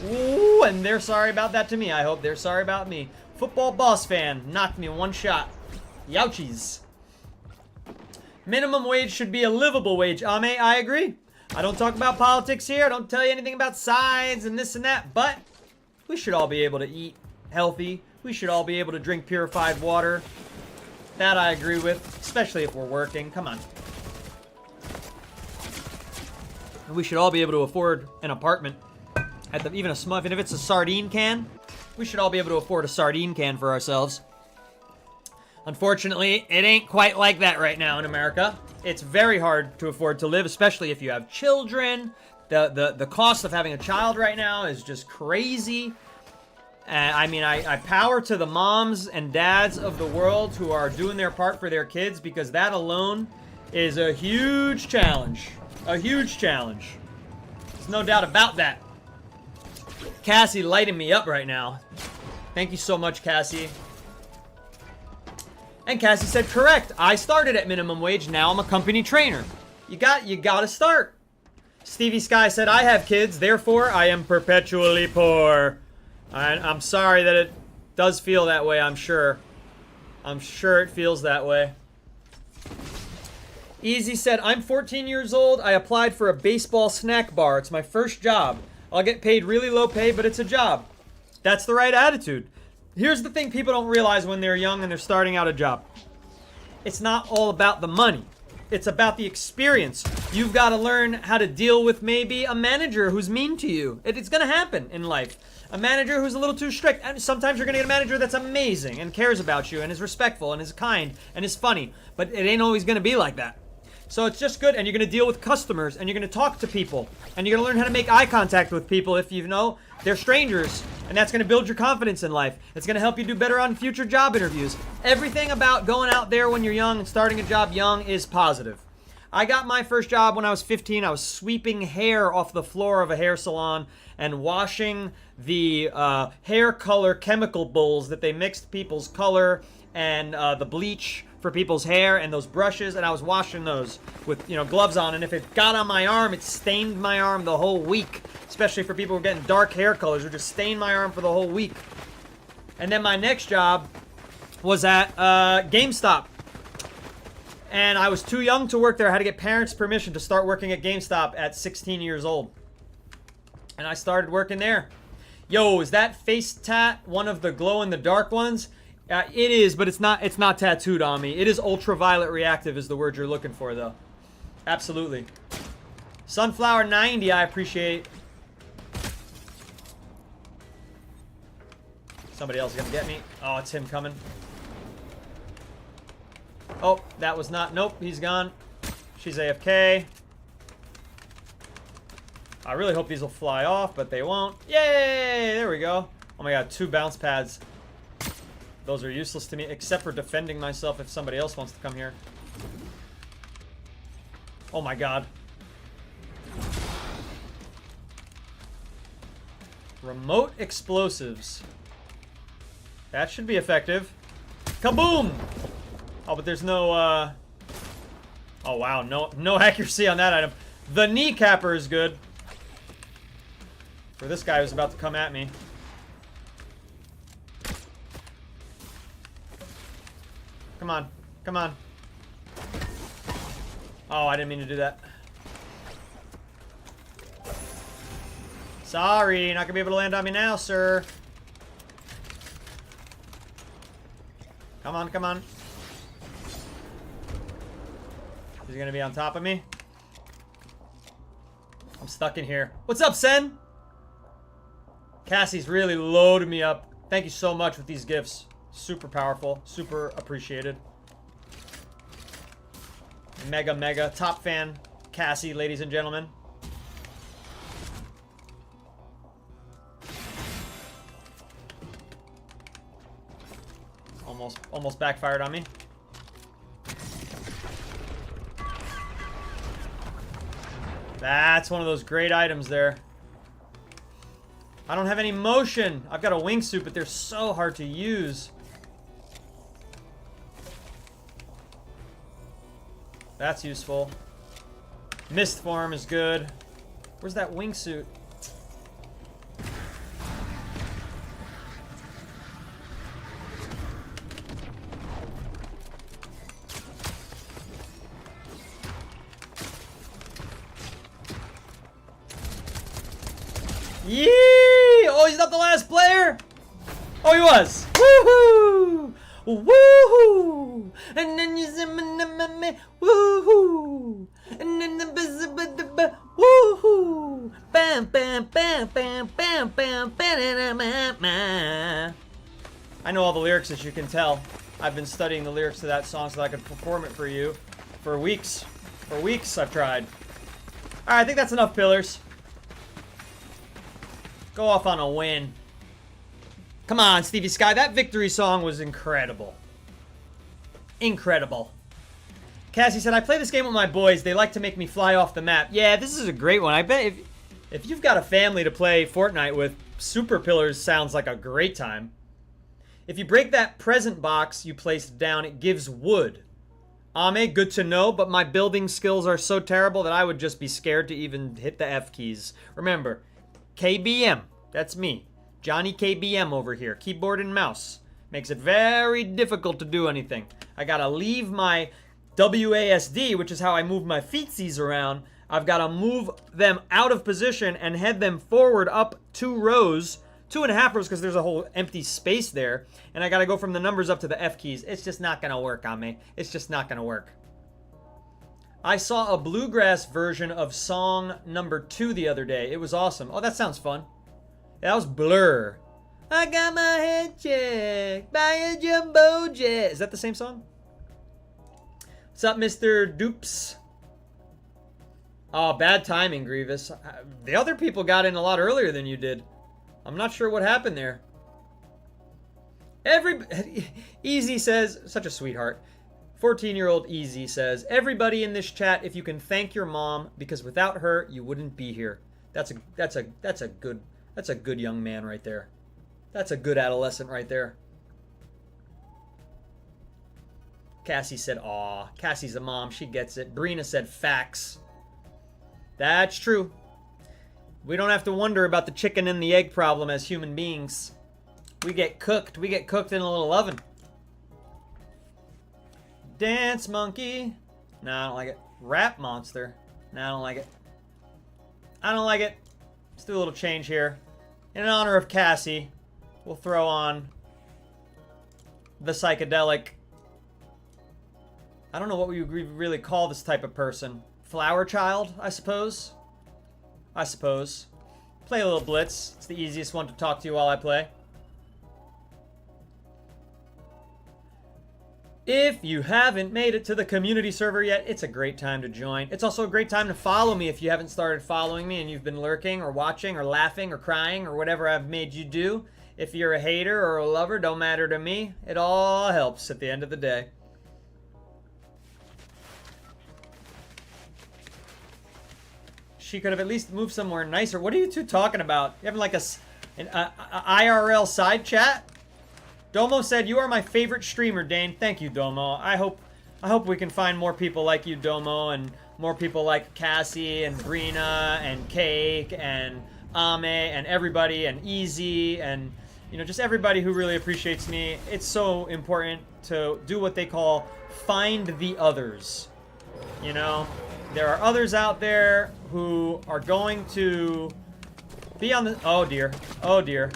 Ooh, and they're sorry about that to me. I hope they're sorry about me. Football boss fan knocked me one shot. Youchies. Minimum wage should be a livable wage. Ame, I agree. I don't talk about politics here. I don't tell you anything about sides and this and that. But we should all be able to eat healthy. We should all be able to drink purified water. That I agree with, especially if we're working. Come on. We should all be able to afford an apartment. Even if it's a sardine can, we should all be able to afford a sardine can for ourselves. Unfortunately, it ain't quite like that right now in America. It's very hard to afford to live, especially if you have children. The cost of having a child right now is just crazy. I mean, I power to the moms and dads of the world who are doing their part for their kids, because that alone is a huge challenge. A huge challenge. There's no doubt about that. Cassie lighting me up right now. Thank you so much, Cassie. And Cassie said, correct. I started at minimum wage. Now I'm a company trainer. You gotta start. Stevie Sky said, I have kids. Therefore, I am perpetually poor. I'm sorry that it does feel that way, I'm sure. I'm sure it feels that way. Easy said, I'm 14 years old. I applied for a baseball snack bar. It's my first job. I'll get paid really low pay, but it's a job. That's the right attitude. Here's the thing people don't realize when they're young and they're starting out a job. It's not all about the money. It's about the experience. You've got to learn how to deal with maybe a manager who's mean to you. It's going to happen in life. A manager who's a little too strict. And sometimes you're going to get a manager that's amazing and cares about you and is respectful and is kind and is funny. But it ain't always going to be like that. So it's just good, and you're going to deal with customers, and you're going to talk to people, and you're going to learn how to make eye contact with people if you know they're strangers, and that's going to build your confidence in life. It's going to help you do better on future job interviews. Everything about going out there when you're young and starting a job young is positive. I got my first job when I was 15. I was sweeping hair off the floor of a hair salon and washing the hair color chemical bowls that they mixed people's color and the bleach for people's hair and those brushes, and I was washing those with, gloves on, and if it got on my arm, it stained my arm the whole week, especially for people who are getting dark hair colors. It would just stain my arm for the whole week. And then my next job was at GameStop. And I was too young to work there. I had to get parents' permission to start working at GameStop at 16 years old. And I started working there. Yo, is that face tat one of the glow-in-the-dark ones? It is, but it's not tattooed on me. It is ultraviolet reactive is the word you're looking for, though. Absolutely. Sunflower 90, I appreciate. Somebody else is gonna get me. Oh, it's him coming. Oh, that was not... Nope, he's gone. She's AFK. I really hope these will fly off, but they won't. Yay! There we go. Oh my god, 2 bounce pads. Those are useless to me, except for defending myself if somebody else wants to come here. Oh my god. Remote explosives. That should be effective. Kaboom! Oh, but there's no, Oh, wow. No accuracy on that item. The kneecapper is good. For this guy who's about to come at me. Come on. Come on. Oh, I didn't mean to do that. Sorry, not gonna be able to land on me now, sir. Come on, come on. He's gonna be on top of me. I'm stuck in here. What's up, Sen? Cassie's really loaded me up. Thank you so much with these gifts. Super powerful. Super appreciated. Mega. Top fan, Cassie, ladies and gentlemen. Almost backfired on me. That's one of those great items there. I don't have any motion. I've got a wingsuit, but they're so hard to use. That's useful. Mist form is good. Where's that wingsuit? Yee! Oh, he's not the last player? Oh, he was. Woohoo! Woohoo! And then you say, woohoo! And then the woohoo! Bam, bam, bam, bam, bam, bam, bam. I know all the lyrics, as you can tell. I've been studying the lyrics to that song so that I could perform it for you for weeks. For weeks, I've tried. All right, I think that's enough pillars. Go off on a win. Come on, Stevie Sky. That victory song was incredible. Incredible. Cassie said, I play this game with my boys. They like to make me fly off the map. Yeah, this is a great one. I bet if you've got a family to play Fortnite with, Super Pillars sounds like a great time. If you break that present box you placed down, it gives wood. Ame, good to know, but my building skills are so terrible that I would just be scared to even hit the F keys. Remember, KBM, that's me. Johnny KBM over here. Keyboard and mouse. Makes it very difficult to do anything. I gotta leave my WASD, which is how I move my feetsies around. I've gotta move them out of position and head them forward up 2 rows. 2.5 rows because there's a whole empty space there. And I gotta go from the numbers up to the F keys. It's just not gonna work on me. It's just not gonna work. I saw a bluegrass version of song number 2 the other day. It was awesome. Oh, that sounds fun. That was Blur. I got my head checked by a jumbo jet. Is that the same song? What's up, Mr. Dupes? Oh, bad timing, Grievous. The other people got in a lot earlier than you did. I'm not sure what happened there. Easy says, such a sweetheart. 14-year-old Easy says, everybody in this chat, if you can thank your mom, because without her, you wouldn't be here. That's a good young man right there. That's a good adolescent right there. Cassie said, aw. Cassie's a mom. She gets it. Brina said, facts. That's true. We don't have to wonder about the chicken and the egg problem as human beings. We get cooked. We get cooked in a little oven. Dance monkey. Nah, I don't like it. Rap monster. Nah, I don't like it. I don't like it. Let's do a little change here. In honor of Cassie, we'll throw on the psychedelic. I don't know what we would really call this type of person. Flower child, I suppose. I suppose. Play a little Blitz. It's the easiest one to talk to you while I play. If you haven't made it to the community server yet, it's a great time to join. It's also a great time to follow me if you haven't started following me and you've been lurking or watching or laughing or crying or whatever I've made you do. If you're a hater or a lover, don't matter to me. It all helps at the end of the day. She could have at least moved somewhere nicer. What are you two talking about? You having like an IRL side chat? Domo said, "You are my favorite streamer, Dane." Thank you, Domo. I hope we can find more people like you, Domo, and more people like Cassie and Brina and Cake and Ame and everybody and Easy and, you know, just everybody who really appreciates me. It's so important to do what they call find the others. You know, there are others out there who are going to be on the... Oh, dear. Oh, dear.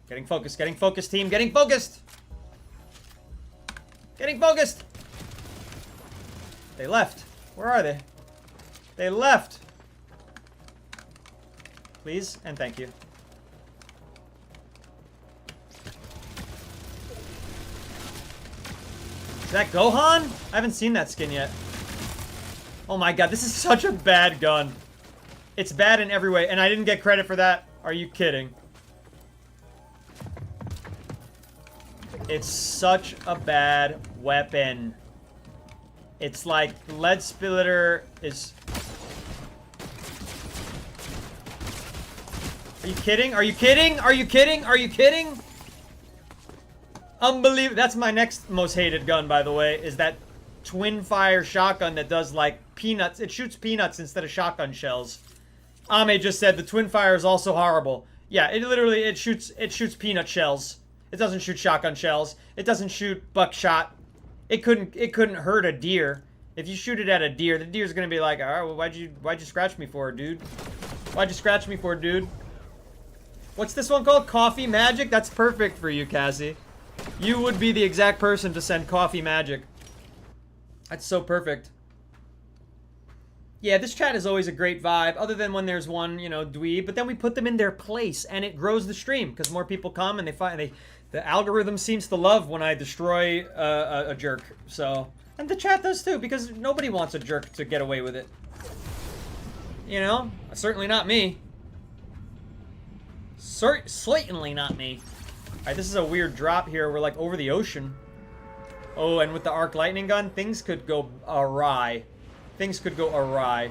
Getting focused, team. Getting focused! Getting focused! They left. Where are they? They left. Please, and thank you. Is that Gohan? I haven't seen that skin yet. Oh my god, this is such a bad gun. It's bad in every way, and I didn't get credit for that. Are you kidding? It's such a bad weapon. It's like lead splitter is... Are you kidding? Are you kidding? Are you kidding? Are you kidding? Unbelievable. That's my next most hated gun, by the way, is that twin fire shotgun that does like peanuts. It shoots peanuts instead of shotgun shells. Ame just said the twin fire is also horrible. Yeah, it shoots peanut shells. It doesn't shoot shotgun shells. It doesn't shoot buckshot. It couldn't hurt a deer. If you shoot it at a deer, the deer's gonna be like, "Alright, well, why'd you scratch me for, dude? Why'd you scratch me for, dude?" What's this one called? Coffee Magic? That's perfect for you, Cassie. You would be the exact person to send Coffee Magic. That's so perfect. Yeah, this chat is always a great vibe, other than when there's one, you know, dweeb, but then we put them in their place, and it grows the stream, because more people come, and the algorithm seems to love when I destroy a jerk, so... And the chat does too, because nobody wants a jerk to get away with it. You know? Certainly not me. Certainly not me. Alright, this is a weird drop here. We're like over the ocean. Oh, and with the arc lightning gun, things could go awry. Things could go awry.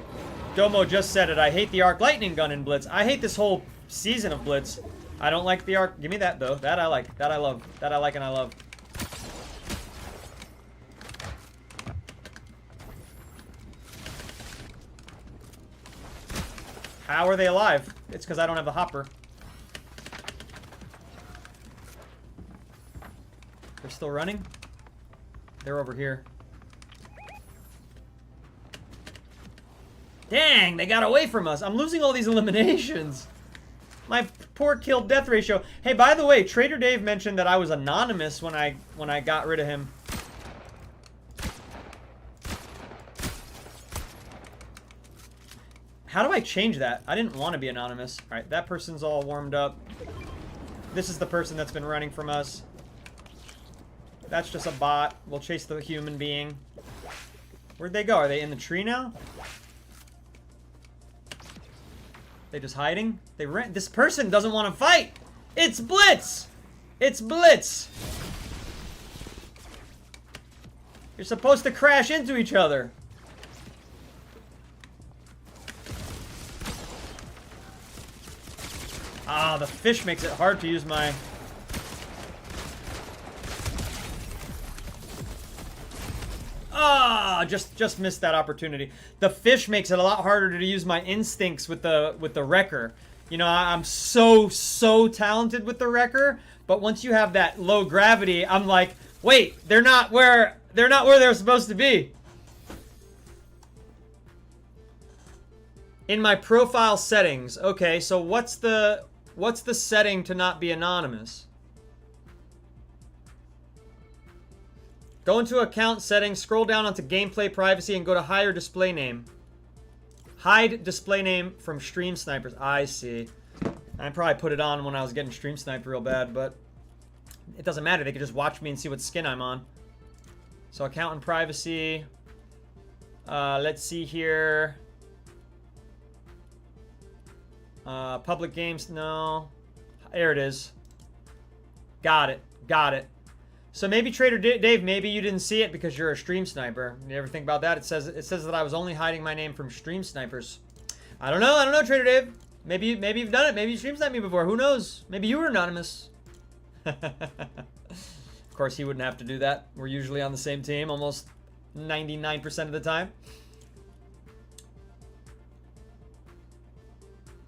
Domo just said it. I hate the arc lightning gun in Blitz. I hate this whole season of Blitz. I don't like the arc. Give me that, though. That I like. That I love. That I like and I love. How are they alive? It's because I don't have the hopper. They're still running? They're over here. Dang, they got away from us. I'm losing all these eliminations. My poor kill death ratio. Hey, by the way, Trader Dave mentioned that I was anonymous when I got rid of him. How do I change that? I didn't want to be anonymous. All right, that person's all warmed up. This is the person that's been running from us. That's just a bot. We'll chase the human being. Where'd they go? Are they in the tree now? They just hiding? They ran. This person doesn't want to fight. It's Blitz. It's Blitz. You're supposed to crash into each other. Ah, the fish makes it hard to use my... Ah, I just missed that opportunity. The fish makes it a lot harder to use my instincts with the wrecker. You know, I'm so talented with the wrecker, but once you have that low gravity, I'm like, wait, they're not where they're supposed to be. In my profile settings. Okay, so what's the setting to not be anonymous? Go into account settings, scroll down onto gameplay privacy, and go to hide display name. Hide display name from stream snipers. I see. I probably put it on when I was getting stream sniped real bad, but it doesn't matter. They can just watch me and see what skin I'm on. So account and privacy. Let's see here. Public games, no. There it is. Got it. Got it. So maybe Trader Dave, maybe you didn't see it because you're a stream sniper. You ever think about that? It says that I was only hiding my name from stream snipers. I don't know, Trader Dave. Maybe you've done it. Maybe you stream sniped me before. Who knows? Maybe you were anonymous. Of course, he wouldn't have to do that. We're usually on the same team almost 99% of the time.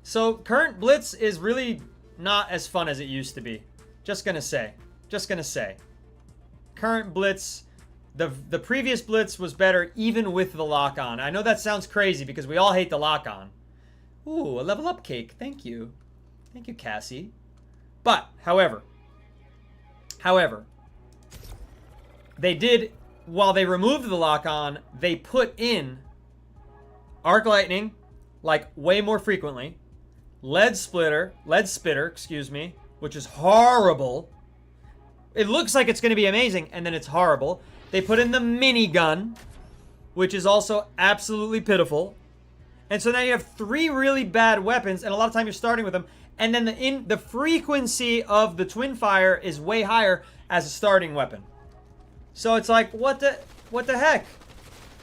So current Blitz is really not as fun as it used to be. Just gonna say. Current Blitz, the previous Blitz was better even with the lock-on. I know that sounds crazy because we all hate the lock-on. Ooh, a level up cake. Thank you. Thank you, Cassie. But, however, they did, while they removed the lock-on, they put in arc lightning, like, way more frequently. Lead spitter, excuse me, which is horrible. It looks like it's going to be amazing, and then it's horrible. They put in the minigun, which is also absolutely pitiful. And so now you have 3 really bad weapons, and a lot of time you're starting with them. And then the frequency of the twin fire is way higher as a starting weapon. So it's like, what the heck?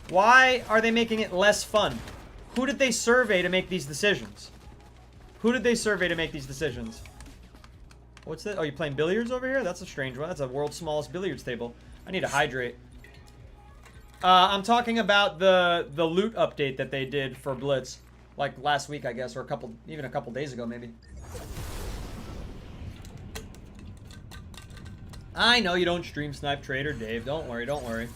Why are they making it less fun? Who did they survey to make these decisions? What's that? Oh, you playing billiards over here? That's a strange one. That's a world's smallest billiards table. I need to hydrate. I'm talking about the loot update that they did for Blitz, like last week, I guess, or even a couple days ago, maybe. I know you don't stream snipe Trader Dave. Don't worry, don't worry.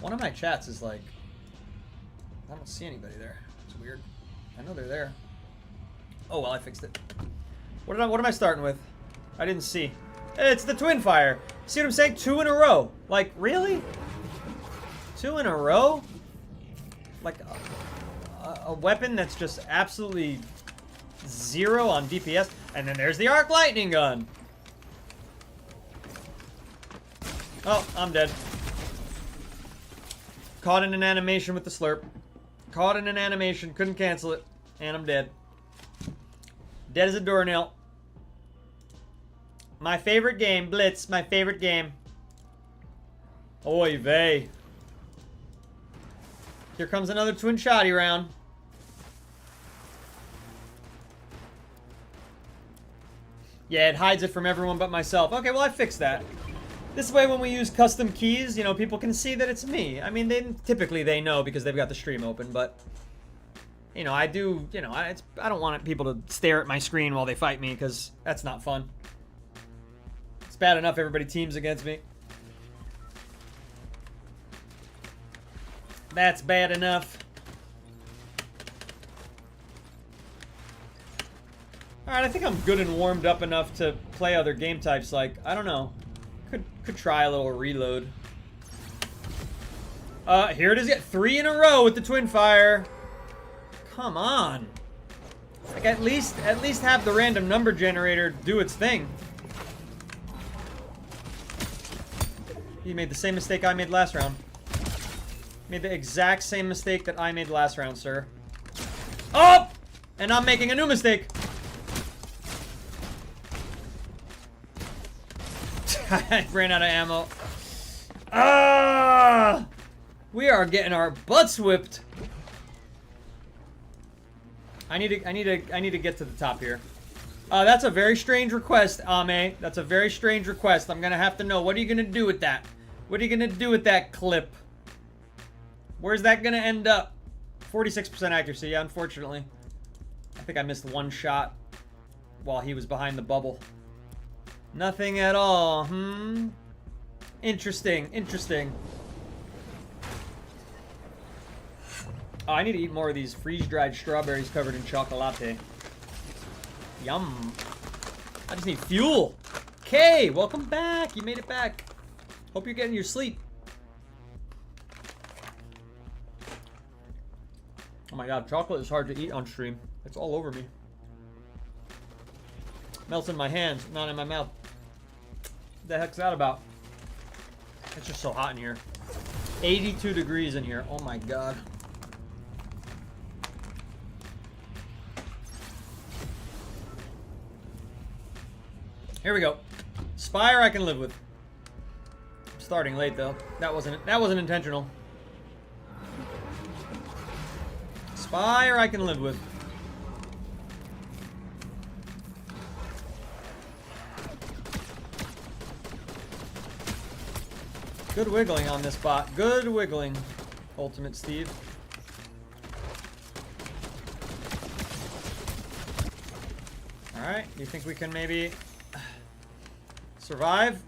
One of my chats is like, I don't see anybody there. It's weird. I know they're there. Oh well, I fixed it. What am I starting with? I didn't see. It's the twin fire. See what I'm saying? 2 in a row. Like, really? 2 in a row? Like a weapon that's just absolutely 0 on DPS. And then there's the arc lightning gun. Oh, I'm dead. Caught in an animation with the slurp. Caught in an animation. Couldn't cancel it. And I'm dead. Dead as a doornail. My favorite game, Blitz. My favorite game. Oy vey. Here comes another twin shotty round. Yeah, it hides it from everyone but myself. Okay, well, I fixed that. This way, when we use custom keys, you know, people can see that it's me. I mean, typically they know because they've got the stream open, but... You know, I do, you know, I don't want people to stare at my screen while they fight me because that's not fun. It's bad enough everybody teams against me. That's bad enough. Alright, I think I'm good and warmed up enough to play other game types. Like, I don't know. Could try a little reload. Here it is. 3 in a row with the twin fire. Come on. Like, at least have the random number generator do its thing. You made the same mistake I made last round. Made the exact same mistake that I made last round, sir. Oh! And I'm making a new mistake. I ran out of ammo. Ah! We are getting our butts whipped. I need to get to the top here. That's a very strange request, Ame. That's a very strange request. I'm gonna have to know. What are you gonna do with that? What are you gonna do with that clip? Where's that gonna end up? 46% accuracy, yeah, unfortunately. I think I missed one shot while he was behind the bubble. Nothing at all, Interesting, interesting. Oh, I need to eat more of these freeze-dried strawberries covered in chocolate. Yum. I just need fuel. Okay, welcome back. You made it back. Hope you're getting your sleep. Oh my god, chocolate is hard to eat on stream. It's all over me. Melts in my hands, not in my mouth. What the heck's that about? It's just so hot in here. 82 degrees in here. Oh my god. Here we go. Spire I can live with. I'm starting late though. That wasn't intentional. Spire I can live with. Good wiggling on this bot. Good wiggling. Ultimate Steve. Alright, you think we can maybe survive?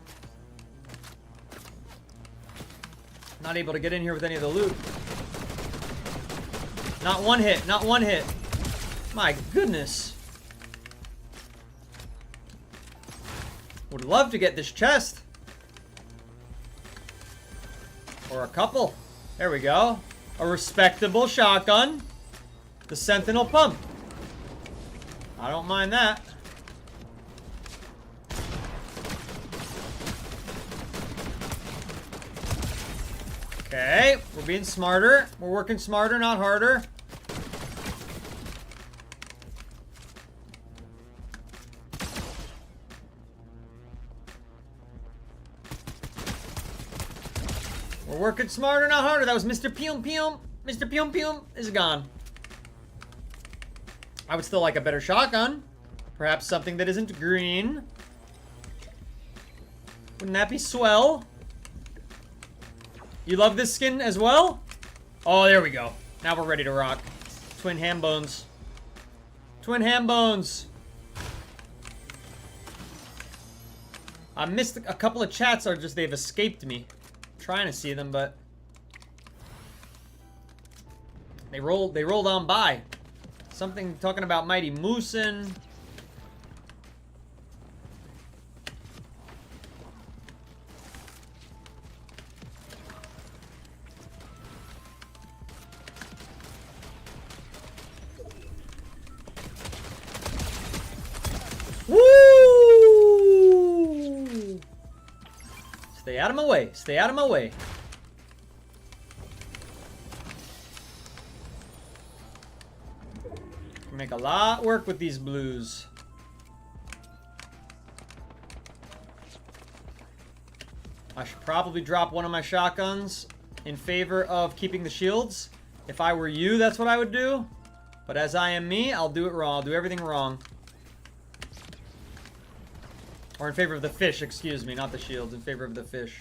Not able to get in here with any of the loot. Not one hit, not one hit. My goodness. Would love to get this chest. Or a couple. There we go. A respectable shotgun. The Sentinel pump. I don't mind that. Okay, we're being smarter. We're working smarter, not harder. We're working smarter, not harder. That was Mr. Peum Peum. Mr. Peum Peum is gone. I would still like a better shotgun. Perhaps something that isn't green. Wouldn't that be swell? You love this skin as well? Oh, there we go. Now we're ready to rock. Twin ham bones. Twin ham bones. I missed a couple of chats, or just they've escaped me. I'm trying to see them, but they rolled on by. Something talking about Mighty Moosin. Woo! Stay out of my way. Stay out of my way. Make a lot work with these blues. I should probably drop one of my shotguns in favor of keeping the shields. If I were you, that's what I would do. But as I am me, I'll do it wrong. I'll do everything wrong. Or in favor of the fish, excuse me, not the shields. In favor of the fish.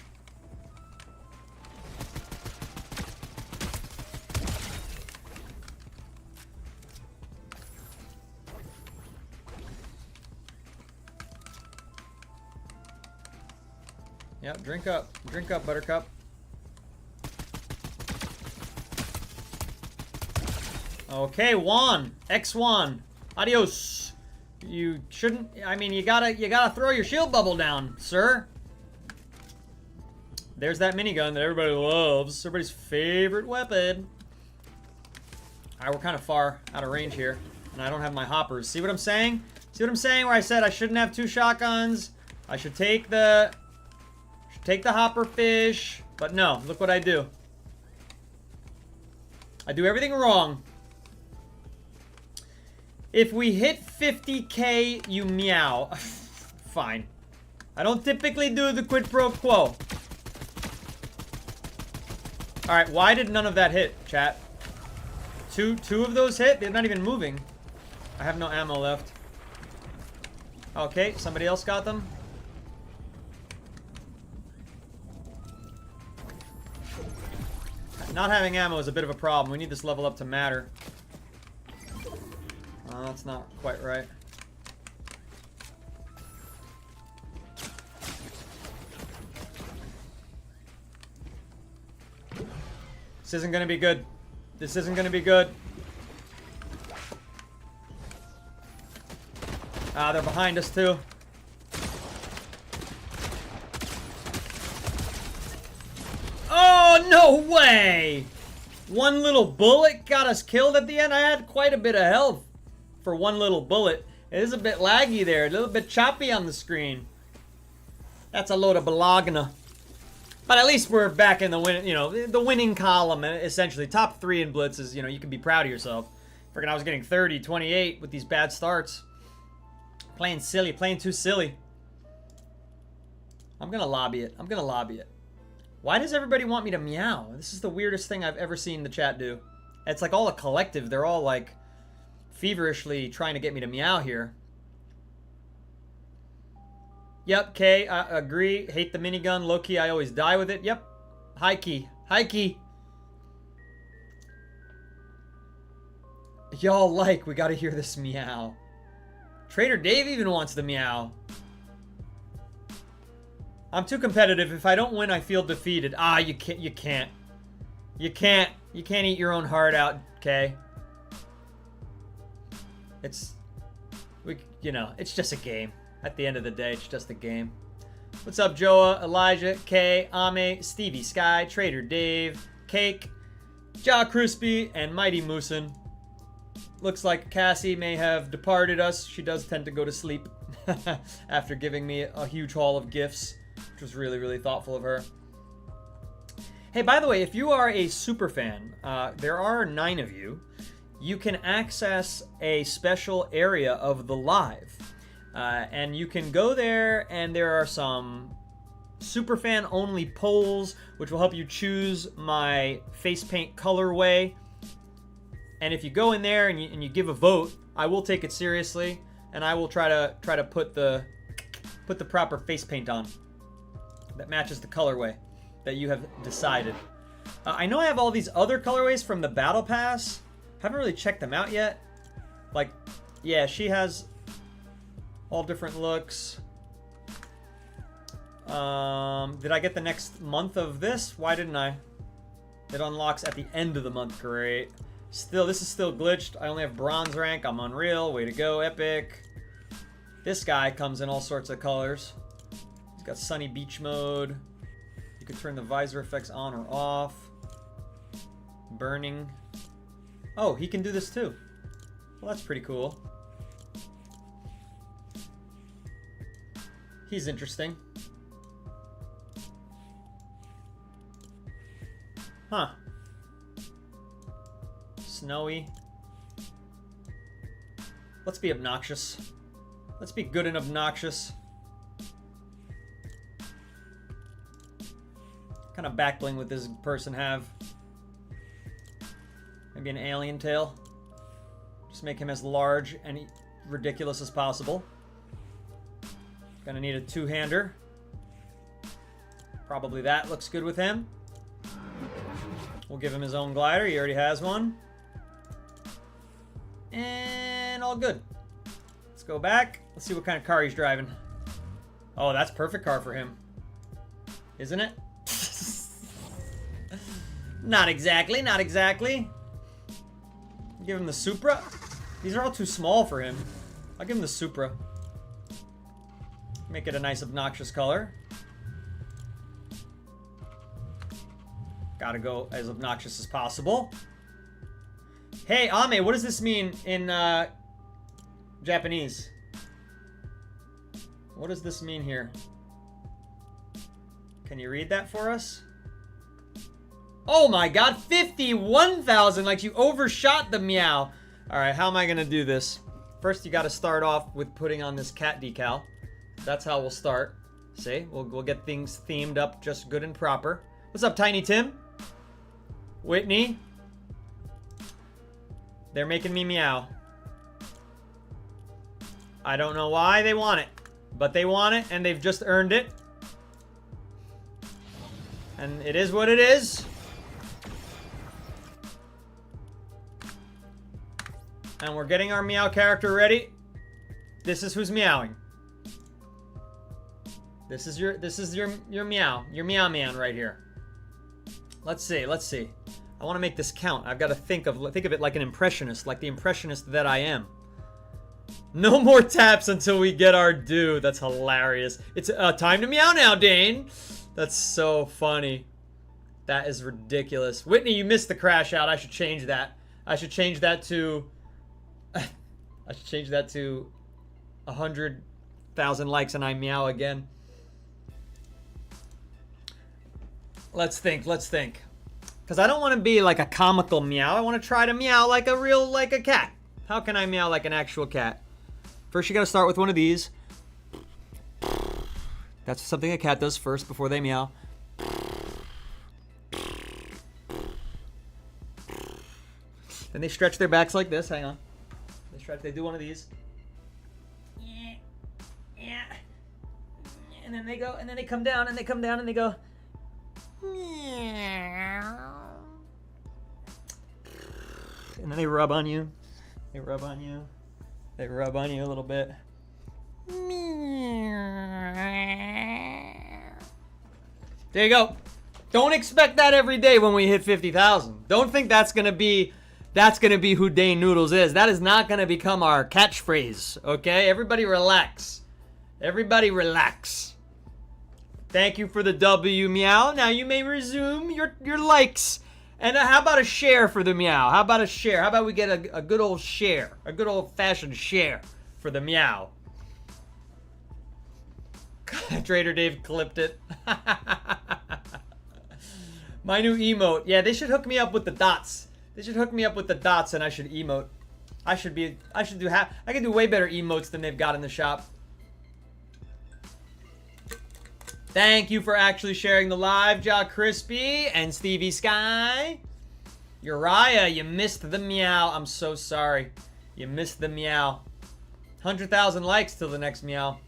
Yep, drink up, Buttercup. Okay, Juan, X1, adios. You shouldn't. I mean, you gotta throw your shield bubble down, sir. There's that minigun that everybody loves, everybody's favorite weapon. All right, we're kind of far out of range here, and I don't have my hoppers. See what I'm saying? See what I'm saying? Where I said I shouldn't have two shotguns. I should take the hopper fish, but no, look what I do. I do everything wrong. If we hit 50K, you meow. Fine. I don't typically do the quid pro quo. Alright, why did none of that hit, chat? Two of those hit? They're not even moving. I have no ammo left. Okay, somebody else got them. Not having ammo is a bit of a problem. We need this level up to matter. That's not quite right. This isn't gonna be good. This isn't gonna be good. Ah, they're behind us too. Oh, no way! One little bullet got us killed at the end. I had quite a bit of health for one little bullet. It is a bit laggy there, a little bit choppy on the screen. That's a load of balagna. But at least we're back in the win, you know, the winning column, essentially. Top 3 in blitzes, you know, you can be proud of yourself. Freaking, I was getting 30, 28 with these bad starts. Playing silly, playing too silly. I'm gonna lobby it. I'm gonna lobby it. Why does everybody want me to meow? This is the weirdest thing I've ever seen the chat do. It's like all a collective. They're all like feverishly trying to get me to meow here. Yep, Kay, I agree. Hate the minigun. Low key, I always die with it. Yep. High key. High key. Y'all like, we gotta hear this meow. Trader Dave even wants the meow. I'm too competitive. If I don't win, I feel defeated. Ah, you can't. You can't. You can't. You can't eat your own heart out, Kay. It's, you know, it's just a game. At the end of the day, it's just a game. What's up, Joa, Elijah, Kay, Ame, Stevie Sky, Trader Dave, Cake, Ja Crispy, and Mighty Moosin. Looks like Cassie may have departed us. She does tend to go to sleep after giving me a huge haul of gifts, which was really, really thoughtful of her. Hey, by the way, if you are a super fan, there are 9 of you. You can access a special area of the live. And you can go there, and there are some superfan only polls, which will help you choose my face paint colorway. And if you go in there and you give a vote, I will take it seriously, and I will try to put the proper face paint on that matches the colorway that you have decided. I know I have all these other colorways from the battle pass. Haven't really checked them out yet. Like, yeah, she has all different looks. Did I get the next month of this? Why didn't I? It unlocks at the end of the month. Great. Still, this is still glitched. I only have bronze rank. I'm unreal. Way to go, epic. This guy comes in all sorts of colors. He's got sunny beach mode. You can turn the visor effects on or off. Burning. Oh, he can do this too. Well, that's pretty cool. He's interesting. Huh. Snowy. Let's be obnoxious. Let's be good and obnoxious. What kind of back bling would this person have? Maybe an alien tail. Just make him as large and ridiculous as possible. Gonna need a two-hander. Probably that looks good with him. We'll give him his own glider. He already has one. And all good. Let's go back. Let's see what kind of car he's driving. Oh, that's perfect car for him. Isn't it? Not exactly, not exactly. Give him the Supra. These are all too small for him. I'll give him the Supra. Make it a nice obnoxious color. Gotta go as obnoxious as possible. Hey, Ame, what does this mean in Japanese? What does this mean here? Can you read that for us? Oh my god, 51,000! Like you overshot the meow. Alright, how am I gonna do this? First, you gotta start off with putting on this cat decal. That's how we'll start. See? We'll get things themed up just good and proper. What's up, Tiny Tim? Whitney? They're making me meow. I don't know why they want it, but they want it, and they've just earned it. And it is what it is. And we're getting our meow character ready. This is who's meowing. This is your meow. Your meow man right here. Let's see. I want to make this count. I've got to think of it like an impressionist, like the impressionist that I am. No more taps until we get our due. That's hilarious. It's time to meow now, Dane. That's so funny. That is ridiculous. Whitney, you missed the crash out. I should change that. I should change that to 100,000 likes and I meow again. Let's think. Because I don't want to be like a comical meow. I want to try to meow like a cat. How can I meow like an actual cat? First, you got to start with one of these. That's something a cat does first before they meow. Then they stretch their backs like this. Hang on. They do one of these. Yeah. And then they go, and then they come down, and they come down, and they go. And then they rub on you. They rub on you a little bit. There you go. Don't expect that every day when we hit 50,000. Don't think that's gonna be who Dane Noodles is. That is not gonna become our catchphrase. Okay, everybody relax. Everybody relax. Thank you for the W, meow. Now you may resume your likes. And how about a share for the meow? How about a share? How about we get a good old share? A good old-fashioned share for the meow. Trader Dave clipped it. My new emote. Yeah, they should hook me up with the dots. They should hook me up with the dots and I should emote. I can do way better emotes than they've got in the shop. Thank you for actually sharing the live, Ja Crispy and Stevie Sky. Uriah, you missed the meow. I'm so sorry. You missed the meow. 100,000 likes till the next meow.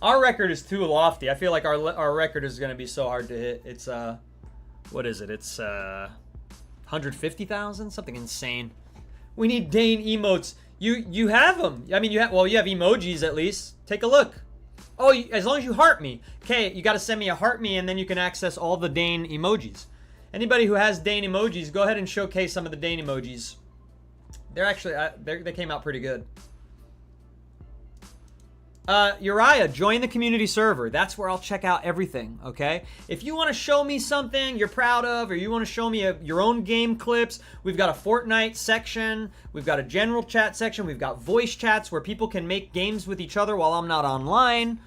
Our record is too lofty. I feel like our record is going to be so hard to hit. It's, what is it? It's, 150,000? Something insane. We need Dane emotes. You have them. I mean, you have emojis at least. Take a look. Oh, as long as you heart me. Okay, you got to send me a heart me and then you can access all the Dane emojis. Anybody who has Dane emojis, go ahead and showcase some of the Dane emojis. They're actually, they came out pretty good. Uriah, join the community server. That's where I'll check out everything, okay? If you want to show me something you're proud of or you want to show me your own game clips, we've got a Fortnite section, we've got a general chat section, we've got voice chats where people can make games with each other while I'm not online.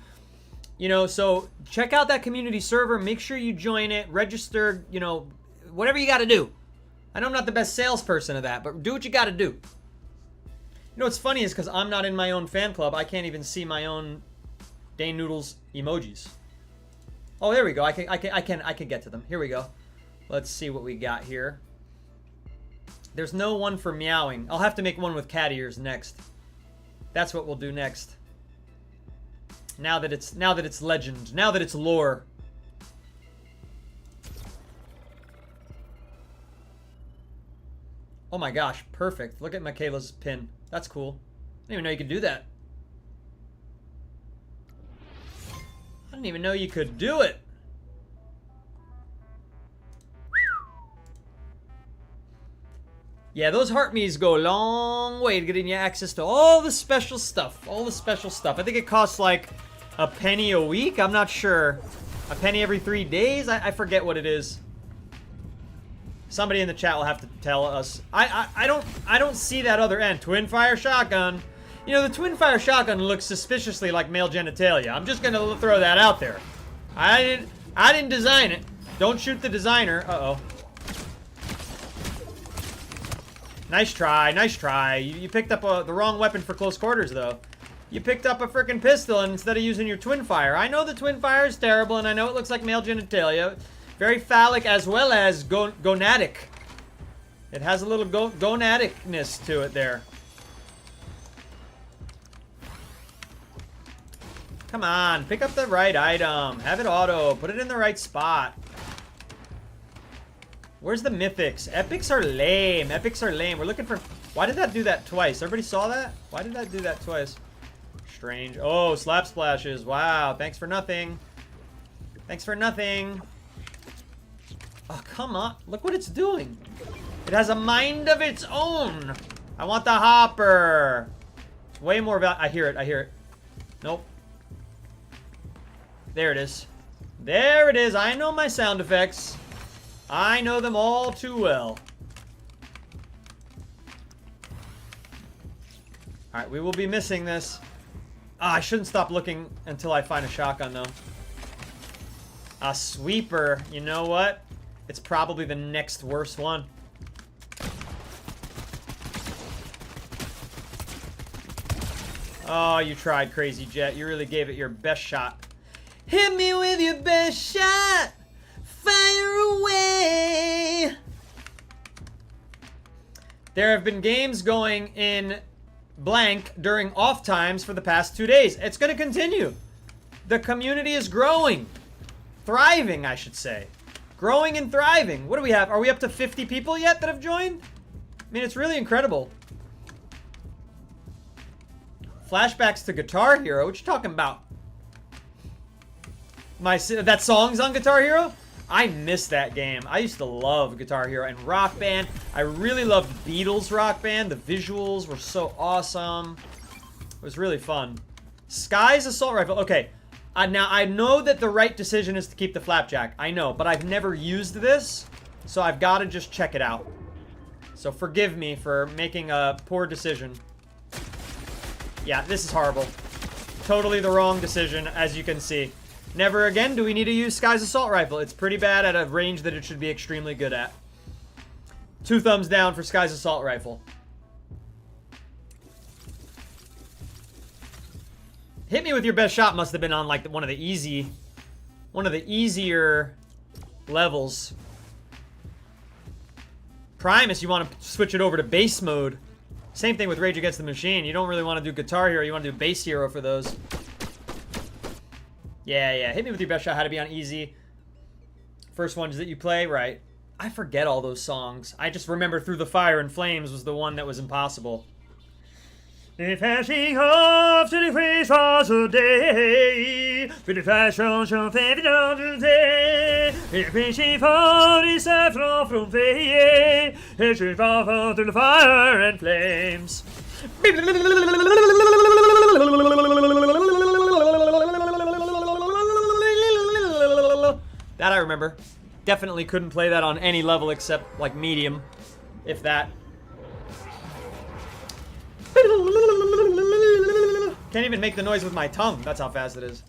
You know, so check out that community server. Make sure you join it, register, you know, whatever you got to do. I know I'm not the best salesperson of that, but do what you got to do. You know what's funny is because I'm not in my own fan club, I can't even see my own Dane Noodles emojis. Oh, there we go. I can get to them. Here we go. Let's see what we got here. There's no one for meowing. I'll have to make one with cat ears next. That's what we'll do next. Now that it's legend, now that it's lore. Oh my gosh, perfect. Look at Michaela's pin. That's cool. I didn't even know you could do that. I didn't even know you could do it. Yeah, those heart me's go a long way to getting you access to all the special stuff. All the special stuff. I think it costs like a penny a week. I'm not sure. A penny every 3 days? I forget what it is. Somebody in the chat will have to tell us. I don't see that other end. Twin fire shotgun. You know, the twin fire shotgun looks suspiciously like male genitalia. I'm just gonna throw that out there. I didn't design it. Don't shoot the designer. Uh-oh. Nice try, nice try. You picked up the wrong weapon for close quarters, though. You picked up a freaking pistol instead of using your twin fire. I know the twin fire is terrible, and I know it looks like male genitalia. Very phallic as well as gonadic. It has a little gonadicness to it there. Come on, pick up the right item. Have it auto. Put it in the right spot. Where's the mythics? Epics are lame. Epics are lame. We're looking for... Why did that do that twice? Everybody saw that? Why did that do that twice? Strange. Oh, slap splashes. Wow, thanks for nothing. Thanks for nothing. Oh, come on. Look what it's doing. It has a mind of its own. I want the hopper. It's way more about... I hear it. I hear it. Nope. There it is. There it is. I know my sound effects. I know them all too well. Alright, we will be missing this. Ah, I shouldn't stop looking until I find a shotgun, though. A sweeper. You know what? It's probably the next worst one. Oh, you tried, Crazy Jet. You really gave it your best shot. Hit me with your best shot. Fire away. There have been games going in blank during off times for the past 2 days. It's going to continue. The community is growing. Thriving, I should say. Growing and thriving. What do we have? Are we up to 50 people yet that have joined? I mean, it's really incredible. Flashbacks to Guitar Hero. What you talking about? That song's on Guitar Hero? I miss that game. I used to love Guitar Hero and Rock Band. I really loved Beatles Rock Band. The visuals were so awesome. It was really fun. Sky's Assault Rifle. Okay. Now, I know that the right decision is to keep the Flapjack. I know, but I've never used this, so I've got to just check it out. So forgive me for making a poor decision. Yeah, this is horrible. Totally the wrong decision, as you can see. Never again do we need to use Sky's Assault Rifle. It's pretty bad at a range that it should be extremely good at. 2 thumbs down for Sky's Assault Rifle. Hit me with your best shot must have been on like one of the easier levels. Primus, you want to switch it over to base mode. Same thing with Rage Against the Machine. You don't really want to do Guitar Hero. You want to do Bass Hero for those. Yeah. Hit me with your best shot. How to be on easy. First ones that you play, right? I forget all those songs. I just remember Through the Fire and Flames was the one that was impossible. The flashing of to the face was a day. With the flash on your favorite on day. It's reaching for the saffron from fade. It's reaching for through the fire and flames. That I remember. Definitely couldn't play that on any level except like medium, if that. Can't even make the noise with my tongue. That's how fast it is.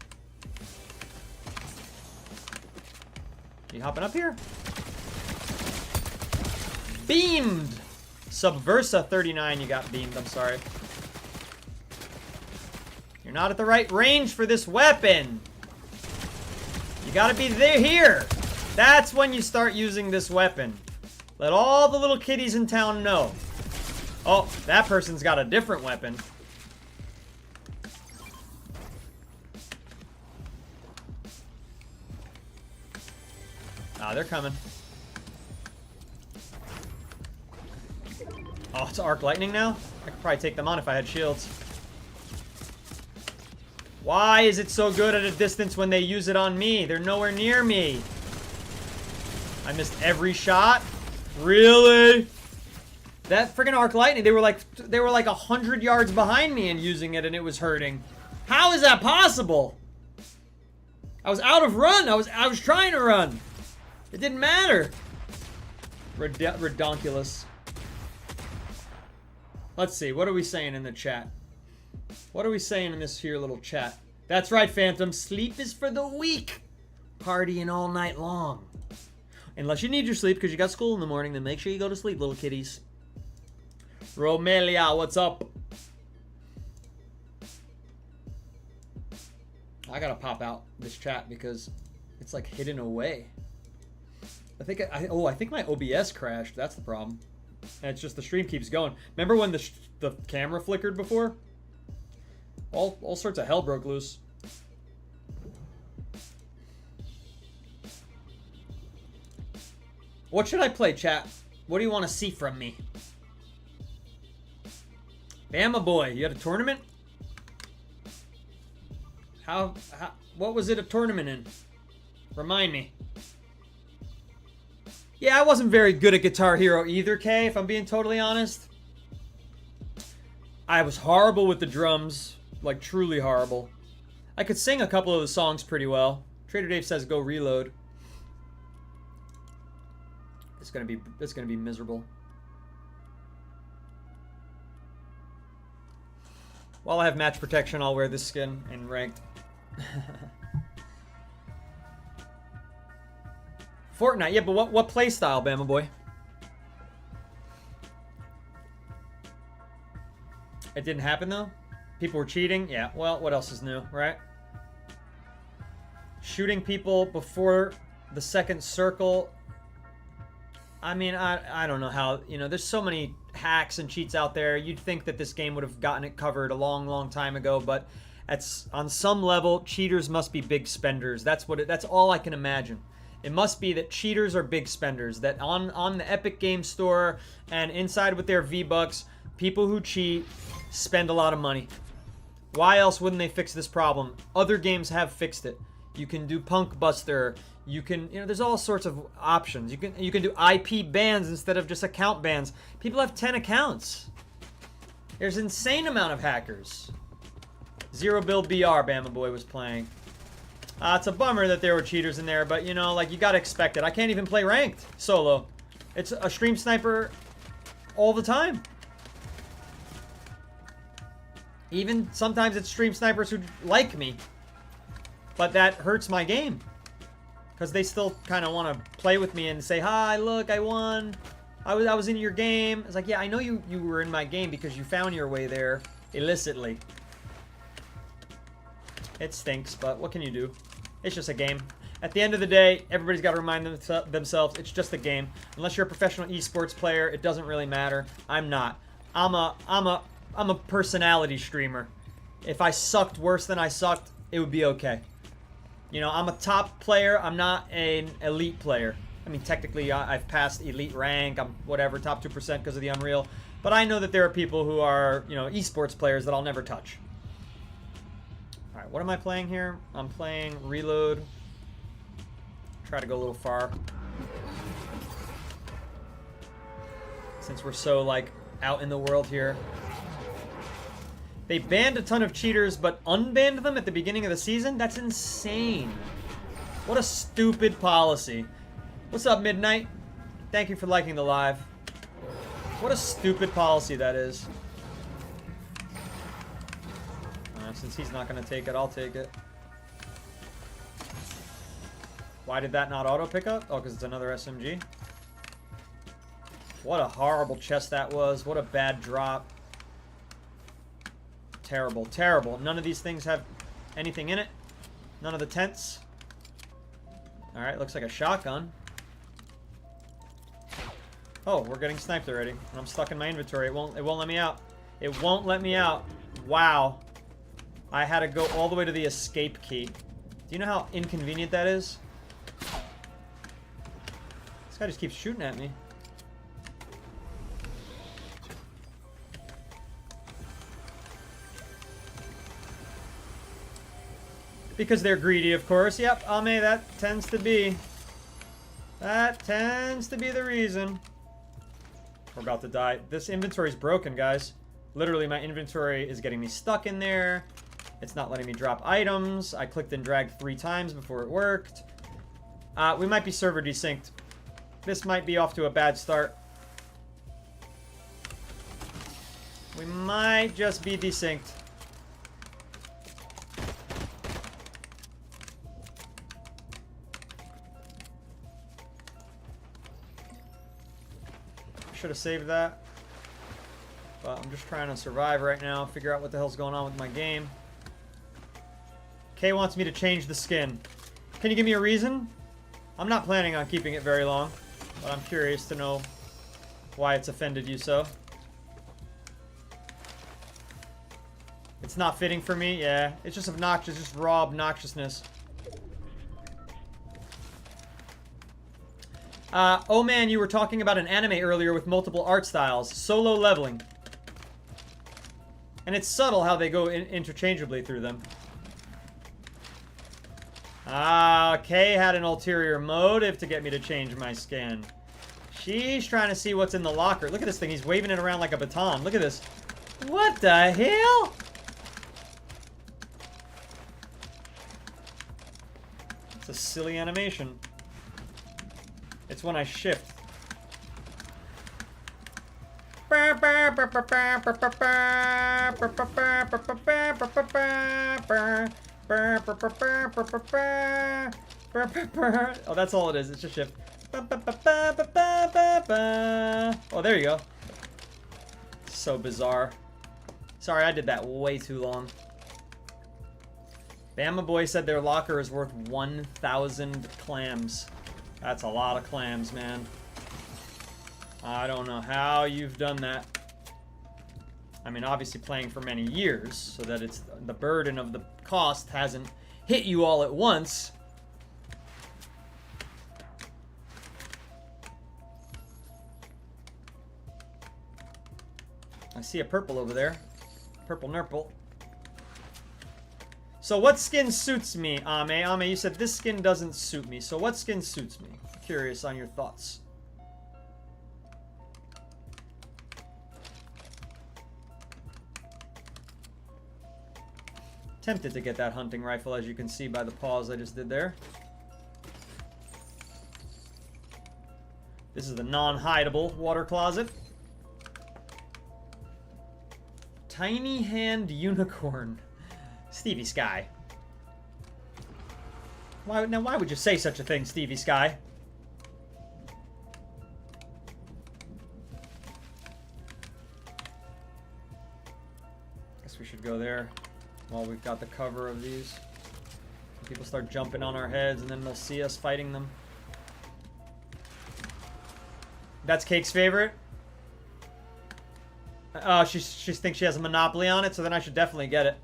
You hopping up here? Beamed! Subversa 39, you got beamed. I'm sorry. You're not at the right range for this weapon. You gotta be there here. That's when you start using this weapon. Let all the little kiddies in town know. Oh, that person's got a different weapon. Ah, they're coming. Oh, it's Arc Lightning now? I could probably take them on if I had shields. Why is it so good at a distance when they use it on me? They're nowhere near me. I missed every shot? Really? That freaking Arc Lightning, they were like 100 yards behind me and using it and it was hurting. How is that possible? I was out of run. I was trying to run. It didn't matter. Redonkulous. Let's see. What are we saying in the chat? What are we saying in this here little chat? That's right, Phantom. Sleep is for the weak. Partying all night long. Unless you need your sleep because you got school in the morning, then make sure you go to sleep, little kitties. Romelia, what's up? I gotta pop out this chat because it's like hidden away. I think my OBS crashed. That's the problem. And it's just the stream keeps going. Remember when the camera flickered before? All sorts of hell broke loose. What should I play, chat? What do you want to see from me? Bama boy, you had a tournament? How what was it a tournament in? Remind me. Yeah, I wasn't very good at Guitar Hero either, Kay, if I'm being totally honest. I was horrible with the drums, like truly horrible. I could sing a couple of the songs pretty well. Trader Dave says go reload. It's gonna be miserable. While I have match protection, I'll wear this skin in ranked. Fortnite, yeah, but what play style, Bama boy? It didn't happen though? People were cheating? Yeah, well, what else is new, right? Shooting people before the second circle. I mean, I don't know how, you know, there's so many hacks and cheats out there. You'd think that this game would have gotten it covered a long, long time ago, but on some level, cheaters must be big spenders. That's all I can imagine. It must be that cheaters are big spenders, that on the Epic Game Store and inside with their V-Bucks, people who cheat spend a lot of money. Why else wouldn't they fix this problem? Other games have fixed it. You can do Punk Buster. You can, you know, there's all sorts of options. You can do IP bans instead of just account bans. People have 10 accounts. There's an insane amount of hackers. Zero Build BR, Bama Boy was playing. It's a bummer that there were cheaters in there, but you know, like, you gotta expect it. I can't even play ranked solo. It's a stream sniper all the time. Even sometimes it's stream snipers who like me, but that hurts my game because they still kind of want to play with me and say, "Hi, look, I won. I was in your game." It's like, yeah, I know you were in my game because you found your way there illicitly. It stinks, but what can you do? It's just a game. At the end of the day, everybody's got to remind themselves it's just a game. Unless you're a professional esports player, it doesn't really matter. I'm not. I'm a personality streamer. If I sucked worse than I sucked, it would be okay. You know, I'm a top player. I'm not an elite player. I mean, technically, I've passed elite rank. I'm whatever, top 2% because of the Unreal. But I know that there are people who are, you know, esports players that I'll never touch. All right, what am I playing here? I'm playing Reload. Try to go a little far. Since we're so, like, out in the world here. They banned a ton of cheaters, but unbanned them at the beginning of the season? That's insane. What a stupid policy. What's up, Midnight? Thank you for liking the live. What a stupid policy that is. Since he's not going to take it, I'll take it. Why did that not auto pick up? Oh, because it's another SMG. What a horrible chest that was. What a bad drop. Terrible, terrible. None of these things have anything in it. None of the tents. Alright, looks like a shotgun. Oh, we're getting sniped already. I'm stuck in my inventory. It won't let me out. It won't let me out. Wow. I had to go all the way to the escape key. Do you know how inconvenient that is? This guy just keeps shooting at me. Because they're greedy, of course. Yep, Ame, that tends to be. That tends to be the reason. We're about to die. This inventory is broken, guys. Literally, my inventory is getting me stuck in there. It's not letting me drop items. I clicked and dragged 3 times before it worked. We might be server desynced. This might be off to a bad start. We might just be desynced. Should have saved that. But I'm just trying to survive right now, figure out what the hell's going on with my game. Kay wants me to change the skin. Can you give me a reason? I'm not planning on keeping it very long, but I'm curious to know why it's offended you so. It's not fitting for me? Yeah, it's just obnoxious, just raw obnoxiousness. Oh man, you were talking about an anime earlier with multiple art styles. Solo Leveling. And it's subtle how they go interchangeably through them. Ah, Kay had an ulterior motive to get me to change my skin. She's trying to see what's in the locker. Look at this thing. He's waving it around like a baton. Look at this. What the hell? It's a silly animation. It's when I shift. Oh, that's all it is. It's just shift. Oh, there you go. So bizarre. Sorry, I did that way too long. Bama Boy said their locker is worth 1,000 clams. That's a lot of clams, man. I don't know how you've done that. I mean, obviously playing for many years, so that it's the burden of the cost hasn't hit you all at once. I see a purple over there. Purple nurple. So what skin suits me, Ame? Ame, you said this skin doesn't suit me. So what skin suits me? Curious on your thoughts. Tempted to get that hunting rifle, as you can see by the pause I just did there. This is the non-hideable water closet. Tiny hand unicorn. Stevie Sky. Why would you say such a thing, Stevie Sky? Guess we should go there while we've got the cover of these. People start jumping on our heads and then they'll see us fighting them. That's Cake's favorite? Oh, she thinks she has a monopoly on it, so then I should definitely get it.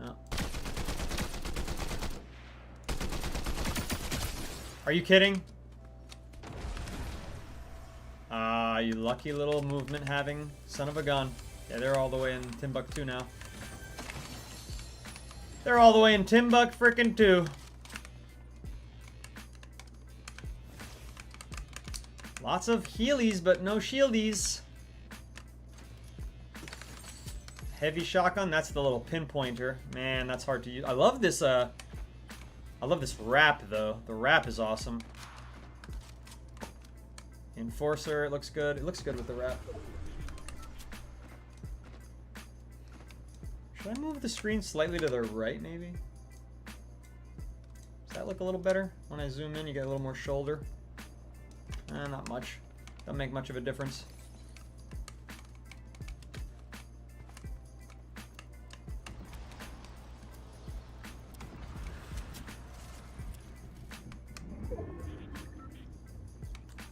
Oh. Are you kidding? Ah, you lucky little movement having son of a gun. Yeah, they're all the way in Timbuktu now. They're all the way in Timbuk frickin' 2. Lots of healies, but no shieldies. Heavy shotgun, that's the little pinpointer. Man, that's hard to use. I love this wrap though. The wrap is awesome. Enforcer, it looks good. It looks good with the wrap. Should I move the screen slightly to the right, maybe? Does that look a little better? When I zoom in, you get a little more shoulder. Not much. Doesn't make much of a difference.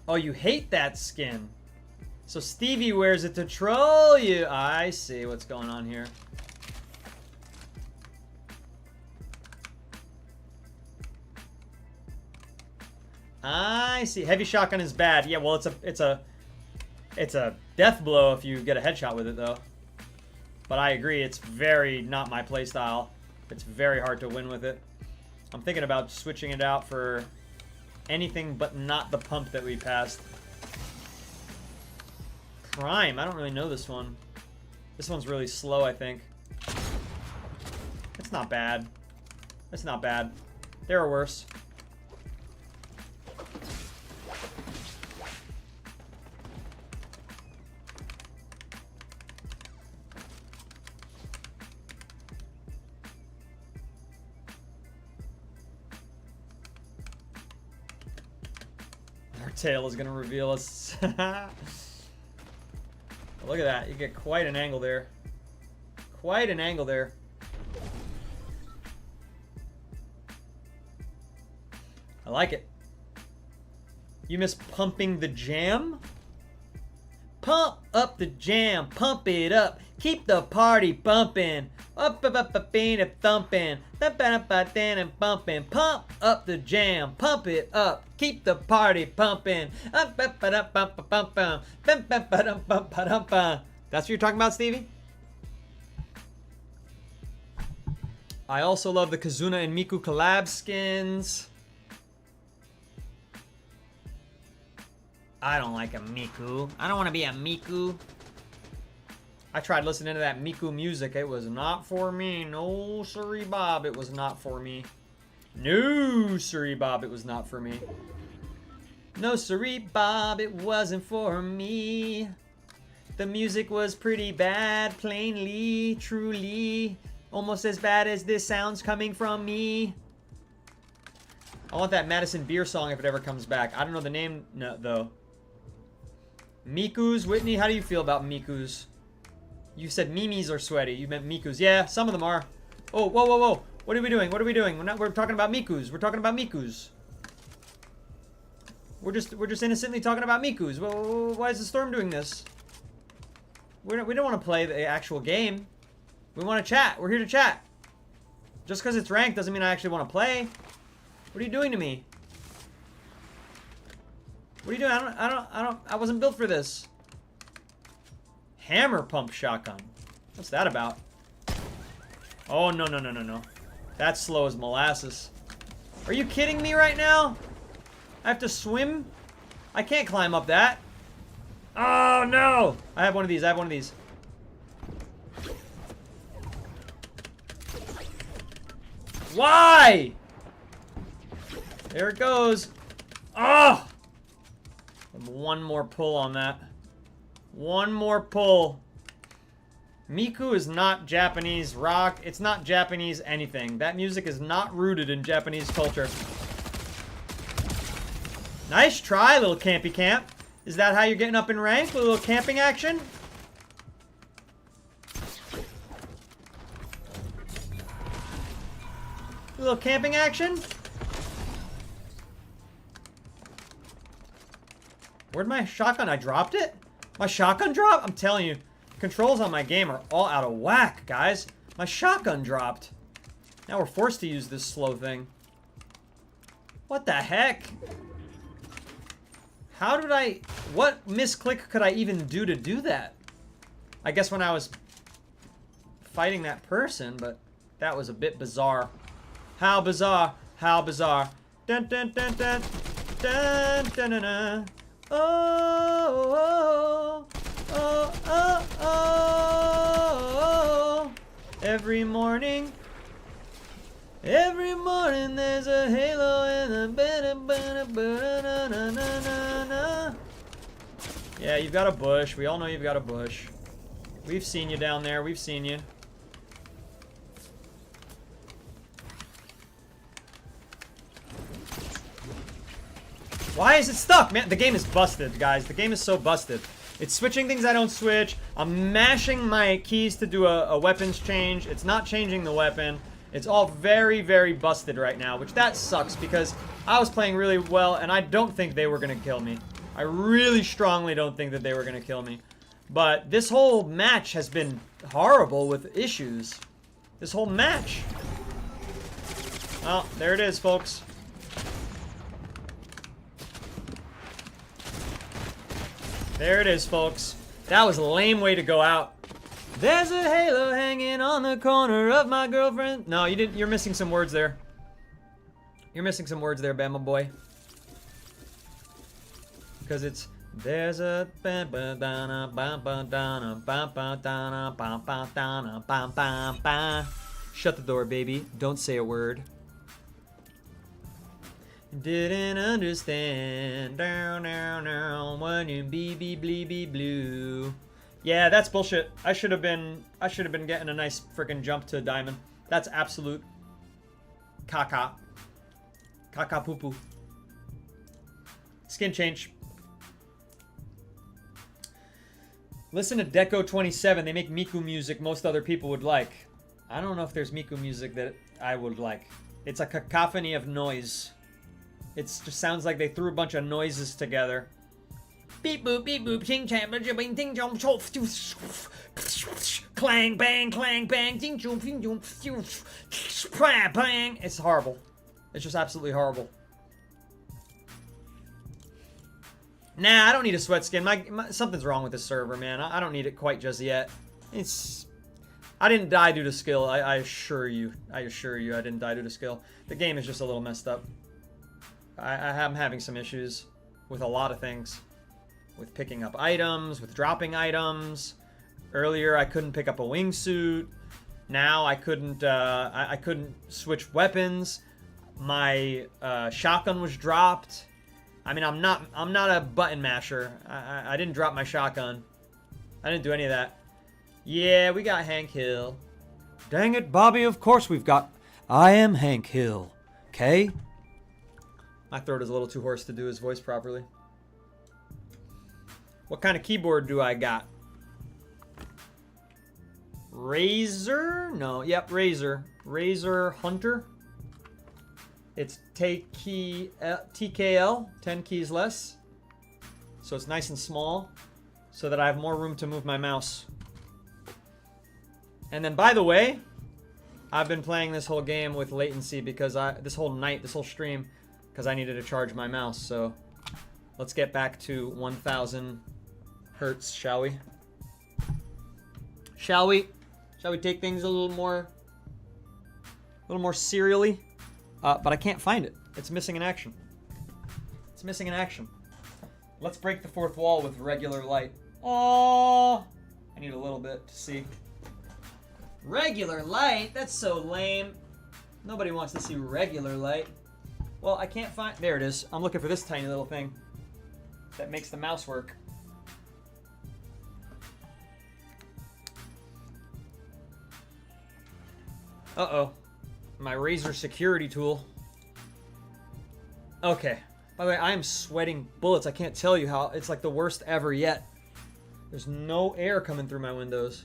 Oh, you hate that skin. So Stevie wears it to troll you. I see what's going on here. I see. Heavy shotgun is bad. Yeah, well, it's a death blow if you get a headshot with it, though. But I agree, it's very not my playstyle. It's very hard to win with it. I'm thinking about switching it out for anything but not the pump that we passed. Prime, I don't really know this one. This one's really slow, I think. It's not bad. It's not bad. There are worse. Our tail is gonna reveal us. Look at that. You get quite an angle there. Quite an angle there. I like it. You miss pumping the jam? Pump up the jam, pump it up, keep the party bumping. Up, being a thumping, and bumping. Pump up the jam, pump it up, keep the party pumping. That's what you're talking about, Stevie? I also love the Kazuna and Miku collab skins. I don't like a Miku. I don't want to be a Miku. I tried listening to that Miku music. It was not for me. No, sorry, Bob. It was not for me. No, sorry, Bob. It was not for me. No, sorry, Bob. It wasn't for me. The music was pretty bad. Plainly, truly. Almost as bad as this sounds coming from me. I want that Madison Beer song if it ever comes back. I don't know the name, no, though. Mikus, Whitney, how do you feel about Mikus? You said Mimis are sweaty. You meant Mikus. Yeah, some of them are. Oh, whoa, whoa, whoa. What are we doing? What are we doing? We're talking about Mikus. We're talking about Mikus. We're just innocently talking about Mikus. Whoa, why is the storm doing this? We don't want to play the actual game. We want to chat. We're here to chat. Just because it's ranked doesn't mean I actually want to play. What are you doing to me? What are you doing? I wasn't built for this. Hammer pump shotgun. What's that about? Oh, no, no, no, no, no. That's slow as molasses. Are you kidding me right now? I have to swim? I can't climb up that. Oh, no. I have one of these. I have one of these. Why? There it goes. Oh! One more pull on that. One more pull. Miku is not Japanese rock. It's not Japanese anything. That music is not rooted in Japanese culture. Nice try, little campy camp. Is that how you're getting up in rank? A little camping action? A little camping action? Where'd my shotgun? I dropped it? My shotgun dropped? I'm telling you, controls on my game are all out of whack, guys. My shotgun dropped. Now we're forced to use this slow thing. What the heck? How did I... What misclick could I even do to do that? I guess when I was fighting that person, but that was a bit bizarre. How bizarre. How bizarre. Dun dun dun dun. Dun dun dun dun. Oh, oh, oh, oh, oh. Every morning there's a halo in the bed. Yeah, you've got a bush. We all know you've got a bush. We've seen you down there. We've seen you. Why is it stuck, man? The game is busted, guys. The game is so busted. It's switching things I don't switch. I'm mashing my keys to do a weapons change. It's not changing the weapon. It's all very, very busted right now, which that sucks because I was playing really well and I don't think they were going to kill me. I really strongly don't think that they were going to kill me. But this whole match has been horrible with issues. This whole match. Well, there it is, folks. There it is, folks. That was a lame way to go out. There's a halo hanging on the corner of my girlfriend. No, you didn't. You're missing some words there. You're missing some words there, Bama boy. Because it's there's a shut the door, baby. Don't say a word. Didn't understand down when you BB bleeby blue. Yeah, that's bullshit. I should have been getting a nice freaking jump to diamond. That's absolute caca. Caca poo poo. Skin change. Listen to Deco 27. They make Miku music most other people would like. I don't know if there's Miku music that I would like. It's a cacophony of noise. It just sounds like they threw a bunch of noises together. Beep boop, ching chang, bing ding jong, clang bang, ding jong, ding jong, bang. It's horrible. It's just absolutely horrible. Nah, I don't need a sweat skin. Something's wrong with this server, man. I don't need it quite just yet. I didn't die due to skill. I assure you. I didn't die due to skill. The game is just a little messed up. I'm having some issues with a lot of things. With picking up items, with dropping items. Earlier, I couldn't pick up a wingsuit. Now I couldn't switch weapons. My shotgun was dropped. I mean, I'm not a button masher. I didn't drop my shotgun. I didn't do any of that. Yeah, we got Hank Hill. Dang it, Bobby, of course we've got... I am Hank Hill. Okay? My throat is a little too hoarse to do his voice properly. What kind of keyboard do I got? Razer? No, yep, Razer. Razer Hunter. It's TKL, 10 keys less. So it's nice and small, so that I have more room to move my mouse. And then, by the way, I've been playing this whole game with latency because this whole stream, because I needed to charge my mouse. So let's get back to 1,000 hertz, shall we? Shall we? Shall we take things a little more serially? But I can't find it. It's missing in action. It's missing in action. Let's break the fourth wall with regular light. Oh, I need a little bit to see. Regular light? That's so lame. Nobody wants to see regular light. Well, I can't find... There it is. I'm looking for this tiny little thing that makes the mouse work. Uh-oh. My Razer security tool. Okay. By the way, I am sweating bullets. I can't tell you how. It's like the worst ever yet. There's no air coming through my windows.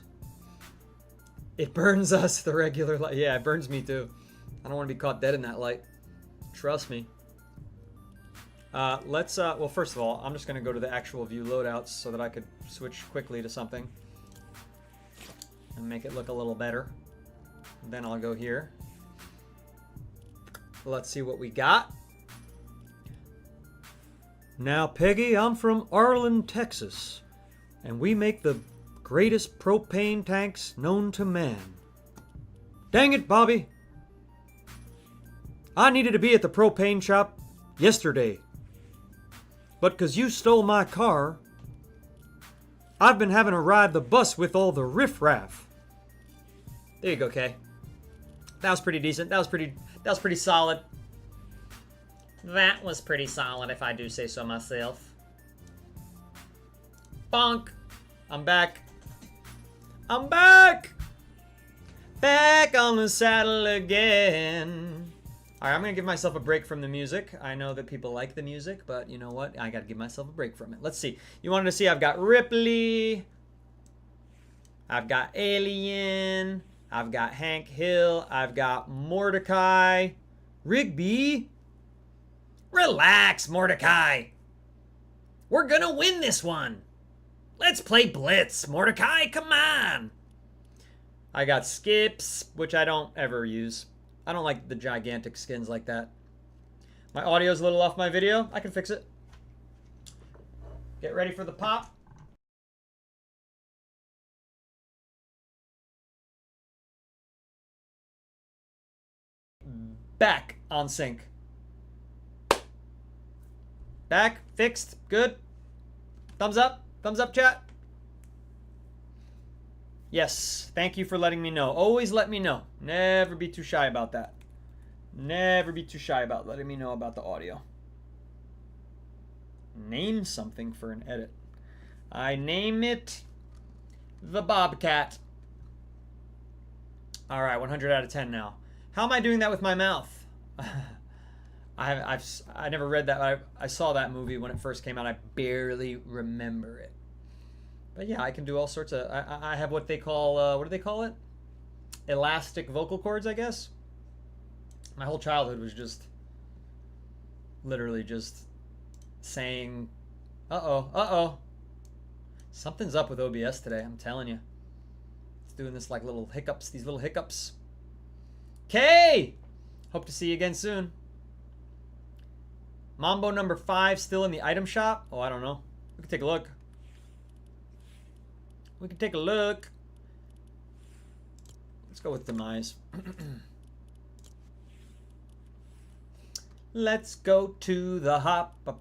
It burns us, the regular light. Yeah, it burns me too. I don't want to be caught dead in that light. Trust me. Well, first of all, I'm just going to go to the actual view loadouts so that I could switch quickly to something. And make it look a little better. Then I'll go here. Let's see what we got. Now, Peggy, I'm from Arlen, Texas, and we make the greatest propane tanks known to man. Dang it, Bobby. I needed to be at the propane shop yesterday, but 'cause you stole my car, I've been having to ride the bus with all the riffraff. There you go, Kay. That was pretty decent. That was pretty solid. That was pretty solid, if I do say so myself. Bonk. I'm back. I'm back! Back on the saddle again. Alright, I'm gonna give myself a break from the music. I know that people like the music, but you know what? I gotta give myself a break from it. Let's see. You wanted to see I've got Ripley. I've got Alien. I've got Hank Hill. I've got Mordecai. Rigby. Relax, Mordecai. We're gonna win this one. Let's play Blitz. Mordecai, come on. I got Skips, which I don't ever use. I don't like the gigantic skins like that. My audio's a little off my video. I can fix it. Get ready for the pop. Back on sync. Back, fixed, good. Thumbs up, chat. Yes, thank you for letting me know. Always let me know. Never be too shy about that. Never be too shy about letting me know about the audio. Name something for an edit. I name it the Bobcat. All right, 100 out of 10 now. How am I doing that with my mouth? I never read that. I saw that movie when it first came out. I barely remember it. But yeah, I can do all sorts of... I have what they call... what do they call it? Elastic vocal cords, I guess? My whole childhood was just... literally just saying Uh-oh. Uh-oh. Something's up with OBS today, I'm telling you. It's doing this like little hiccups, these little hiccups. Okay! Hope to see you again soon. Mambo number 5 still in the item shop? Oh, I don't know. We can take a look. We can take a look. Let's go with Demise. Let's go to the hop, let's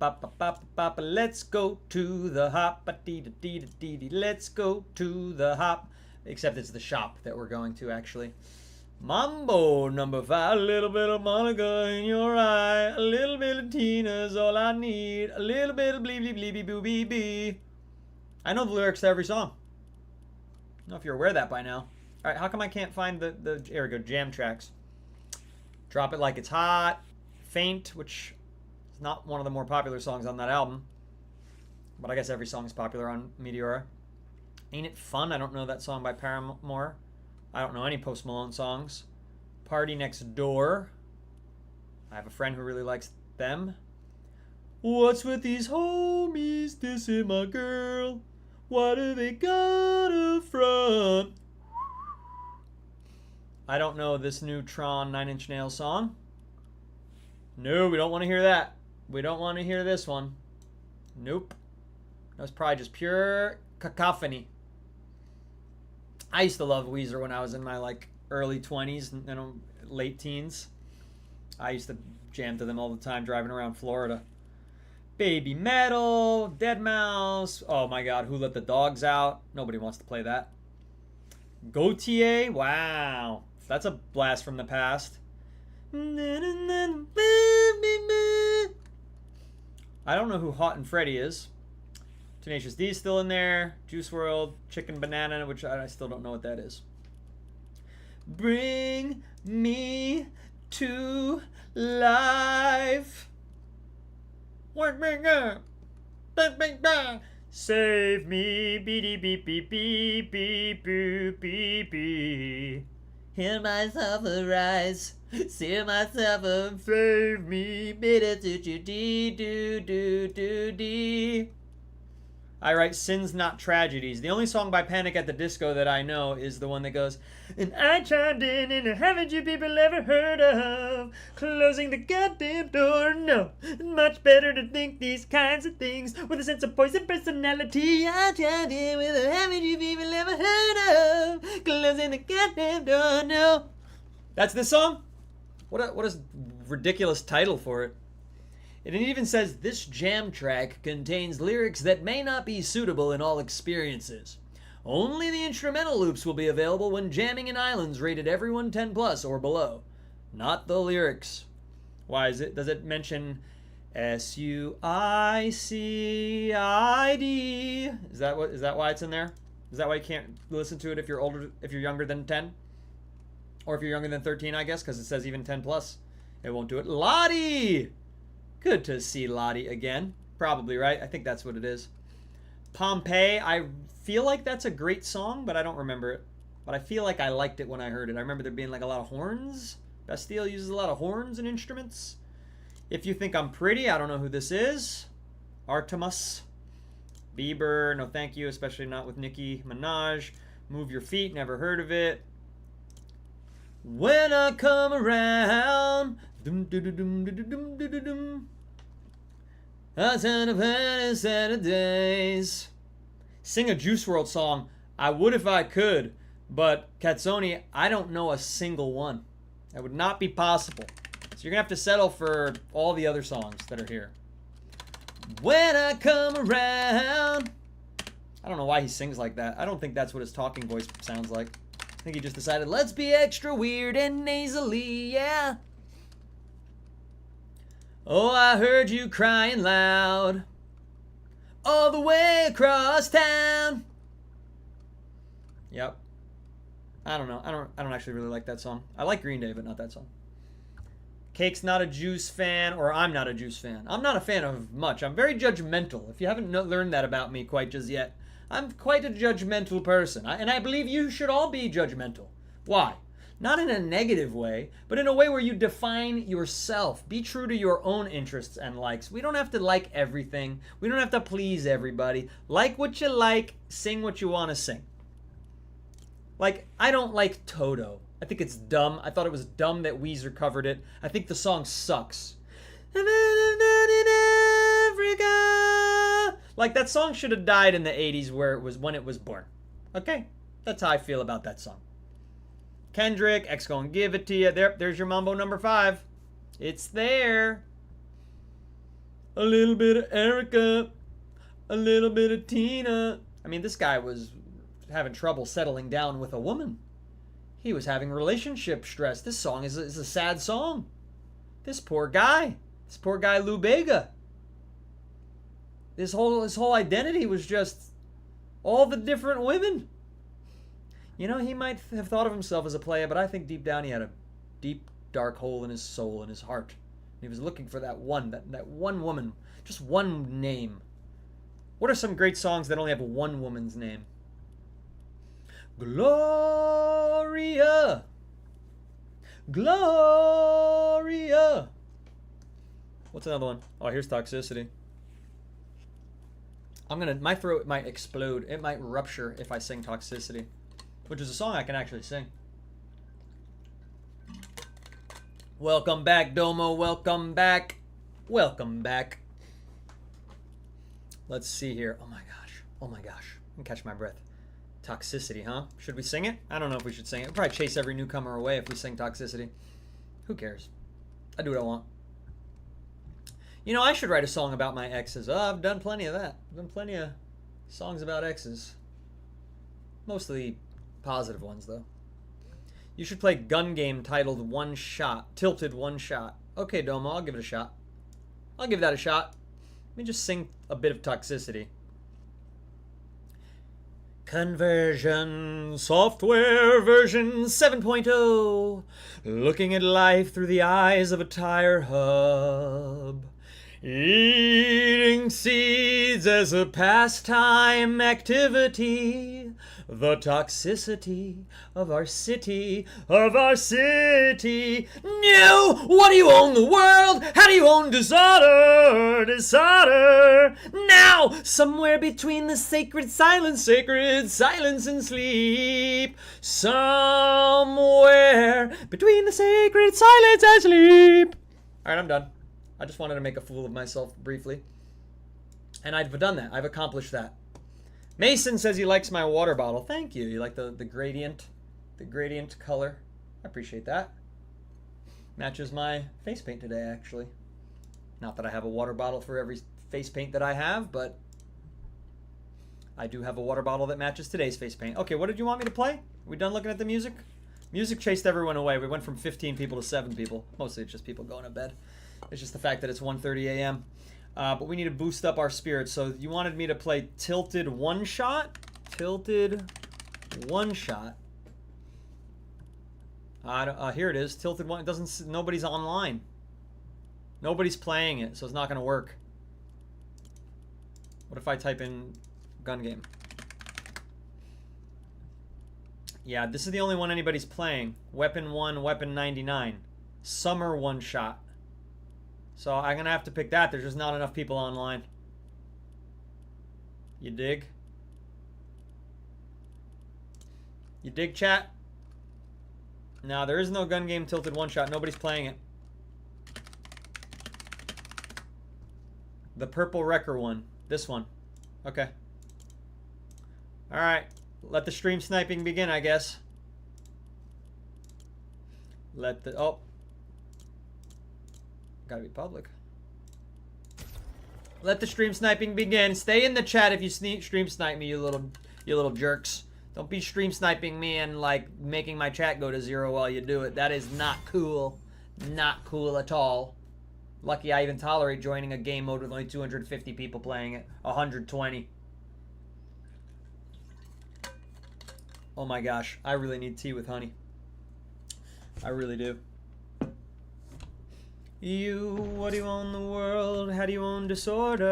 go to the hop, let's go to the hop. Except it's the shop that we're going to, actually. Mambo number 5, a little bit of Monica in your eye, a little bit of Tina's all I need, a little bit of bleeby bleeby boo bee bee. I know the lyrics to every song. I don't know if you're aware of that by now. Alright, how come I can't find the here we go, jam tracks. Drop It Like It's Hot. Faint, which is not one of the more popular songs on that album. But I guess every song is popular on Meteora. Ain't It Fun? I don't know that song by Paramore. I don't know any Post Malone songs. Party Next Door. I have a friend who really likes them. What's with these homies dissing my girl? Why do they gotta front? I don't know this new Tron 9 Inch Nails song. No, we don't want to hear that. We don't want to hear this one. Nope. That was probably just pure cacophony. I used to love Weezer when I was in my like early 20s and late teens. I used to jam to them all the time driving around Florida. Baby Metal, Deadmau5. Oh my God, Who Let the Dogs Out? Nobody wants to play that. Gautier, wow. That's a blast from the past. I don't know who Hot and Freddy is. Tenacious D's still in there. Juice WRLD, Chicken Banana, which I still don't know what that is. Bring me to life. Save me, beady beep beep beep beep beep beep beep. Hear myself arise, see myself and save me, better to dee do do do dee. I write Sins Not Tragedies. The only song by Panic at the Disco that I know is the one that goes, and I chimed in and haven't you people ever heard of closing the goddamn door? No, much better to think these kinds of things with a sense of poison personality. I chimed in with a haven't you people ever heard of closing the goddamn door? No. That's this song? What a ridiculous title for it. It even says, this jam track contains lyrics that may not be suitable in all experiences. Only the instrumental loops will be available when jamming in islands rated everyone 10 plus or below. Not the lyrics. Why is it? Does it mention SUICID? Is that why it's in there? Is that why you can't listen to it if you're younger than 10? Or if you're younger than 13, I guess, because it says even 10 plus. It won't do it. Lottie! Good to see Lottie again. Probably, right? I think that's what it is. Pompeii, I feel like that's a great song, but I don't remember it. But I feel like I liked it when I heard it. I remember there being like a lot of horns. Bastille uses a lot of horns and instruments. If You Think I'm Pretty, I don't know who this is. Artemis. Bieber, no thank you, especially not with Nicki Minaj. Move Your Feet, never heard of it. When I Come Around. Dum dum dum dum dum dum dum dum. Outside of Saturdays. Sing a Juice WRLD song. I would if I could, but Katsoni, I don't know a single one. That would not be possible. So you're gonna have to settle for all the other songs that are here. When I Come Around. I don't know why he sings like that. I don't think that's what his talking voice sounds like. I think he just decided, let's be extra weird and nasally, yeah. Oh, I heard you crying loud all the way across town. Yep. I don't know. I don't actually really like that song. I like Green Day, but not that song. Cake's not a Juice fan, or I'm not a Juice fan. I'm not a fan of much. I'm very judgmental. If you haven't learned that about me quite just yet, I'm quite a judgmental person. And I believe you should all be judgmental. Why? Not in a negative way, but in a way where you define yourself. Be true to your own interests and likes. We don't have to like everything. We don't have to please everybody. Like what you like, sing what you want to sing. Like, I don't like Toto. I think it's dumb. I thought it was dumb that Weezer covered it. I think the song sucks. Like, that song should have died in the 80s when it was born. Okay? That's how I feel about that song. Kendrick, X gon' give it to you. There's your Mambo number 5. It's there. A little bit of Erica. A little bit of Tina. I mean, this guy was having trouble settling down with a woman. He was having relationship stress. This song is a sad song. This poor guy. This poor guy Lou Bega. His whole identity was just all the different women. You know, he might have thought of himself as a player, but I think deep down he had a deep, dark hole in his soul and his heart. He was looking for that one woman, just one name. What are some great songs that only have one woman's name? Gloria. Gloria. What's another one? Oh, here's Toxicity. My throat might explode. It might rupture if I sing Toxicity, which is a song I can actually sing. Welcome back, Domo. Welcome back. Welcome back. Let's see here. Oh my gosh. Oh my gosh. I can catch my breath. Toxicity, huh? Should we sing it? I don't know if we should sing it. We'll probably chase every newcomer away if we sing Toxicity. Who cares? I do what I want. You know, I should write a song about my exes. Oh, I've done plenty of that. I've done plenty of songs about exes. Mostly positive ones, though. You should play gun game titled One Shot. Tilted One Shot. Okay, Domo, I'll give it a shot. I'll give that a shot. Let me just sing a bit of Toxicity. Conversion software version 7.0. Looking at life through the eyes of a tire hub. Eating seeds as a pastime activity. The toxicity of our city, of our city. No! What do you own the world? How do you own disorder? Disorder! Now! Somewhere between the sacred silence and sleep. Somewhere between the sacred silence and sleep. Alright, I'm done. I just wanted to make a fool of myself briefly. And I've done that. I've accomplished that. Mason says he likes my water bottle. Thank you. You like the gradient color. I appreciate that. Matches my face paint today, actually. Not that I have a water bottle for every face paint that I have, but I do have a water bottle that matches today's face paint. Okay, what did you want me to play? Are we done looking at the music? Music chased everyone away. We went from 15 people to 7 people. Mostly it's just people going to bed. It's just the fact that it's 1:30 a.m. But we need to boost up our spirits. So you wanted me to play Tilted One Shot? Tilted One Shot. Here it is. Tilted One. It doesn't. Nobody's online. Nobody's playing it, so it's not going to work. What if I type in gun game? Yeah, this is the only one anybody's playing. Weapon 1, Weapon 99. Summer One Shot. So I'm going to have to pick that. There's just not enough people online. You dig? You dig, chat? No, there is no gun game Tilted One Shot. Nobody's playing it. The Purple Wrecker one. This one. Okay. Alright. Let the stream sniping begin, I guess. Oh. Gotta be public. Let the stream sniping begin. Stay in the chat if you stream snipe me, you little jerks. Don't be stream sniping me and like making my chat go to 0 while you do it. That is not cool. Not cool at all. Lucky I even tolerate joining a game mode with only 250 people playing it. 120. Oh my gosh. I really need tea with honey. I really do. What do you own the world? How do you own disorder?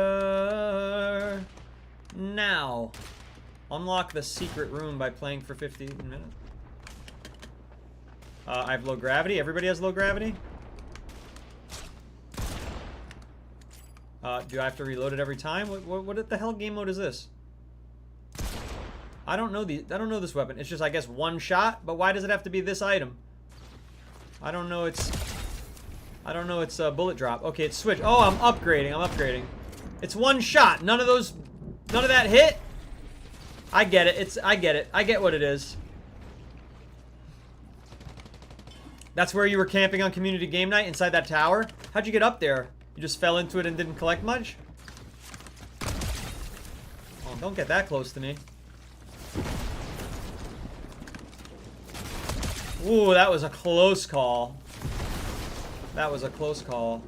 Now. Unlock the secret room by playing for 15 minutes. I have low gravity. Everybody has low gravity. Do I have to reload it every time? What the hell game mode is this? I don't know this weapon. It's just, I guess, one shot. But why does it have to be this item? I don't know. It's a bullet drop. Okay, it's switch. Oh, I'm upgrading. It's one shot. None of that hit. I get it. I get what it is. That's where you were camping on community game night inside that tower? How'd you get up there? You just fell into it and didn't collect much? Oh, don't get that close to me. Ooh, that was a close call. That was a close call.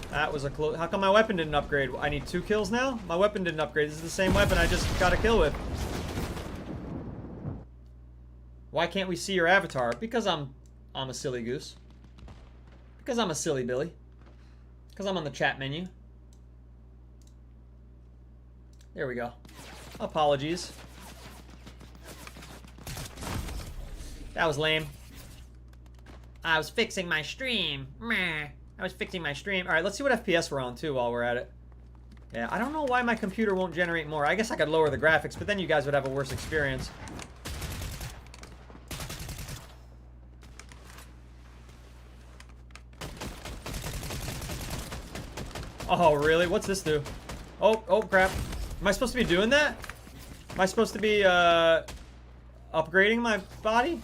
That was a close... How come my weapon didn't upgrade? I need 2 kills now? My weapon didn't upgrade. This is the same weapon I just got a kill with. Why can't we see your avatar? Because I'm a silly goose. Because I'm a silly Billy. Because I'm on the chat menu. There we go. Apologies. That was lame. I was fixing my stream. Meh. I was fixing my stream. Alright, let's see what FPS we're on too while we're at it. Yeah, I don't know why my computer won't generate more. I guess I could lower the graphics, but then you guys would have a worse experience. Oh, really? What's this do? Oh, crap. Am I supposed to be doing that? Am I supposed to be, upgrading my body?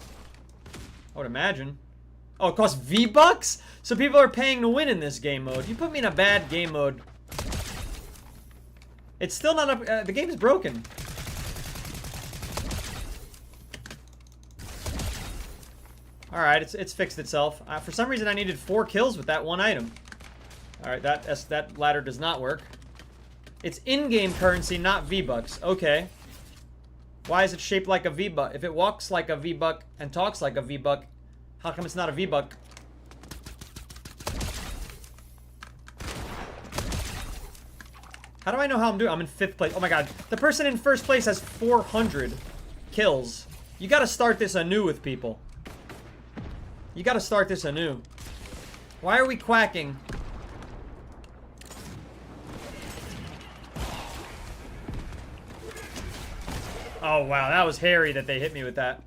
I would imagine. Oh, it costs V-Bucks? So people are paying to win in this game mode. You put me in a bad game mode. It's still not up. The game is broken. Alright, it's fixed itself. For some reason, I needed 4 kills with that one item. Alright, that ladder does not work. It's in-game currency, not V-Bucks. Okay. Why is it shaped like a V-Buck? If it walks like a V-Buck and talks like a V-Buck, how come it's not a V-Buck? How do I know how I'm doing? I'm in 5th place. Oh my god. The person in 1st place has 400 kills. You gotta start this anew with people. You gotta start this anew. Why are we quacking? Oh wow, that was hairy that they hit me with that.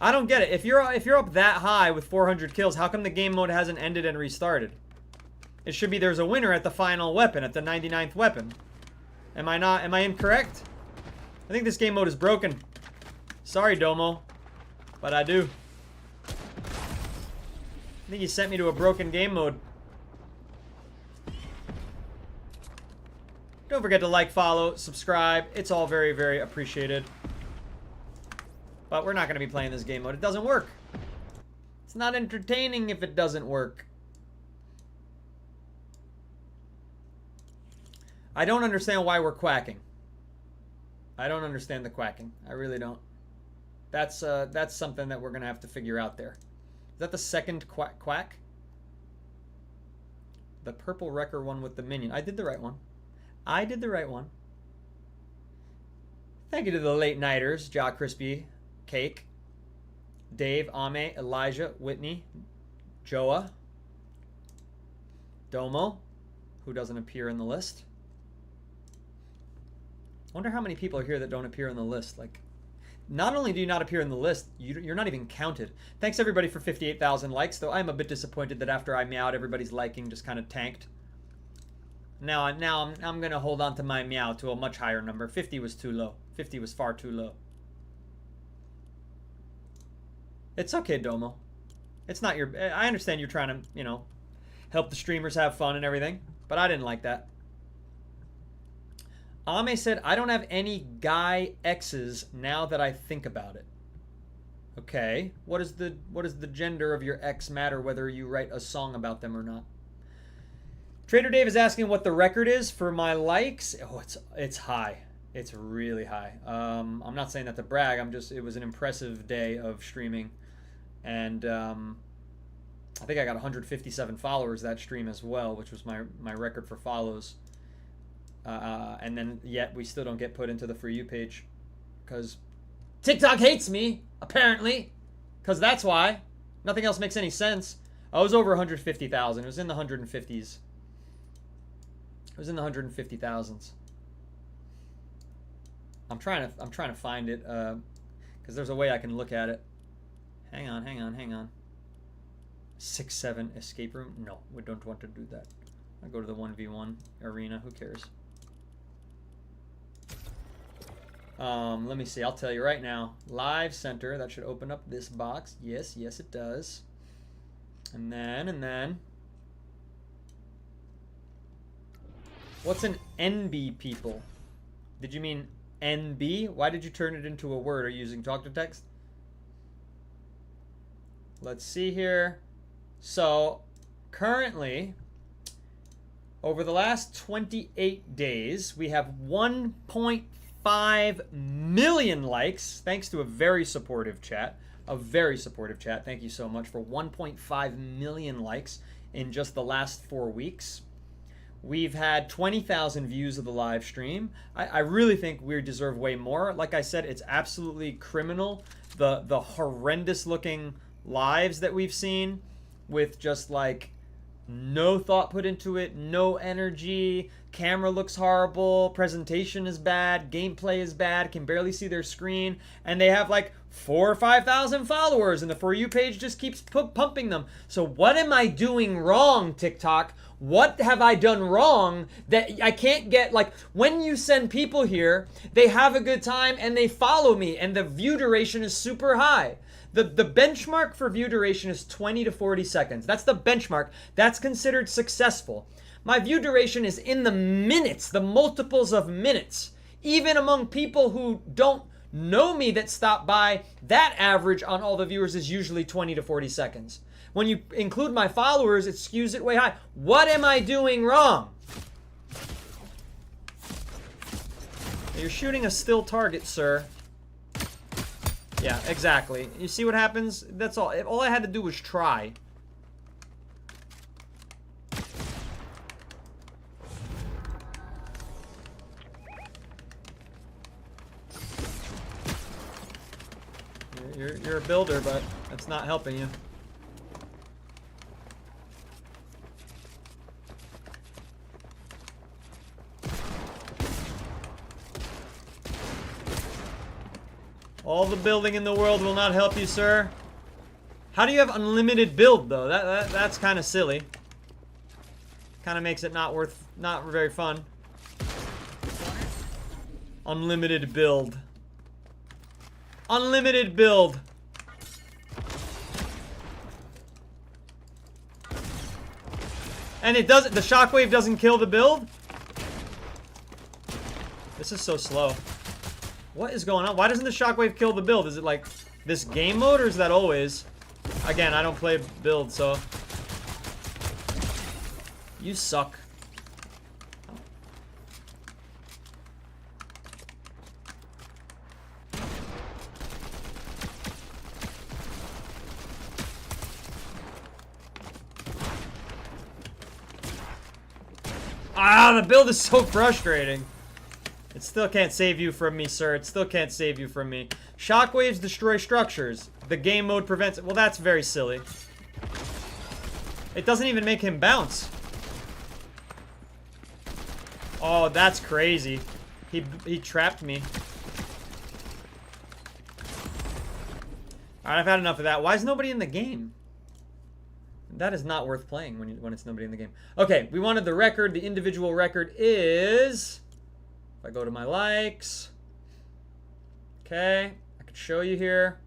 I don't get it. If you're up that high with 400 kills, how come the game mode hasn't ended and restarted? It should be there's a winner at the final weapon, at the 99th weapon. Am I incorrect? I think this game mode is broken. Sorry, Domo. But I do. I think you sent me to a broken game mode. Don't forget to like, follow, subscribe. It's all very, very appreciated. But we're not going to be playing this game mode. It doesn't work. It's not entertaining if it doesn't work. I don't understand why we're quacking. I don't understand the quacking. I really don't. That's something that we're going to have to figure out there. Is that the second quack? The purple wrecker one with the minion. I did the right one. I did the right one. Thank you to the late nighters. Jaw Crispy, Cake, Dave, Ame, Elijah, Whitney, Joa, Domo, who doesn't appear in the list. I wonder how many people are here that don't appear in the list. Like, not only do you not appear in the list, you're not even counted. Thanks everybody for 58,000 likes, though I'm a bit disappointed that after I meowed, everybody's liking just kind of tanked. Now I'm going to hold on to my meow to a much higher number. 50 was too low. 50 was far too low. It's okay, Domo. It's not your... I understand you're trying to, you know, help the streamers have fun and everything, but I didn't like that. Ame said, I don't have any guy exes now that I think about it. Okay. What does the gender of your ex matter whether you write a song about them or not? Trader Dave is asking what the record is for my likes. Oh, it's high. It's really high. I'm not saying that to brag. It was an impressive day of streaming. And I think I got 157 followers that stream as well, which was my record for follows. And then yet we still don't get put into the For You page because TikTok hates me, apparently, because that's why. Nothing else makes any sense. I was over 150,000. It was in the 150s. It was in the 150,000s. I'm trying to find it because there's a way I can look at it. Hang on. 6-7 escape room. No, we don't want to do that. I go to the 1v1 arena. Who cares? Let me see. I'll tell you right now. Live center. That should open up this box. Yes, it does. And then. What's an NB people? Did you mean NB? Why did you turn it into a word? Are you using talk to text? Let's see here. So, currently, over the last 28 days, we have 1.5 million likes, thanks to a very supportive chat. A very supportive chat. Thank you so much for 1.5 million likes in just the last 4 weeks. We've had 20,000 views of the live stream. I really think we deserve way more. Like I said, it's absolutely criminal. The horrendous looking lives that we've seen with just like no thought put into it, no energy, camera looks horrible, presentation is bad, gameplay is bad, can barely see their screen, and they have like 4,000 or 5,000 followers and the For You page just keeps pumping them. So what am I doing wrong, TikTok? What have I done wrong that I can't get? Like, when you send people here, they have a good time and they follow me and the view duration is super high. The benchmark for view duration is 20 to 40 seconds. That's the benchmark. That's considered successful. My view duration is in the minutes, the multiples of minutes. Even among people who don't know me that stop by, that average on all the viewers is usually 20 to 40 seconds. When you include my followers, it skews it way high. What am I doing wrong? You're shooting a still target, sir. Yeah, exactly. You see what happens? That's all. All I had to do was try. You're a builder, but that's not helping you. All the building in the world will not help you, sir. How do you have unlimited build, though? That's kind of silly. Kind of makes it not very fun. Unlimited build. Unlimited build. And it doesn't. The shockwave doesn't kill the build. This is so slow. What is going on? Why doesn't the shockwave kill the build? Is it like this game mode or is that always? Again, I don't play build, so. You suck. Ah, the build is so frustrating. It still can't save you from me, sir. It still can't save you from me. Shockwaves destroy structures. The game mode prevents it. Well, that's very silly. It doesn't even make him bounce. Oh, that's crazy. He trapped me. Alright, I've had enough of that. Why is nobody in the game? That is not worth playing when it's nobody in the game. Okay, we wanted the record. The individual record is... If I go to my likes, okay, I can show you here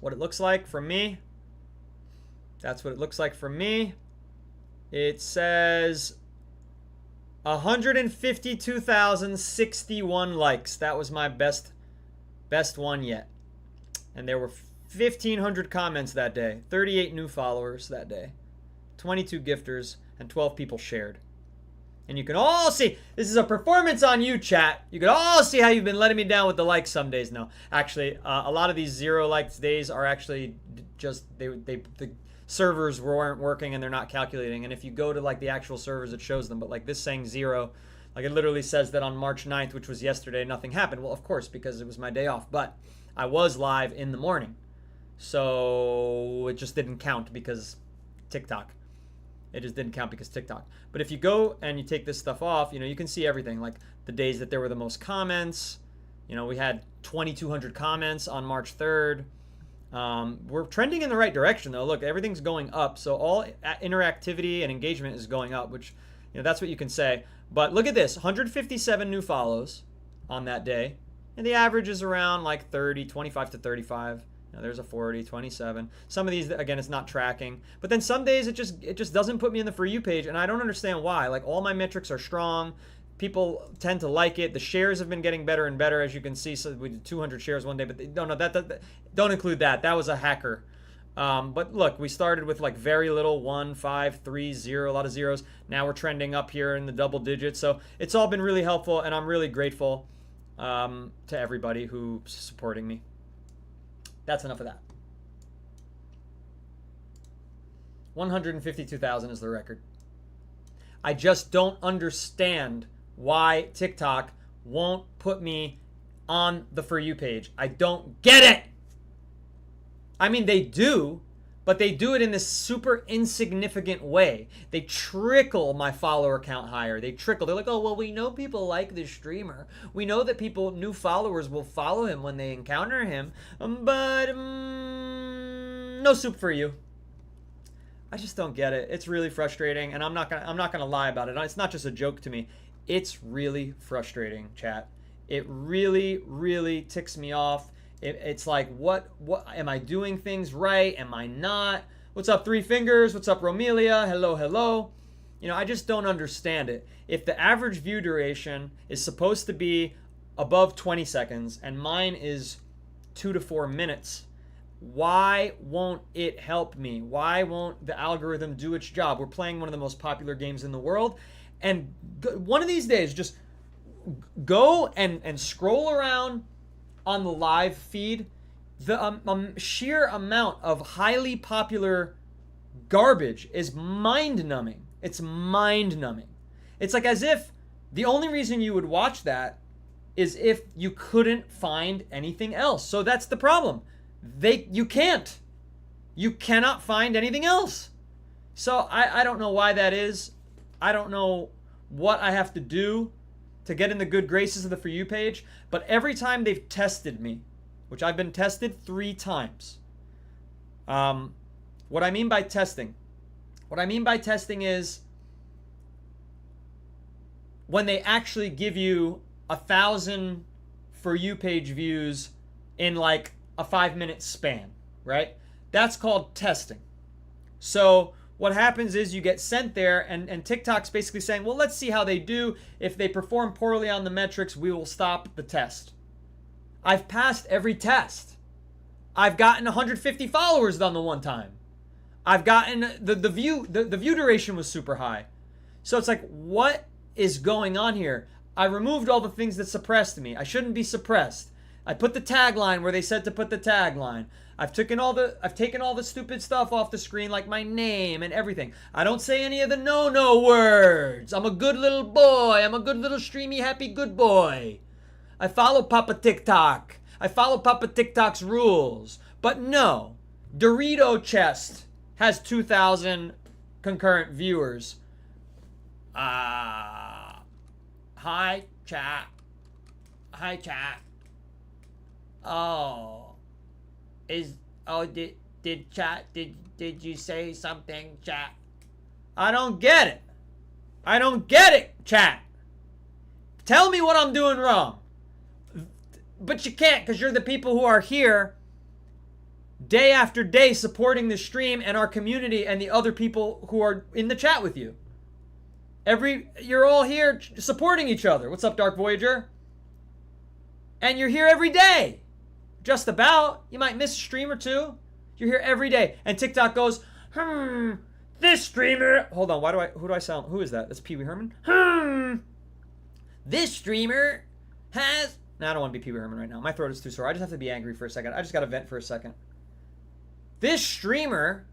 what it looks like from me. That's what it looks like from me. It says 152,061 likes. That was my best one yet. And there were 1,500 comments that day, 38 new followers that day, 22 gifters, and 12 people shared. And you can all see, this is a performance on you, chat. You can all see how you've been letting me down with the likes some days now. Actually, a lot of these 0 likes days are actually just, the servers weren't working and they're not calculating. And if you go to like the actual servers, it shows them. But like this saying 0, Like it literally says that on March 9th, which was yesterday, nothing happened. Well, of course, because it was my day off, but I was live in the morning. So it just didn't count because TikTok. It just didn't count because TikTok. But if you go and you take this stuff off, you know, you can see everything. Like the days that there were the most comments. You know, we had 2,200 comments on March 3rd. We're trending in the right direction, though. Look, everything's going up. So all interactivity and engagement is going up, which, you know, that's what you can say. But look at this, 157 new follows on that day. And the average is around like 30, 25 to 35. You know, there's a 40, 27. Some of these, again, it's not tracking. But then some days it just doesn't put me in the For You page, and I don't understand why. Like, all my metrics are strong. People tend to like it. The shares have been getting better and better, as you can see. So we did 200 shares one day, but don't include that. That was a hacker. But look, we started with like very little, 1, 5, 3, 0, a lot of zeros. Now we're trending up here in the double digits. So it's all been really helpful, and I'm really grateful to everybody who's supporting me. That's enough of that. 152,000 is the record. I just don't understand why TikTok won't put me on the For You page. I don't get it. I mean, they do, but they do it in this super insignificant way. They trickle my follower count higher. They trickle. They're like, oh, well, we know people like this streamer. We know that new followers will follow him when they encounter him, but no soup for you. I just don't get it. It's really frustrating, and I'm not gonna lie about it. It's not just a joke to me. It's really frustrating, chat. It really, really ticks me off. It's like, what am I doing things right? Am I not? What's up, Three Fingers? What's up, Romelia? Hello, hello. You know, I just don't understand it. If the average view duration is supposed to be above 20 seconds and mine is 2 to 4 minutes, why won't it help me? Why won't the algorithm do its job? We're playing one of the most popular games in the world, and one of these days, just go and scroll around on the live feed. The sheer amount of highly popular garbage is mind-numbing. It's mind-numbing. It's like as if the only reason you would watch that is if you couldn't find anything else. So that's the problem. You cannot find anything else. So I don't know why that is. I don't know what I have to do to get in the good graces of the For You page, but every time they've tested me, which I've been tested 3 times. What I mean by testing is when they actually give you 1,000 For You page views in like a 5-minute span, right? That's called testing. So what happens is you get sent there, and TikTok's basically saying, well, let's see how they do. If they perform poorly on the metrics, we will stop the test. I've passed every test. I've gotten 150 followers on the one time. I've gotten the view duration was super high. So it's like, what is going on here? I removed all the things that suppressed me. I shouldn't be suppressed. I put the tagline where they said to put the tagline. I've taken all the stupid stuff off the screen, like my name and everything. I don't say any of the no words. I'm a good little boy. I'm a good little streamy happy good boy. I follow Papa TikTok. I follow Papa TikTok's rules. But no, Dorito Chest has 2,000 concurrent viewers. Hi chat. Hi chat. Did chat, did you say something, chat? I don't get it. I don't get it, chat. Tell me what I'm doing wrong. But you can't, because you're the people who are here day after day supporting the stream and our community and the other people who are in the chat with you. You're all here supporting each other. What's up, Dark Voyager? And you're here every day. Just about. You might miss a stream or two. You're here every day. And TikTok goes, this streamer. Hold on, who do I sound? Who is that? That's Pee Wee Herman. This streamer has. No, I don't want to be Pee Wee Herman right now. My throat is too sore. I just have to be angry for a second. I just got to vent for a second. This streamer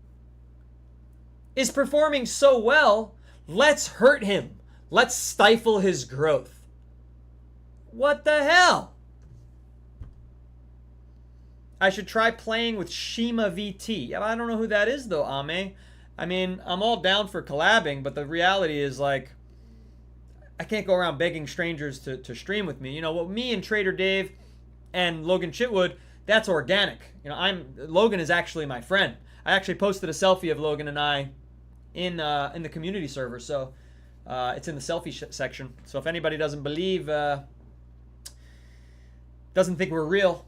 is performing so well. Let's hurt him. Let's stifle his growth. What the hell? I should try playing with Shima VT. Yeah, I don't know who that is though, Ame. I mean, I'm all down for collabing, but the reality is like, I can't go around begging strangers to stream with me. You know, what me and Trader Dave and Logan Chitwood, that's organic. You know, Logan is actually my friend. I actually posted a selfie of Logan and I in the community server, so it's in the selfie section. So if anybody doesn't believe, doesn't think we're real,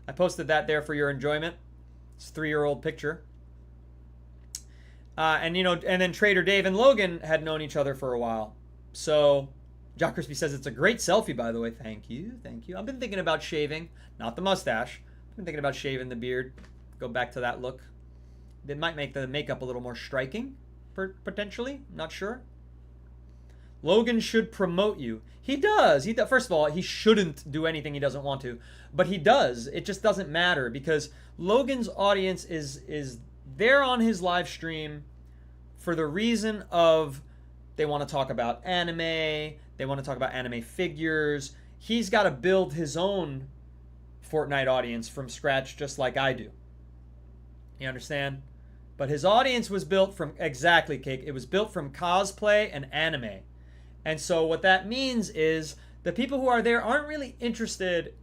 I posted that there for your enjoyment. It's a 3-year-old picture. And, you know, and then Trader Dave and Logan had known each other for a while. So, Jock Crispy says it's a great selfie, by the way. Thank you, thank you. I've been thinking about shaving, not the mustache. I've been thinking about shaving the beard. Go back to that look. It might make the makeup a little more striking, potentially. Not sure. Logan should promote you. He does. First of all, he shouldn't do anything he doesn't want to, but he does. It just doesn't matter because Logan's audience is there on his live stream for the reason of they want to talk about anime, they want to talk about anime figures. He's got to build his own Fortnite audience from scratch just like I do. You understand? But his audience was built from, exactly, Cake, it was built from cosplay and anime. And so what that means is the people who are there aren't really interested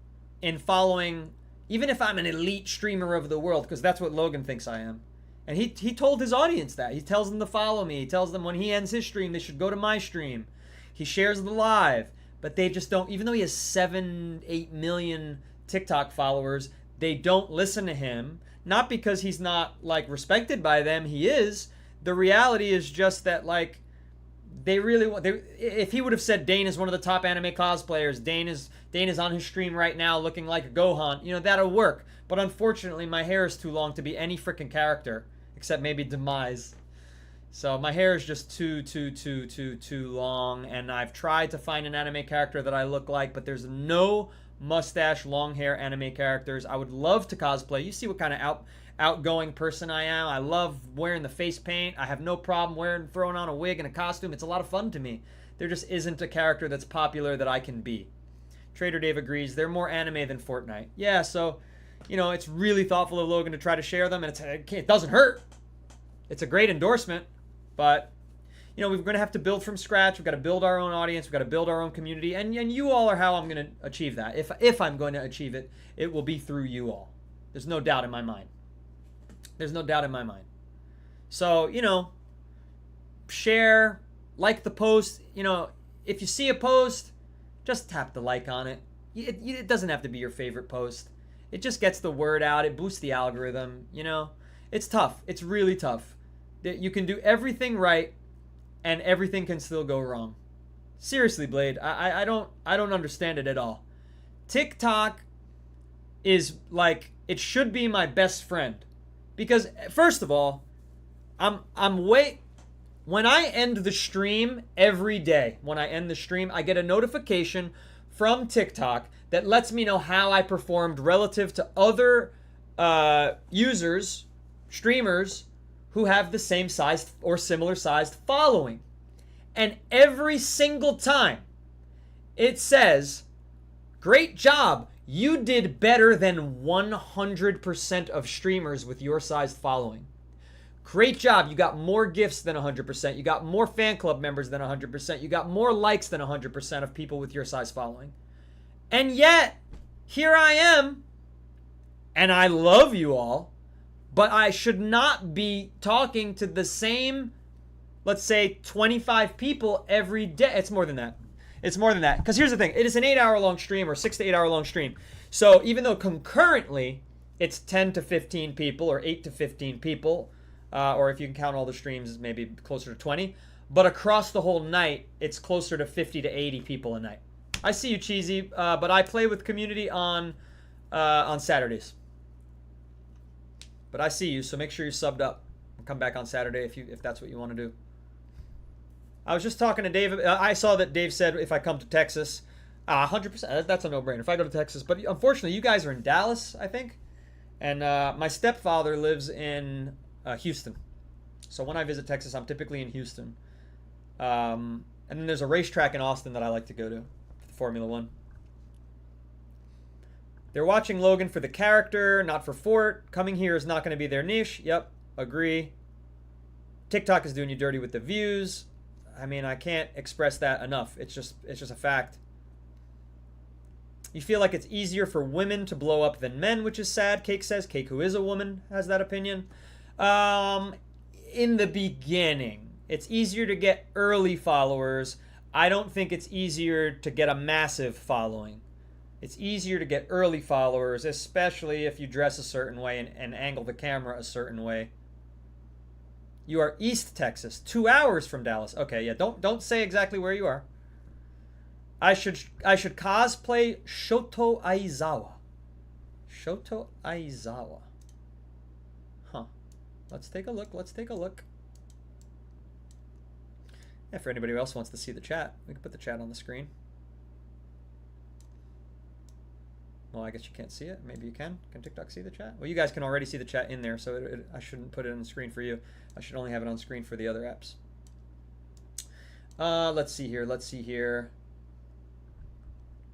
in following, even if I'm an elite streamer of the world, because that's what Logan thinks I am. And he told his audience that. He tells them to follow me. He tells them when he ends his stream, they should go to my stream. He shares the live. But they just don't, even though he has 7-8 million TikTok followers, they don't listen to him. Not because he's not, like, respected by them. He is. The reality is just that, like, they really want... if he would have said Dane is one of the top anime cosplayers, Dane is on his stream right now looking like a Gohan, you know, that'll work. But unfortunately, my hair is too long to be any freaking character. Except maybe Demise. So my hair is just too long. And I've tried to find an anime character that I look like, but there's no mustache, long hair anime characters. I would love to cosplay. You see what kind of outgoing person I am. I love wearing the face paint. I have no problem throwing on a wig and a costume. It's a lot of fun to me. There just isn't a character that's popular that I can be. Trader Dave agrees. They're more anime than Fortnite. Yeah, so, you know, it's really thoughtful of Logan to try to share them, and it doesn't hurt. It's a great endorsement, but, you know, we're going to have to build from scratch. We've got to build our own audience. We've got to build our own community, and you all are how I'm going to achieve that. If I'm going to achieve it, it will be through you all. There's no doubt in my mind. There's no doubt in my mind. So, you know, share, like the post. You know, if you see a post, just tap the like on it. It doesn't have to be your favorite post. It just gets the word out. It boosts the algorithm, you know. It's tough. It's really tough. You can do everything right, and everything can still go wrong. Seriously, Blade, I don't understand it at all. TikTok is like, it should be my best friend. Because, first of all, when I end the stream every day, I get a notification from TikTok that lets me know how I performed relative to other users, streamers, who have the same size or similar sized following. And every single time it says, great job, you did better than 100% of streamers with your sized following. Great job, you got more gifts than 100%, you got more fan club members than 100%, you got more likes than 100% of people with your size following. And yet, here I am, and I love you all, but I should not be talking to the same, let's say, 25 people every day. It's more than that. It's more than that. Because here's the thing. It is an 8-hour-long stream or 6 to 8 hour long stream. So even though concurrently it's 10 to 15 people or 8 to 15 people, or if you can count all the streams, maybe closer to 20. But across the whole night, it's closer to 50 to 80 people a night. I see you, Cheesy, but I play with community on Saturdays. But I see you, so make sure you're subbed up. Come back on Saturday if that's what you want to do. I was just talking to Dave. I saw that Dave said if I come to Texas, 100%. That's a no-brainer. If I go to Texas, but unfortunately, you guys are in Dallas, I think, and my stepfather lives in Houston. So when I visit Texas, I'm typically in Houston. And then there's a racetrack in Austin that I like to go to, Formula One. They're watching Logan for the character, not for Fort. Coming here is not going to be their niche. Yep, agree. TikTok is doing you dirty with the views. I mean, I can't express that enough. It's just a fact. You feel like it's easier for women to blow up than men, which is sad. Cake says. Cake, who is a woman, has that opinion. In the beginning, it's easier to get early followers. I don't think it's easier to get a massive following. It's easier to get early followers, especially if you dress a certain way and angle the camera a certain way. You are East Texas, 2 hours from Dallas. Okay, yeah, don't say exactly where you are. I should cosplay Shoto Aizawa. Shoto Aizawa. Huh. Let's take a look. Yeah, for anybody else who wants to see the chat, we can put the chat on the screen. Well, I guess you can't see it. Maybe you can. Can TikTok see the chat? Well, you guys can already see the chat in there, so I shouldn't put it on the screen for you. I should only have it on screen for the other apps. Let's see here.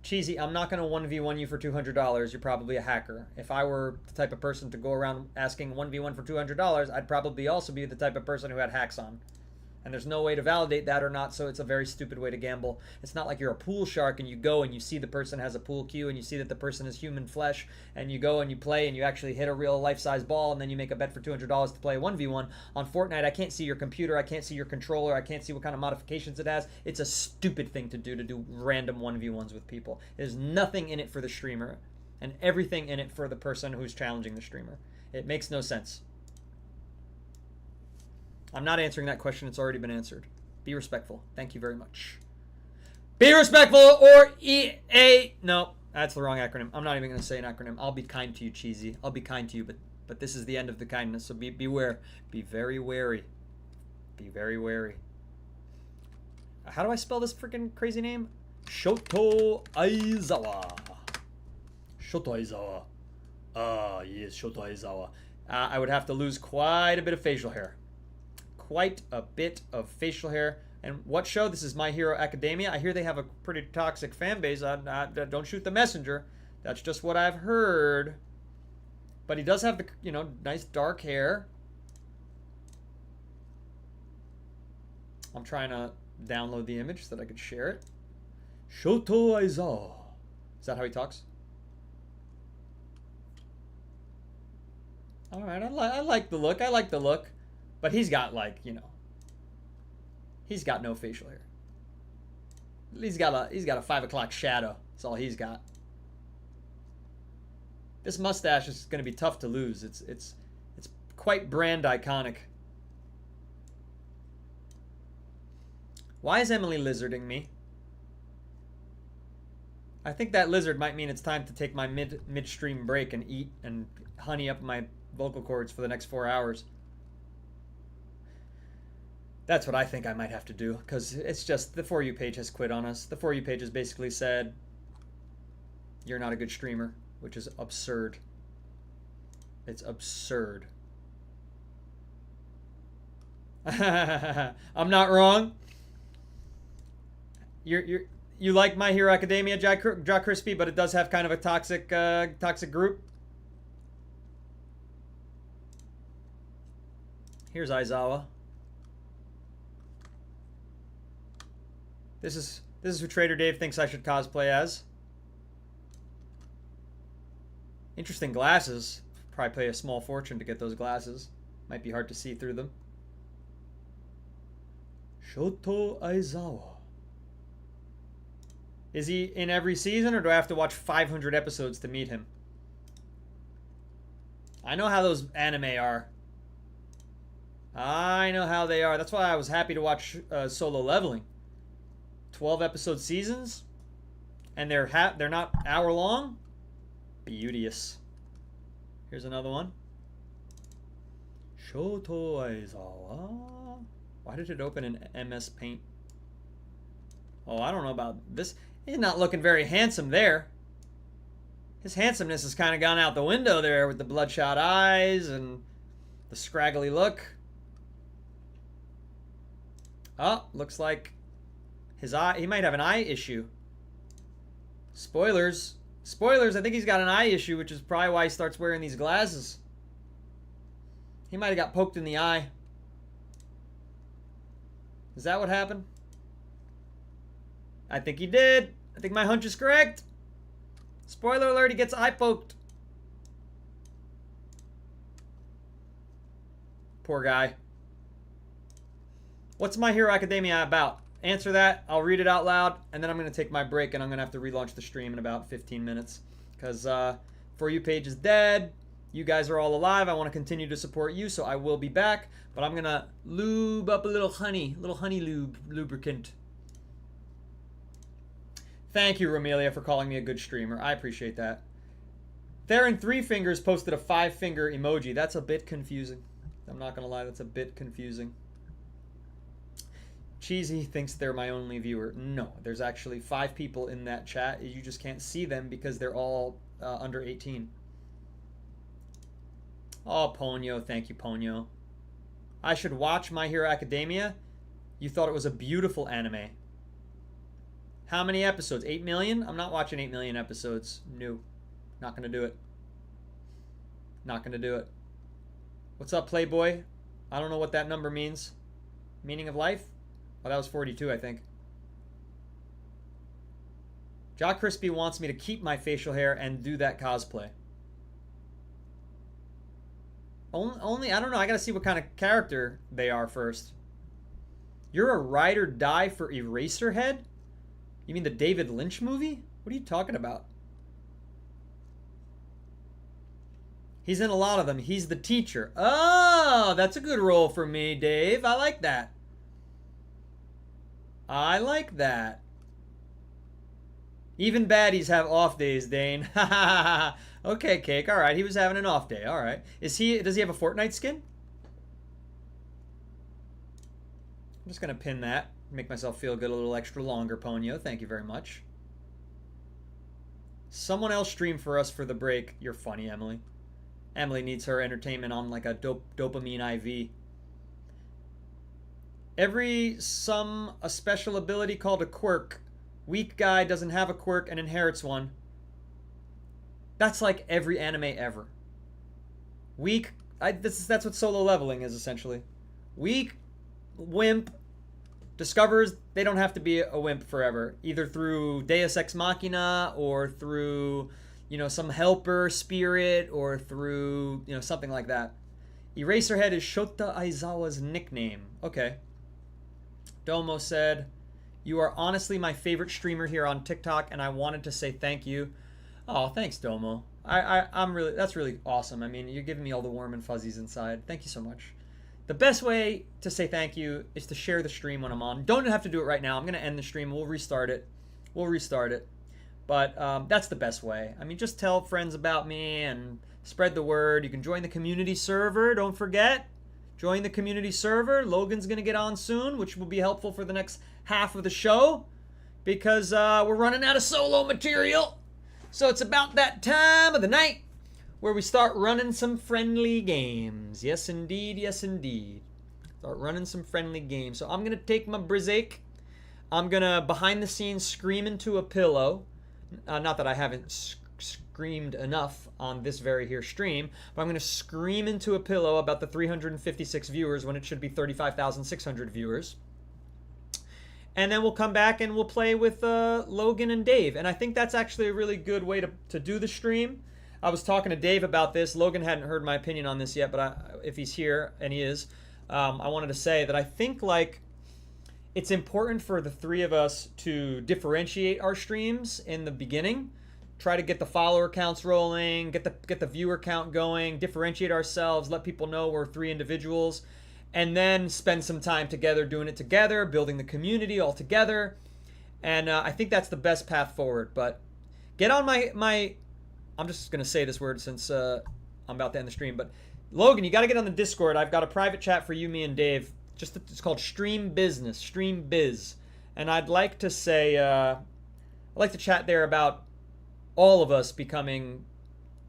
Cheesy, I'm not going to 1v1 you for $200. You're probably a hacker. If I were the type of person to go around asking 1v1 for $200, I'd probably also be the type of person who had hacks on. And there's no way to validate that or not, so it's a very stupid way to gamble. It's not like you're a pool shark and you go and you see the person has a pool cue and you see that the person is human flesh and you go and you play and you actually hit a real life-size ball and then you make a bet for $200 to play a 1v1. On Fortnite, I can't see your computer, I can't see your controller, I can't see what kind of modifications it has. It's a stupid thing to do random 1v1s with people. There's nothing in it for the streamer and everything in it for the person who's challenging the streamer. It makes no sense. I'm not answering that question. It's already been answered. Be respectful. Thank you very much. Be respectful or EA. No, that's the wrong acronym. I'm not even going to say an acronym. I'll be kind to you, Cheesy. I'll be kind to you, but this is the end of the kindness. So beware. Be very wary. Be very wary. How do I spell this freaking crazy name? Shoto Aizawa. Shoto Aizawa. Ah, yes, Shoto Aizawa. I would have to lose quite a bit of facial hair. Quite a bit of facial hair. And what show? This is My Hero Academia. I hear they have a pretty toxic fan base. Don't shoot the messenger. That's just what I've heard. But he does have the, nice dark hair. I'm trying to download the image so that I could share it. Shoto Aizawa. Is that how he talks? All right, I like the look. I like the look. But he's got, he's got no facial hair. He's got a 5 o'clock shadow. That's all he's got. This mustache is going to be tough to lose. It's quite brand iconic. Why is Emily lizarding me? I think that lizard might mean it's time to take my midstream break and eat and honey up my vocal cords for the next 4 hours. That's what I think I might have to do, because it's just the For You page has quit on us. The For You page has basically said, you're not a good streamer, which is absurd. It's absurd. I'm not wrong. You like My Hero Academia, Jack Crispy, but it does have kind of a toxic group. Here's Aizawa. This is who Trader Dave thinks I should cosplay as. Interesting glasses. Probably pay a small fortune to get those glasses. Might be hard to see through them. Shoto Aizawa. Is he in every season, or do I have to watch 500 episodes to meet him? I know how those anime are. I know how they are. That's why I was happy to watch Solo Leveling. 12 episode seasons, and they're not hour long. Beauteous. Here's another one. Shoto Aizawa. Why did it open in MS Paint? Oh, I don't know about this. He's not looking very handsome there. His handsomeness has kind of gone out the window there with the bloodshot eyes and the scraggly look. Oh, looks like his eye, he might have an eye issue. Spoilers. Spoilers, I think he's got an eye issue, which is probably why he starts wearing these glasses. He might have got poked in the eye. Is that what happened? I think he did. I think my hunch is correct. Spoiler alert, he gets eye poked. Poor guy. What's My Hero Academia about? Answer that. I'll read it out loud, and then I'm going to take my break, and I'm going to have to relaunch the stream in about 15 minutes. Because For You page is dead. You guys are all alive. I want to continue to support you, so I will be back. But I'm going to lube up a little honey lubricant. Thank you, Romelia, for calling me a good streamer. I appreciate that. Theron Three Fingers posted a 5-finger emoji. That's a bit confusing. I'm not going to lie, that's a bit confusing. Cheesy thinks they're my only viewer. No, there's actually 5 people in that chat. You just can't see them because they're all under 18. Oh, Ponyo. Thank you, Ponyo. I should watch My Hero Academia? You thought it was a beautiful anime. How many episodes? 8 million? I'm not watching 8 million episodes. No. Not going to do it. Not going to do it. What's up, Playboy? I don't know what that number means. Meaning of life? Oh, that was 42, I think. Jock Crispy wants me to keep my facial hair and do that cosplay. Only, I don't know. I gotta see what kind of character they are first. You're a ride or die for Eraserhead? You mean the David Lynch movie? What are you talking about? He's in a lot of them. He's the teacher. Oh, that's a good role for me, Dave. I like that. I like that. Even baddies have off days, Dane. Okay, Cake. All right, he was having an off day. All right. Does he have a Fortnite skin? I'm just going to pin that. Make myself feel good a little extra longer, Ponyo. Thank you very much. Someone else stream for us for the break. You're funny, Emily. Emily needs her entertainment on like a dopamine IV. A special ability called a quirk. Weak guy doesn't have a quirk and inherits one. That's like every anime ever. Weak. That's what solo leveling is essentially. Weak wimp discovers they don't have to be a wimp forever, either through Deus Ex Machina or through, some helper spirit or through, something like that. Eraserhead is Shota Aizawa's nickname. Okay. Domo said, "You are honestly my favorite streamer here on TikTok, and I wanted to say thank you." Oh, thanks, Domo. That's really awesome. I mean, you're giving me all the warm and fuzzies inside. Thank you so much. The best way to say thank you is to share the stream when I'm on. Don't have to do it right now. I'm going to end the stream. We'll restart it. But that's the best way. I mean, just tell friends about me and spread the word. You can join the community server. Don't forget. Join the community server. Logan's going to get on soon, which will be helpful for the next half of the show because we're running out of solo material. So it's about that time of the night where we start running some friendly games. Yes, indeed. Yes, indeed. Start running some friendly games. So I'm going to take my break. I'm going to, behind the scenes, scream into a pillow. Not that I haven't screamed enough on this very here stream, but I'm going to scream into a pillow about the 356 viewers when it should be 35,600 viewers. And then we'll come back and we'll play with Logan and Dave. And I think that's actually a really good way to do the stream. I was talking to Dave about this. Logan hadn't heard my opinion on this yet, but if he's here, and he is, I wanted to say that I think it's important for the three of us to differentiate our streams in the beginning. Try to get the follower counts rolling, get the viewer count going, differentiate ourselves, let people know we're 3 individuals, and then spend some time together doing it together, building the community all together. And I think that's the best path forward. But get on my I'm just going to say this word since I'm about to end the stream. But Logan, you got to get on the Discord. I've got a private chat for you, me, and Dave. It's called Stream Business, Stream Biz. And I'd like to say, I'd like to chat there about all of us becoming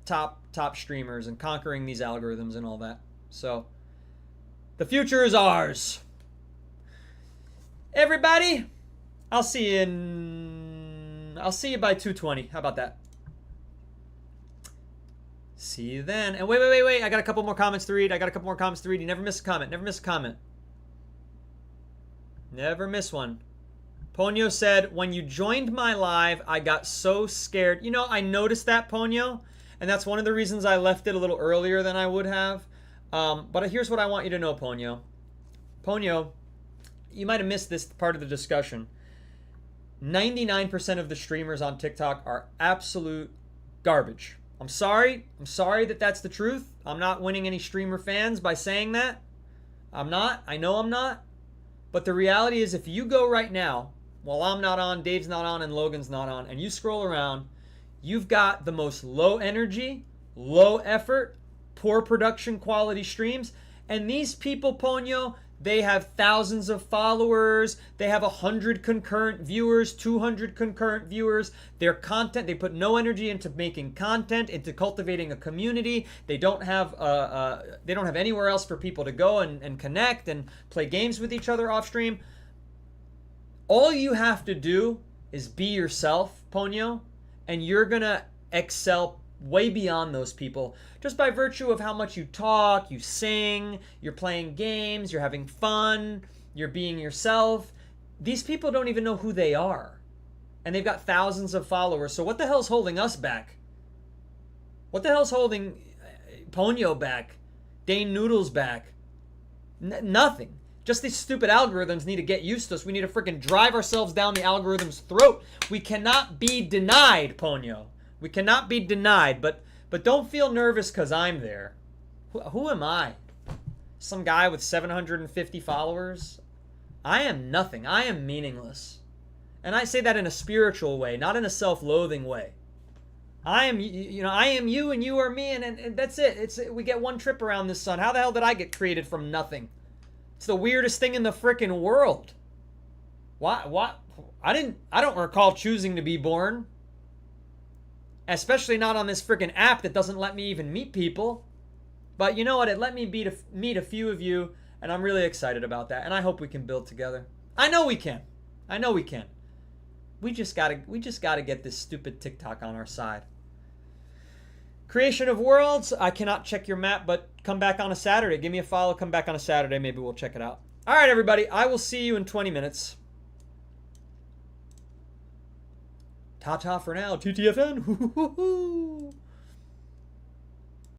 top streamers and conquering these algorithms and all that. So the future is ours. Everybody, I'll see you by 2:20. How about that? See you then. And wait. I got a couple more comments to read. You never miss a comment. Never miss a comment. Never miss one. Ponyo said, when you joined my live, I got so scared. You know, I noticed that, Ponyo. And that's one of the reasons I left it a little earlier than I would have. But here's what I want you to know, Ponyo. Ponyo, you might have missed this part of the discussion. 99% of the streamers on TikTok are absolute garbage. I'm sorry that that's the truth. I'm not winning any streamer fans by saying that. I'm not. I know I'm not. But the reality is, if you go right now, while I'm not on, Dave's not on, and Logan's not on, and you scroll around, you've got the most low energy, low effort, poor production quality streams. And these people, Ponyo, they have thousands of followers. They have 100 concurrent viewers, 200 concurrent viewers. Their content, they put no energy into making content, into cultivating a community. They don't have anywhere else for people to go and connect and play games with each other off stream. All you have to do is be yourself, Ponyo, and you're gonna excel way beyond those people just by virtue of how much you talk, you sing, you're playing games, you're having fun, you're being yourself. These people don't even know who they are, and they've got thousands of followers. So what the hell's holding us back? What the hell's holding Ponyo back, Dane Noodles back? Nothing. Just these stupid algorithms need to get used to us. We need to freaking drive ourselves down the algorithm's throat. We cannot be denied, Ponyo. We cannot be denied, but don't feel nervous because I'm there. Who am I? Some guy with 750 followers? I am nothing. I am meaningless. And I say that in a spiritual way, not in a self-loathing way. I am you and you are me, and that's it. We get one trip around this sun. How the hell did I get created from nothing? It's the weirdest thing in the frickin' world. Why? I don't recall choosing to be born. Especially not on this freaking app that doesn't let me even meet people. But you know what? It let me meet a few of you, and I'm really excited about that. And I hope we can build together. I know we can. We just gotta get this stupid TikTok on our side. Creation of Worlds. I cannot check your map, but come back on a Saturday. Give me a follow. Come back on a Saturday. Maybe we'll check it out. All right, everybody. I will see you in 20 minutes. Ta-ta for now. TTFN.